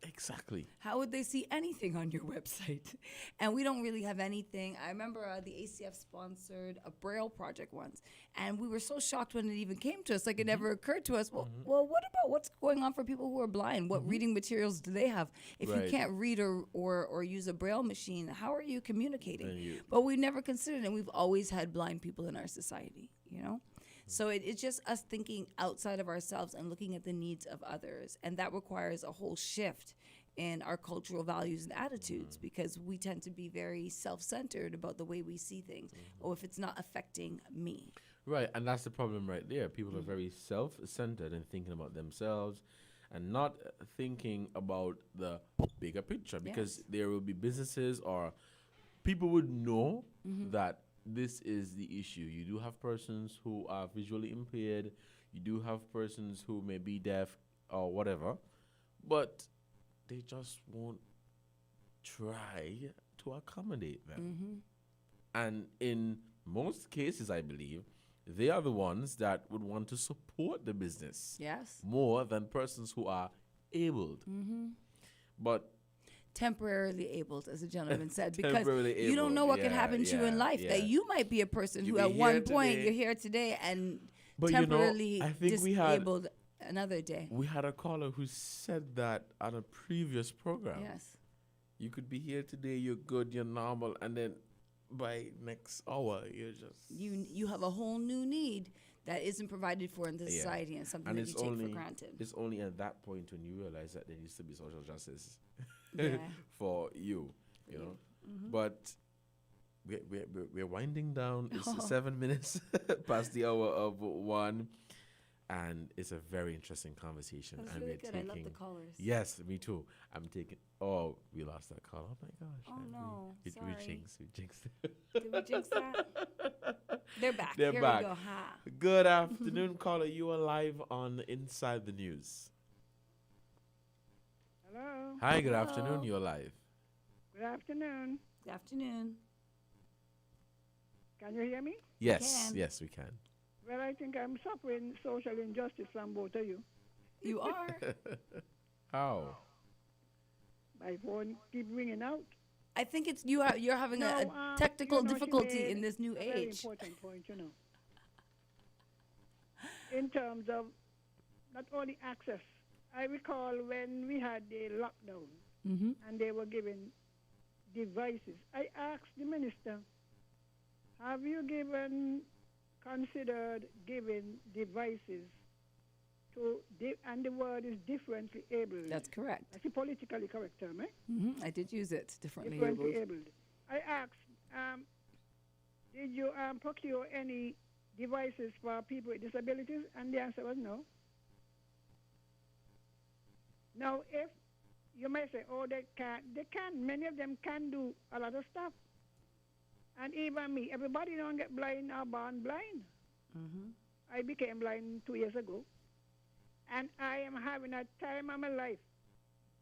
Exactly. How would they see anything on your website? And we don't really have anything. I remember the ACF sponsored a Braille project once, and we were so shocked when it even came to us. Like, it never occurred to us, well, what about what's going on for people who are blind? What reading materials do they have? If you can't read or use a Braille machine, how are you communicating? But we never considered, and we've always had blind people in our society, you know? So it's just us thinking outside of ourselves and looking at the needs of others. And that requires a whole shift in our cultural values and attitudes, because we tend to be very self-centered about the way we see things, or if it's not affecting me. Right, and that's the problem right there. People are very self-centered and thinking about themselves and not thinking about the bigger picture, because there will be businesses or people would know that this is the issue. You do have persons who are visually impaired. You do have persons who may be deaf or whatever, but they just won't try to accommodate them. And in most cases, I believe, they are the ones that would want to support the business more than persons who are abled. But temporarily abled, as a gentleman said, because you don't know what could happen to you in life. That you might be a person who at one point you're here today and temporarily disabled another day. We had a caller who said that on a previous program. Yes. You could be here today, you're good, you're normal, and then by next hour you're just you have a whole new need that isn't provided for in the society, and something that you take for granted. It's only at that point when you realize that there needs to be social justice for you, you know. But we're winding down. It's 7 minutes past the hour of 1, and it's a very interesting conversation. That's and really we're good. taking, I love the callers. Yes, me too. I'm taking. Oh, we lost that call. Oh my gosh. Oh no, we sorry. We jinxed. Did we jinx that? They're back. They're Here back. we go. Ha. Good afternoon, caller. You are live on Inside the News. Hello. Hi, good afternoon. You're live. Good afternoon. Good afternoon. Can you hear me? Yes, yes, we can. Well, I think I'm suffering social injustice from both of you. You are. How? My phone keep ringing out. I think it's you're having a technical difficulty in this new age. Very important point, you know. In terms of not only access, I recall when we had the lockdown and they were giving devices. I asked the minister, have you considered giving devices to, and the word is differently abled. That's correct. That's a politically correct term, eh? I did use it, differently abled. I asked, did you procure any devices for people with disabilities? And the answer was no. Now, if you may say, oh, they can, many of them can do a lot of stuff. And even me, everybody don't get blind or born blind. I became blind 2 years ago. And I am having a time of my life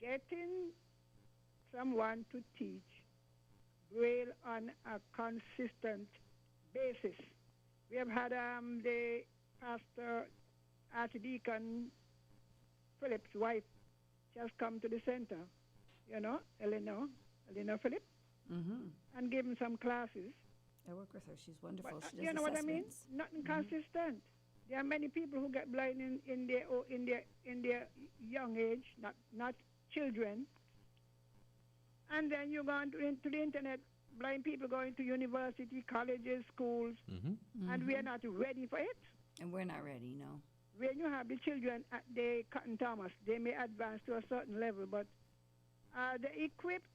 getting someone to teach Braille on a consistent basis. We have had the pastor, Archdeacon Philip's wife, just come to the center, you know, Eleanor Philip, and give him some classes. I work with her. She's wonderful. But, she does you know what I mean? assessments. Nothing consistent. There are many people who get blind in their young age, not children. And then you go into the internet, blind people going to university, colleges, schools, and we are not ready for it. And we're not ready, no. When you have the children at the Cotton Thomas, they may advance to a certain level, but are they equipped?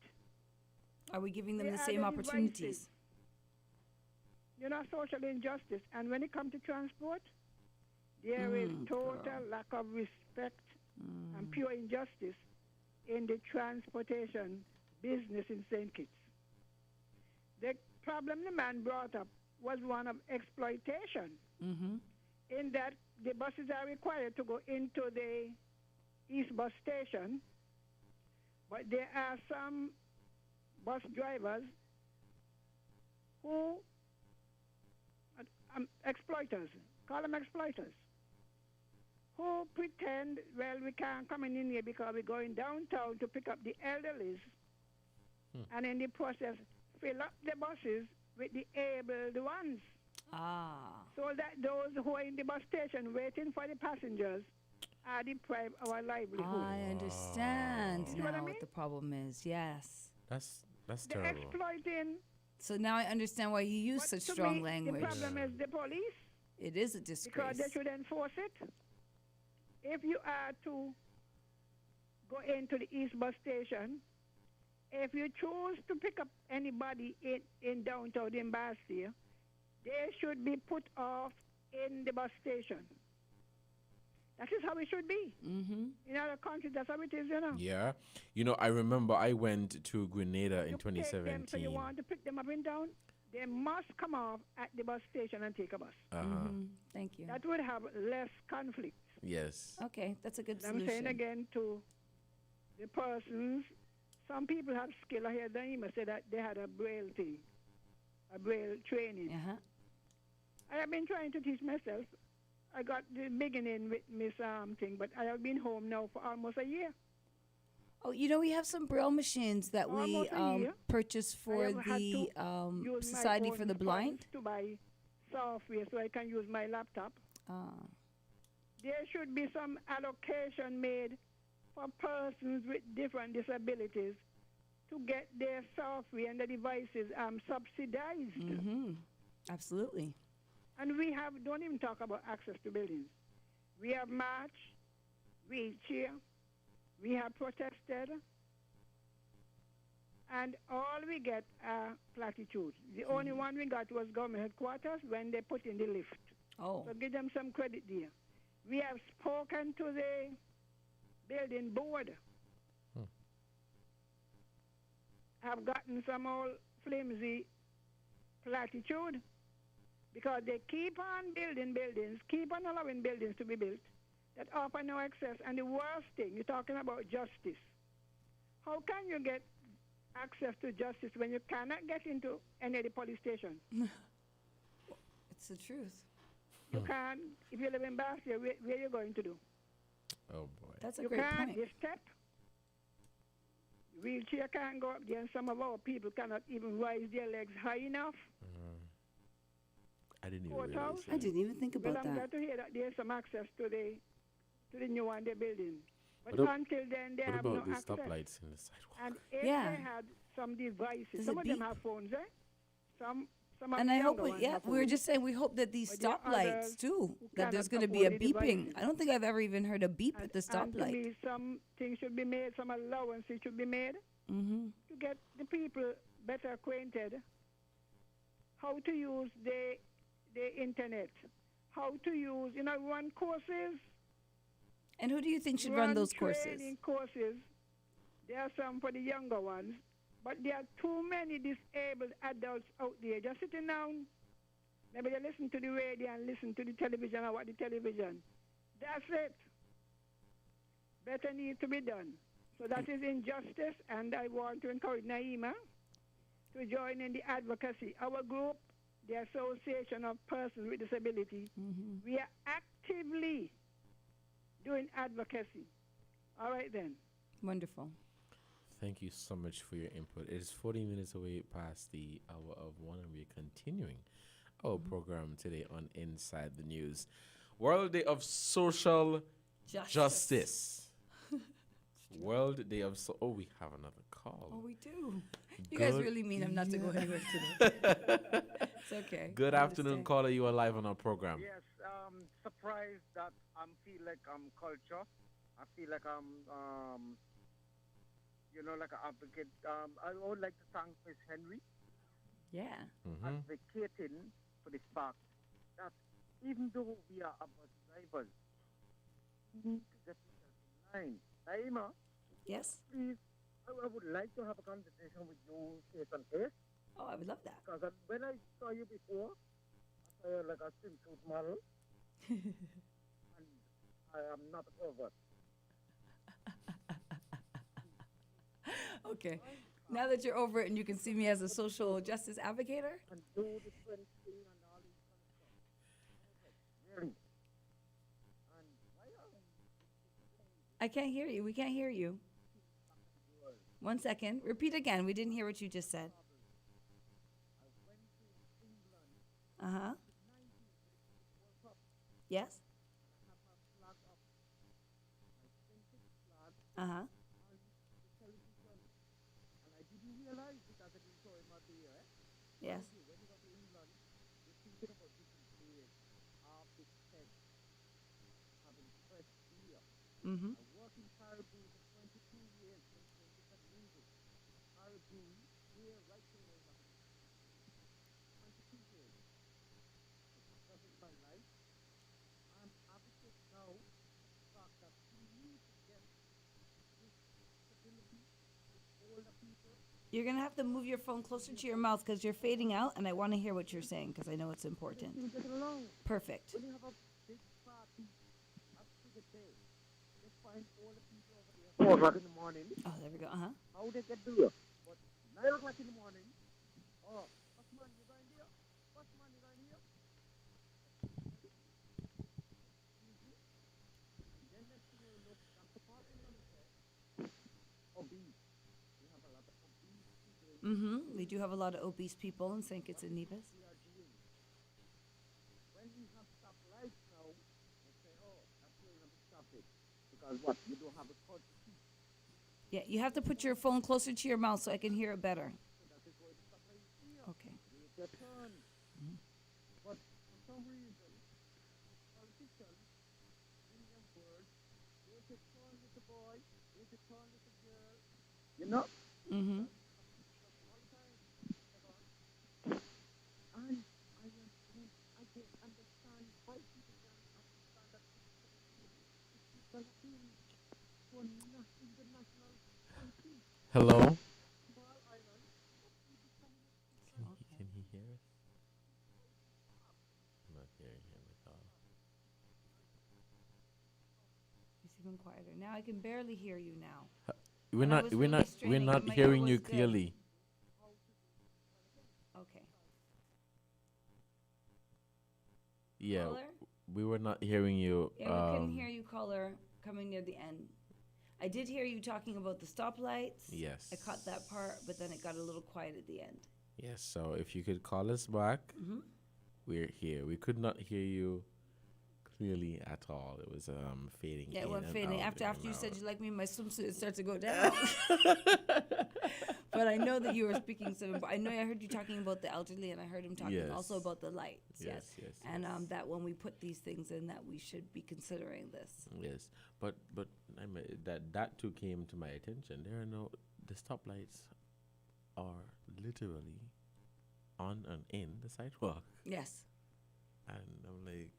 Are we giving them the same opportunities? You know, social injustice. And when it comes to transport, there is total lack of respect and pure injustice in the transportation business in St. Kitts. The problem the man brought up was one of exploitation, in that the buses are required to go into the East Bus Station, but there are some bus drivers who exploiters, call them exploiters, who pretend, well, we can't come in here because we're going downtown to pick up the elderlies, and in the process, fill up the buses with the able ones. So that those who are in the bus station waiting for the passengers are deprived of our livelihood. I understand You see now what I what mean? the problem is. Yes. That's They're terrible. exploiting. So now I understand why you use But such to strong me, language. The problem is the police. It is a Because disgrace. they should enforce it. If you are to go into the East Bus Station, if you choose to pick up anybody in downtown in Bastille, they should be put off in the bus station. That is how it should be. In other countries, that's how it is, you know. Yeah. You know, I remember I went to Grenada in You take them, so 2017. you want to pick them up in town, they must come off at the bus station and take a bus. Thank you. That would have less conflict. Yes. Okay, that's a good I'm solution. saying again to the persons, some people have skill. I heard Naima say that they had a braille thing, a braille training. I have been trying to teach myself. I got the beginning with Miss thing, but I have been home now for almost a year. Oh, you know, we have some braille machines that we Almost a year. purchased for I have had the to use my Society own for the funds Blind. to buy software so I can use my laptop. There should be some allocation made for persons with different disabilities to get their software and the devices subsidized. Absolutely. And we don't even talk about access to buildings. We have marched, wheelchair, we have protested, and all we get are platitudes. The only one we got was government headquarters when they put in the lift. So give them some credit there. We have spoken to the building board. Have gotten some old flimsy platitude because they keep on building buildings, keep on allowing buildings to be built that offer no access. And the worst thing, you're talking about justice. How can you get access to justice when you cannot get into any of the police stations? It's the truth. You can't, if you live in Bastille, where are you going to do? Oh, boy. That's a You great can't, point. you step. Wheelchair can't go up there, and some of our people cannot even raise their legs high enough. I didn't even Courthouse. realize I didn't even think Well, about I'm that. glad to hear that there's some access to the new one they're building. But What ab- until then, they What have about no the access. stoplights in the sidewalk? And if Yeah. they had some devices, Does some it of them beep? have phones, eh? Some of And the I hope, younger ones have we were phones. just saying, we hope that these But there are stoplights others too, who that there's cannot going to be a afford the beeping. devices. I don't think I've ever even heard a beep at the And to stoplight. me, some things should be made, some allowances should be made to get the people better acquainted how to use the internet, how to use, run courses. And who do you think should run those courses? Training courses. There are some for the younger ones, but there are too many disabled adults out there just sitting down. Maybe they listen to the radio and listen to the television or watch the television. That's it. Better need to be done. So that is injustice, and I want to encourage Naima to join in the advocacy. Our group, the Association of Persons with Disability, we are actively doing advocacy. All right then. Wonderful. Thank you so much for your input. It is 40 minutes away past the hour of 1, and we're continuing our program today on Inside the News. World Day of Social Justice. World Day of Oh, we have another call. Oh, we do. You guys really mean I'm not to go anywhere today. It's okay. Good I afternoon, understand. caller. You are live on our program. Yes, surprised that I feel like I'm culture. I feel like I'm, like an advocate. I would like to thank Miss Henry. Yeah. Advocating for the fact that even though we are bus drivers, we need to get ourselves in line. Naima? Yes? Please, I would like to have a conversation with you face on face. Oh, I would love that. Because when I saw you before, I saw you like a swimsuit model. And I am not a pervert. Okay. Now that you're over it and you can see me as a social justice advocate, And do the French thing and all this kind of stuff. Really. And I can't hear you. We can't hear you. 1 second. Repeat again. We didn't hear what you just said. Uh-huh. Yes? Uh-huh. Yes. Mm-hmm. You're going to have to move your phone closer to your mouth because you're fading out, and I want to hear what you're saying because I know it's important. Perfect. In the morning. Oh, there we go. Uh-huh. How they get there? But 9 o'clock in the morning. Oh, what's man you going here? What's man you going here? Then next thing you look, that's the part in the obese. We have a lot of obese people. Mm-hmm. We do have a lot of obese people in St Kitts and Nevis. When we have stoplights now, they say, oh, that's where you have to stop it. Because what? You don't have a cut. Yeah, you have to put your phone closer to your mouth so I can hear it better. Okay. But for some reason, politicians, in their words, they say turn with the boy, they say turn with the girl. You know? Mm-hmm. And I can understand why people can understand that people are being for not international country. Hello? Can he hear us? I'm not hearing him at all. It's even quieter. Now I can barely hear you now. We're When I not was we're really not we're straining not and my hearing ear you was good. clearly. Okay. Yeah, Caller? we were not hearing you. Yeah, we couldn't hear you, caller, coming near the end. I did hear you talking about the stoplights. Yes. I caught that part, but then it got a little quiet at the end. Yes, so if you could call us back, Mhm. we're here. We could not hear you clearly at all. It was fading. Yeah, it in went and fading. out, After in you and said out. you like me in my swimsuit, it started to go down. But I know that you were speaking some. I know I heard you talking about the elderly, and I heard him talking Yes. also about the lights. Yes, yes, And that when we put these things in, that we should be considering this. Yes, but I mean, that too came to my attention. There are the stoplights are literally on and in the sidewalk. Yes. And I'm like,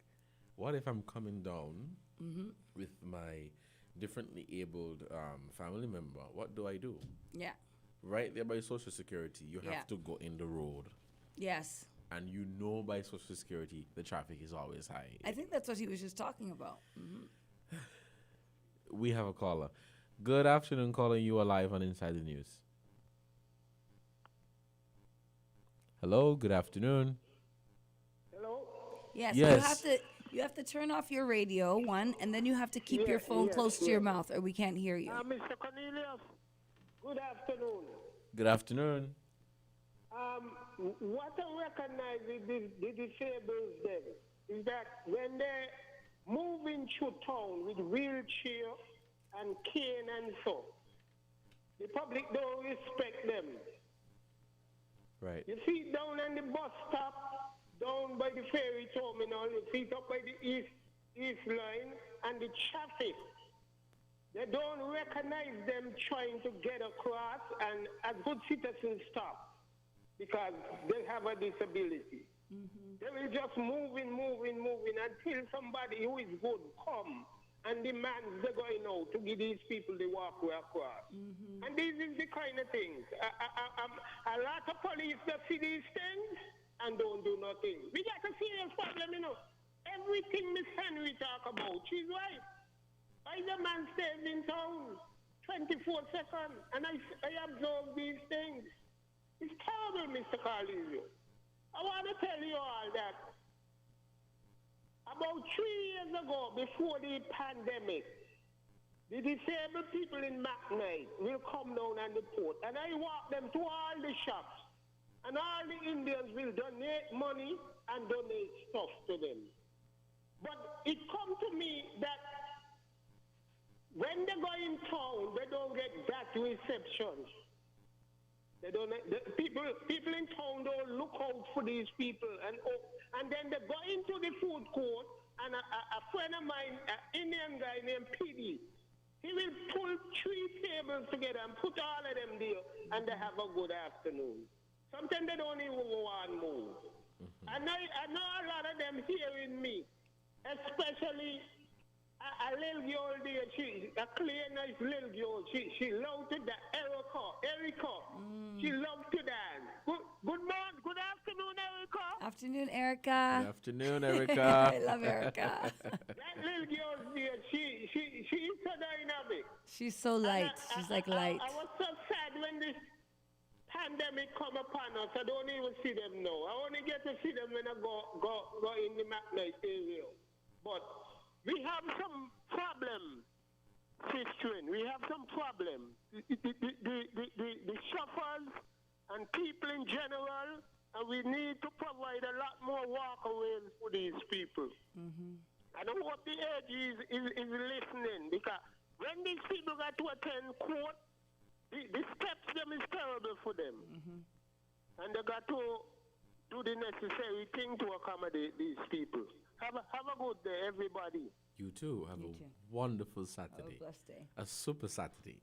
what if I'm coming down Mhm. with my differently abled family member? What do I do? Yeah. Right there by Social Security, you Yeah. have to go in the road. Yes. And you know by Social Security, the traffic is always high. I think that's what he was just talking about. We have a caller. Good afternoon, caller. You are live on Inside the News. Hello, good afternoon. Yes. Yes. You have to turn off your radio, one, and then you have to keep your phone close to your mouth, or we can't hear you. Mr. Cornelius, good afternoon. Good afternoon. What I recognize with the disabled then is that when they move into town with wheelchair and cane and so, the public don't respect them. Right. You see down on the bus stop, down by the ferry terminal, you see it up by the east line, and the traffic. They don't recognize them trying to get across and as good citizens stop because they have a disability. They will just moving until somebody who is good come and demands they're going out to give these people the walkway across. And this is the kind of things. A lot of police that see these things and don't do nothing. We got a serious problem, you know. Everything Miss Henry talk about, she's right. I the man stays in town 24 seconds, and I observe these things. It's terrible, Mr. Carlizio. I want to tell you all that about 3 years ago, before the pandemic, The disabled people in McKnight will come down and report, and I walk them to all the shops, and all the Indians will donate money and donate stuff to them. But it comes to me that when they go in town, they don't get that reception. They don't. People in town don't look out for these people, and then they go into the food court, and a friend of mine, an Indian guy named PD, he will pull 3 tables together and put all of them there, and they have a good afternoon. Sometimes they don't even want to move. I know a lot of them hearing me, especially a little girl there, a clear, nice little girl. She loves to dance. Erica. She loves to dance. Good morning, good afternoon, Erica. Afternoon, Erica. Good afternoon, Erica. I love Erica. That little girl there, she's so dynamic. She's so light. She's like light. I was so sad when this pandemic come upon us. I don't even see them now. I only get to see them when I go in the McKnight area. But we have some problem, Sister. We have some problem. The shoppers and people in general, and we need to provide a lot more walkaways for these people. I don't hope the age is listening, because when these people got to attend court, the steps them is terrible for them. And they got to do the necessary thing to accommodate these people. Have a good day, everybody. You too. Have a wonderful Saturday. Have a blessed day. A super Saturday.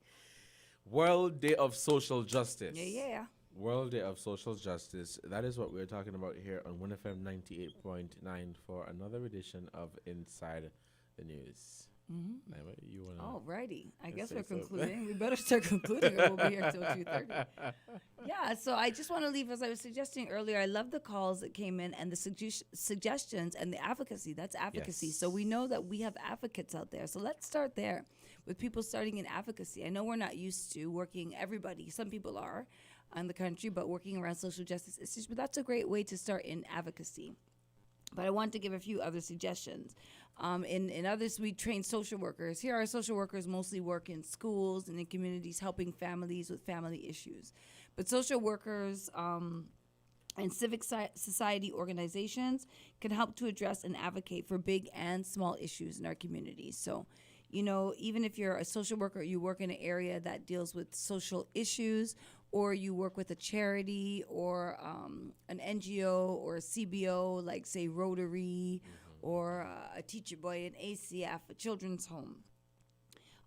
World Day of Social Justice. Yeah. World Day of Social Justice. That is what we're talking about here on WINN FM 98.9 for another edition of Inside the News. Naima, you want to? Alrighty. I guess we're concluding. We better start concluding or we'll be here till 2:30. Yeah, so I just want to leave, as I was suggesting earlier, I love the calls that came in and the suggestions and the advocacy. That's advocacy. Yes. So we know that we have advocates out there. So let's start there with people starting in advocacy. I know we're not used to working, everybody, some people are in the country, but working around social justice issues. But that's a great way to start in advocacy. But I want to give a few other suggestions. In others, we train social workers. Here, our social workers mostly work in schools and in communities helping families with family issues. But social workers and civic society organizations can help to address and advocate for big and small issues in our communities. So, you know, even if you're a social worker, you work in an area that deals with social issues, or you work with a charity or an NGO or a CBO, like, say, Rotary, or a Teacher Boy, an ACF, a children's home.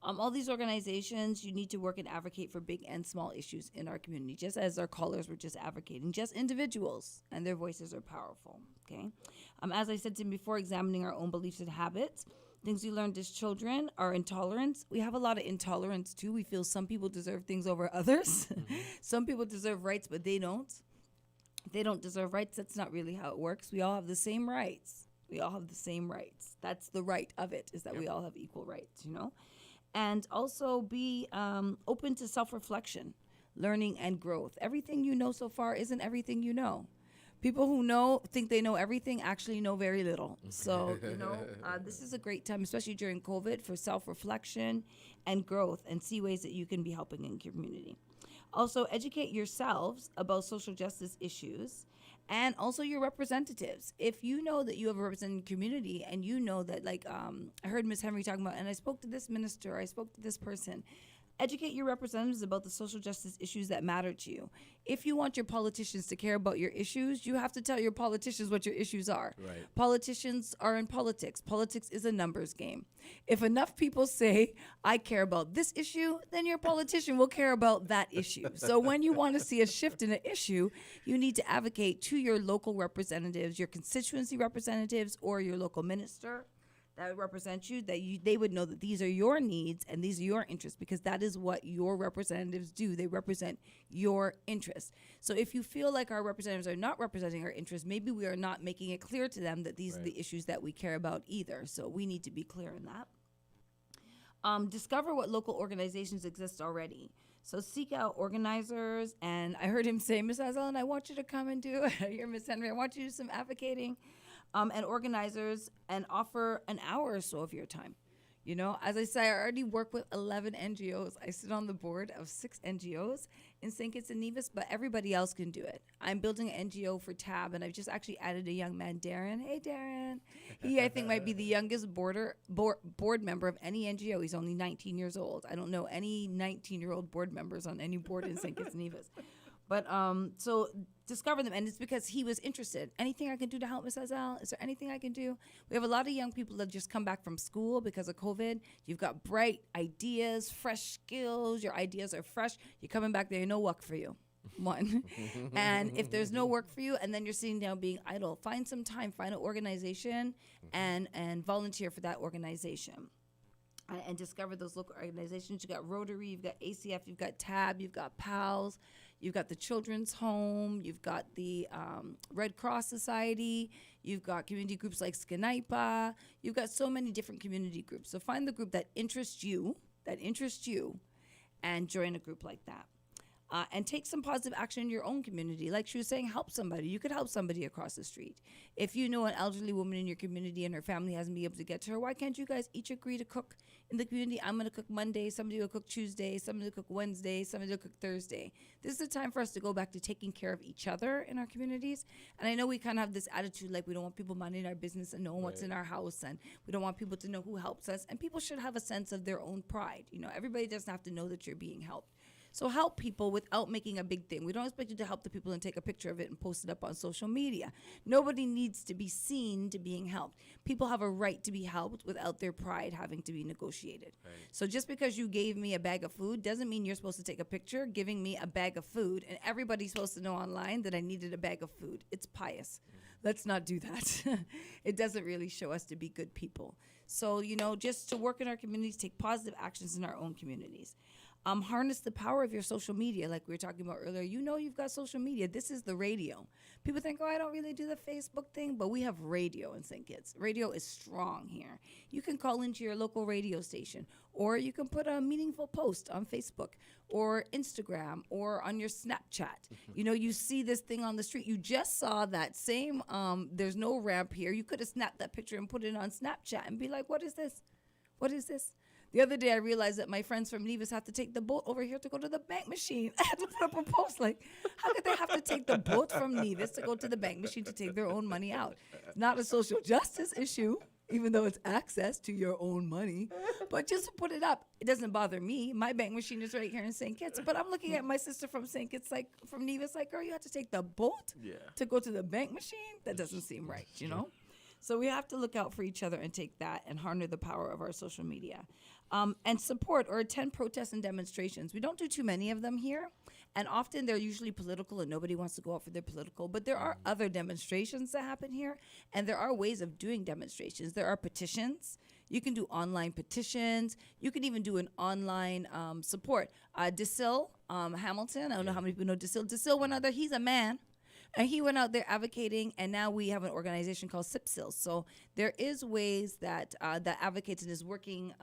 All these organizations, you need to work and advocate for big and small issues in our community, just as our callers were just advocating, just individuals, and their voices are powerful, okay? As I said to him before, examining our own beliefs and habits, things we learned as children are intolerance. We have a lot of intolerance, too. We feel some people deserve things over others. Some people deserve rights, but they don't. They don't deserve rights. That's not really how it works. We all have the same rights. We all have the same rights. That's the right of it, is that we all have equal rights, you know? And also be open to self-reflection, learning, and growth. Everything you know so far isn't everything you know. People who think they know everything actually know very little. So, you know, this is a great time, especially during COVID, for self-reflection and growth, and see ways that you can be helping in your community. Also, educate yourselves about social justice issues and also your representatives. If you know that you have a represented community and you know that, like, I heard Ms. Henry talking about, and I spoke to this minister, I spoke to this person. Educate your representatives about the social justice issues that matter to you. If you want your politicians to care about your issues, you have to tell your politicians what your issues are. Right. Politicians are in politics. Politics is a numbers game. If enough people say, I care about this issue, then your politician will care about that issue. So when you want to see a shift in an issue, you need to advocate to your local representatives, your constituency representatives, or your local minister that would represent you, they would know that these are your needs and these are your interests, because that is what your representatives do. They represent your interests. So if you feel like our representatives are not representing our interests, maybe we are not making it clear to them that these are the issues that we care about either. So we need to be clear in that. Discover what local organizations exist already. So seek out organizers, and I heard him say, Ms. Azalin, I want you to come and do, you're Ms. Henry, I want you to do some advocating. And organizers, and offer an hour or so of your time. You know, as I say, I already work with 11 NGOs. I sit on the board of 6 NGOs in St. Kitts and Nevis, but everybody else can do it. I'm building an NGO for TAB, and I've just actually added a young man, Darren. Hey, Darren. He, I think, might be the youngest board member of any NGO. He's only 19 years old. I don't know any 19-year-old board members on any board in St. Kitts and Nevis. But so discover them, and it's because he was interested. Anything I can do to help, Miss Azal? Is there anything I can do? We have a lot of young people that just come back from school because of COVID. You've got bright ideas, fresh skills. Your ideas are fresh. You're coming back there, no work for you. One. And if there's no work for you, and then you're sitting down being idle, find some time, find an organization, and volunteer for that organization. And discover those local organizations. You've got Rotary, you've got ACF, you've got TAB, you've got PALS, you've got the Children's Home, you've got the Red Cross Society, you've got community groups like Skinaipa, you've got so many different community groups. So find the group that interests you, and join a group like that. And take some positive action in your own community. Like she was saying, help somebody. You could help somebody across the street. If you know an elderly woman in your community and her family hasn't been able to get to her, why can't you guys each agree to cook in the community? I'm going to cook Monday, somebody will cook Tuesday, somebody will cook Wednesday, somebody will cook Thursday. This is the time for us to go back to taking care of each other in our communities. And I know we kind of have this attitude like we don't want people minding our business and knowing what's in our house, and we don't want people to know who helps us. And people should have a sense of their own pride. You know, everybody doesn't have to know that you're being helped. So help people without making a big thing. We don't expect you to help the people and take a picture of it and post it up on social media. Nobody needs to be seen to being helped. People have a right to be helped without their pride having to be negotiated. Right. So just because you gave me a bag of food doesn't mean you're supposed to take a picture giving me a bag of food and everybody's supposed to know online that I needed a bag of food. It's pious. Let's not do that. It doesn't really show us to be good people. So, you know, just to work in our communities, take positive actions in our own communities. Harness the power of your social media, like we were talking about earlier. You know you've got social media. This is the radio. People think, oh, I don't really do the Facebook thing, but we have radio in St. Kitts. Radio is strong here. You can call into your local radio station, or you can put a meaningful post on Facebook or Instagram or on your Snapchat. You know, you see this thing on the street. You just saw that same, there's no ramp here. You could have snapped that picture and put it on Snapchat and be like, what is this? What is this? The other day, I realized that my friends from Nevis have to take the boat over here to go to the bank machine. I had to put up a post like, how could they have to take the boat from Nevis to go to the bank machine to take their own money out? It's not a social justice issue, even though it's access to your own money. But just to put it up, it doesn't bother me. My bank machine is right here in St. Kitts. But I'm looking at my sister from St. Kitts, like from Nevis, like, girl, you have to take the boat to go to the bank machine? That doesn't seem right, you know? So we have to look out for each other and take that and harness the power of our social media. And support or attend protests and demonstrations. We don't do too many of them here. And often they're usually political and nobody wants to go out for their political. But there are other demonstrations that happen here. And there are ways of doing demonstrations. There are petitions. You can do online petitions. You can even do an online support. DeSille Hamilton, I don't know how many people know DeSille. DeSille went out there. He's a man. And he went out there advocating, and now we have an organization called SIPSIL. So there is ways that that advocates and is working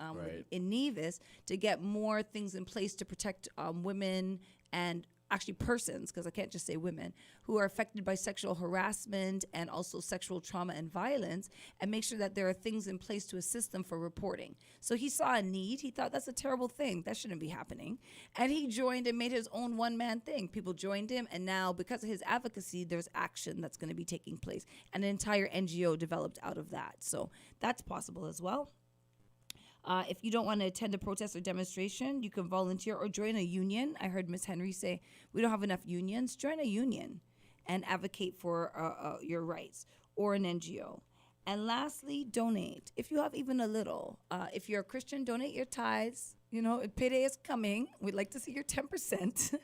in Nevis to get more things in place to protect women and actually persons, because I can't just say women, who are affected by sexual harassment and also sexual trauma and violence, and make sure that there are things in place to assist them for reporting. So he saw a need. He thought, that's a terrible thing. That shouldn't be happening. And he joined and made his own one-man thing. People joined him, and now, because of his advocacy, there's action that's going to be taking place. And an entire NGO developed out of that. So that's possible as well. If you don't want to attend a protest or demonstration, you can volunteer or join a union. I heard Ms. Henry say, we don't have enough unions. Join a union and advocate for your rights, or an NGO. And lastly, donate. If you have even a little. If you're a Christian, donate your tithes. You know, payday is coming. We'd like to see your 10%.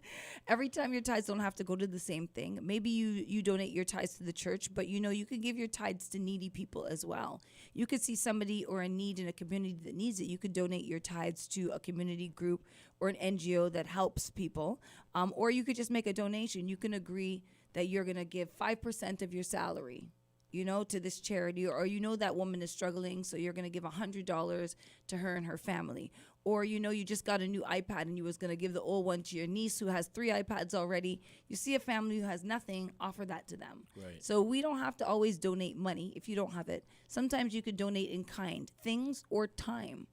Every time your tithes don't have to go to the same thing. Maybe you donate your tithes to the church, but you know, you could give your tithes to needy people as well. You could see somebody or a need in a community that needs it. You could donate your tithes to a community group or an NGO that helps people. Or you could just make a donation. You can agree that you're going to give 5% of your salary, you know, to this charity, or you know that woman is struggling, so you're going to give $100 to her and her family. Or, you know, you just got a new iPad and you was going to give the old one to your niece who has 3 iPads already. You see a family who has nothing, offer that to them. Right. So we don't have to always donate money if you don't have it. Sometimes you could donate in kind, things or time.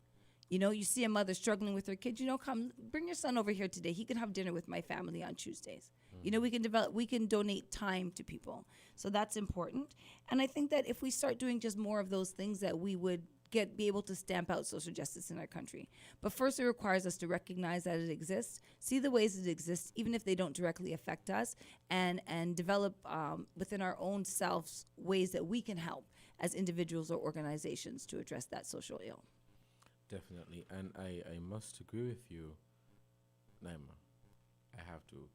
You know, you see a mother struggling with her kids, come bring your son over here today. He can have dinner with my family on Tuesdays. You know, we can donate time to people. So that's important. And I think that if we start doing just more of those things, that we would be able to stamp out social justice in our country. But first, it requires us to recognize that it exists, see the ways it exists, even if they don't directly affect us, and develop within our own selves ways that we can help as individuals or organizations to address that social ill. Definitely. And I must agree with you, Naima. I have to.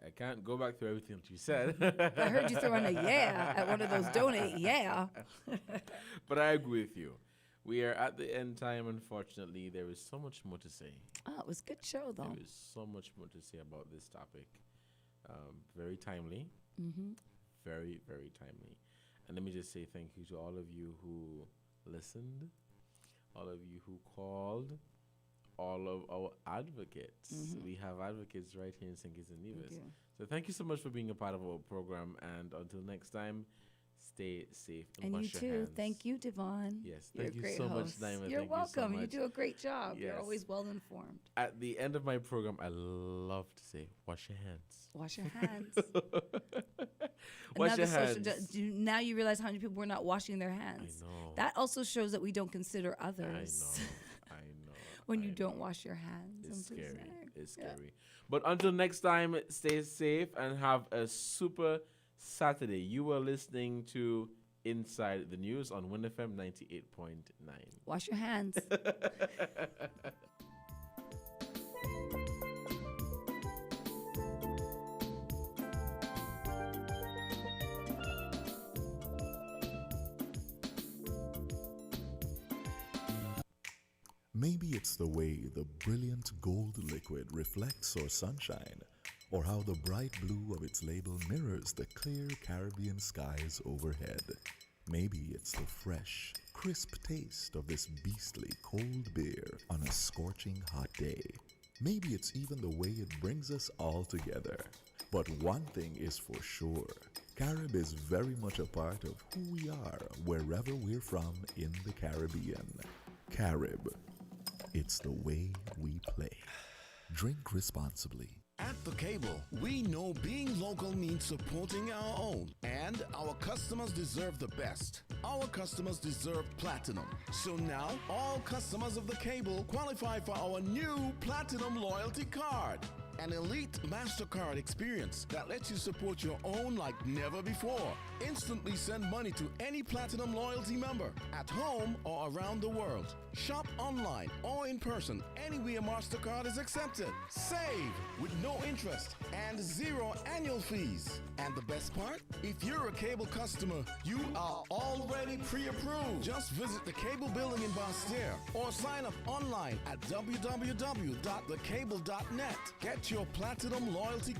I can't go back through everything that you said. I heard you throw in a yeah at one of those donate, yeah. But I agree with you. We are at the end time, unfortunately. There is so much more to say. Oh, it was a good show, though. There is so much more to say about this topic. Very timely. Mm-hmm. Very, very timely. And let me just say thank you to all of you who listened, all of you who called, all of our advocates. Mm-hmm. We have advocates right here in St Kitts and Nevis. Thank you. So thank you so much for being a part of our program. And until next time, stay safe and wash your hands. Thank you, Devon. Yes, You're thank a you great so host. much, Naima. You're Thank welcome. You, so much. do a great job. Yes. You're always well informed. At the end of my program, I love to say, wash your hands. Wash your hands. Wash your hands. Now you realize how many people were not washing their hands. I know. That also shows that we don't consider others. I know. When you don't wash your hands. It's I'm just scary. saying. It's scary. But until next time, stay safe and have a super Saturday. You are listening to Inside the News on WINN FM 98.9. Wash your hands. Maybe it's the way the brilliant gold liquid reflects our sunshine, or how the bright blue of its label mirrors the clear Caribbean skies overhead. Maybe it's the fresh, crisp taste of this beastly cold beer on a scorching hot day. Maybe it's even the way it brings us all together. But one thing is for sure, Carib is very much a part of who we are wherever we're from in the Caribbean. Carib. It's the way we play. Drink responsibly. At The Cable, we know being local means supporting our own, and our customers deserve the best. Our customers deserve platinum. So now, all customers of The Cable qualify for our new Platinum Loyalty Card. An elite MasterCard experience that lets you support your own like never before. Instantly send money to any Platinum Loyalty member at home or around the world. Shop online or in person anywhere MasterCard is accepted. Save with no interest and 0 annual fees. And the best part? If you're a Cable customer, you are already pre-approved. Just visit the Cable building in Basse-Terre or sign up online at www.thecable.net. Get your Platinum Loyalty card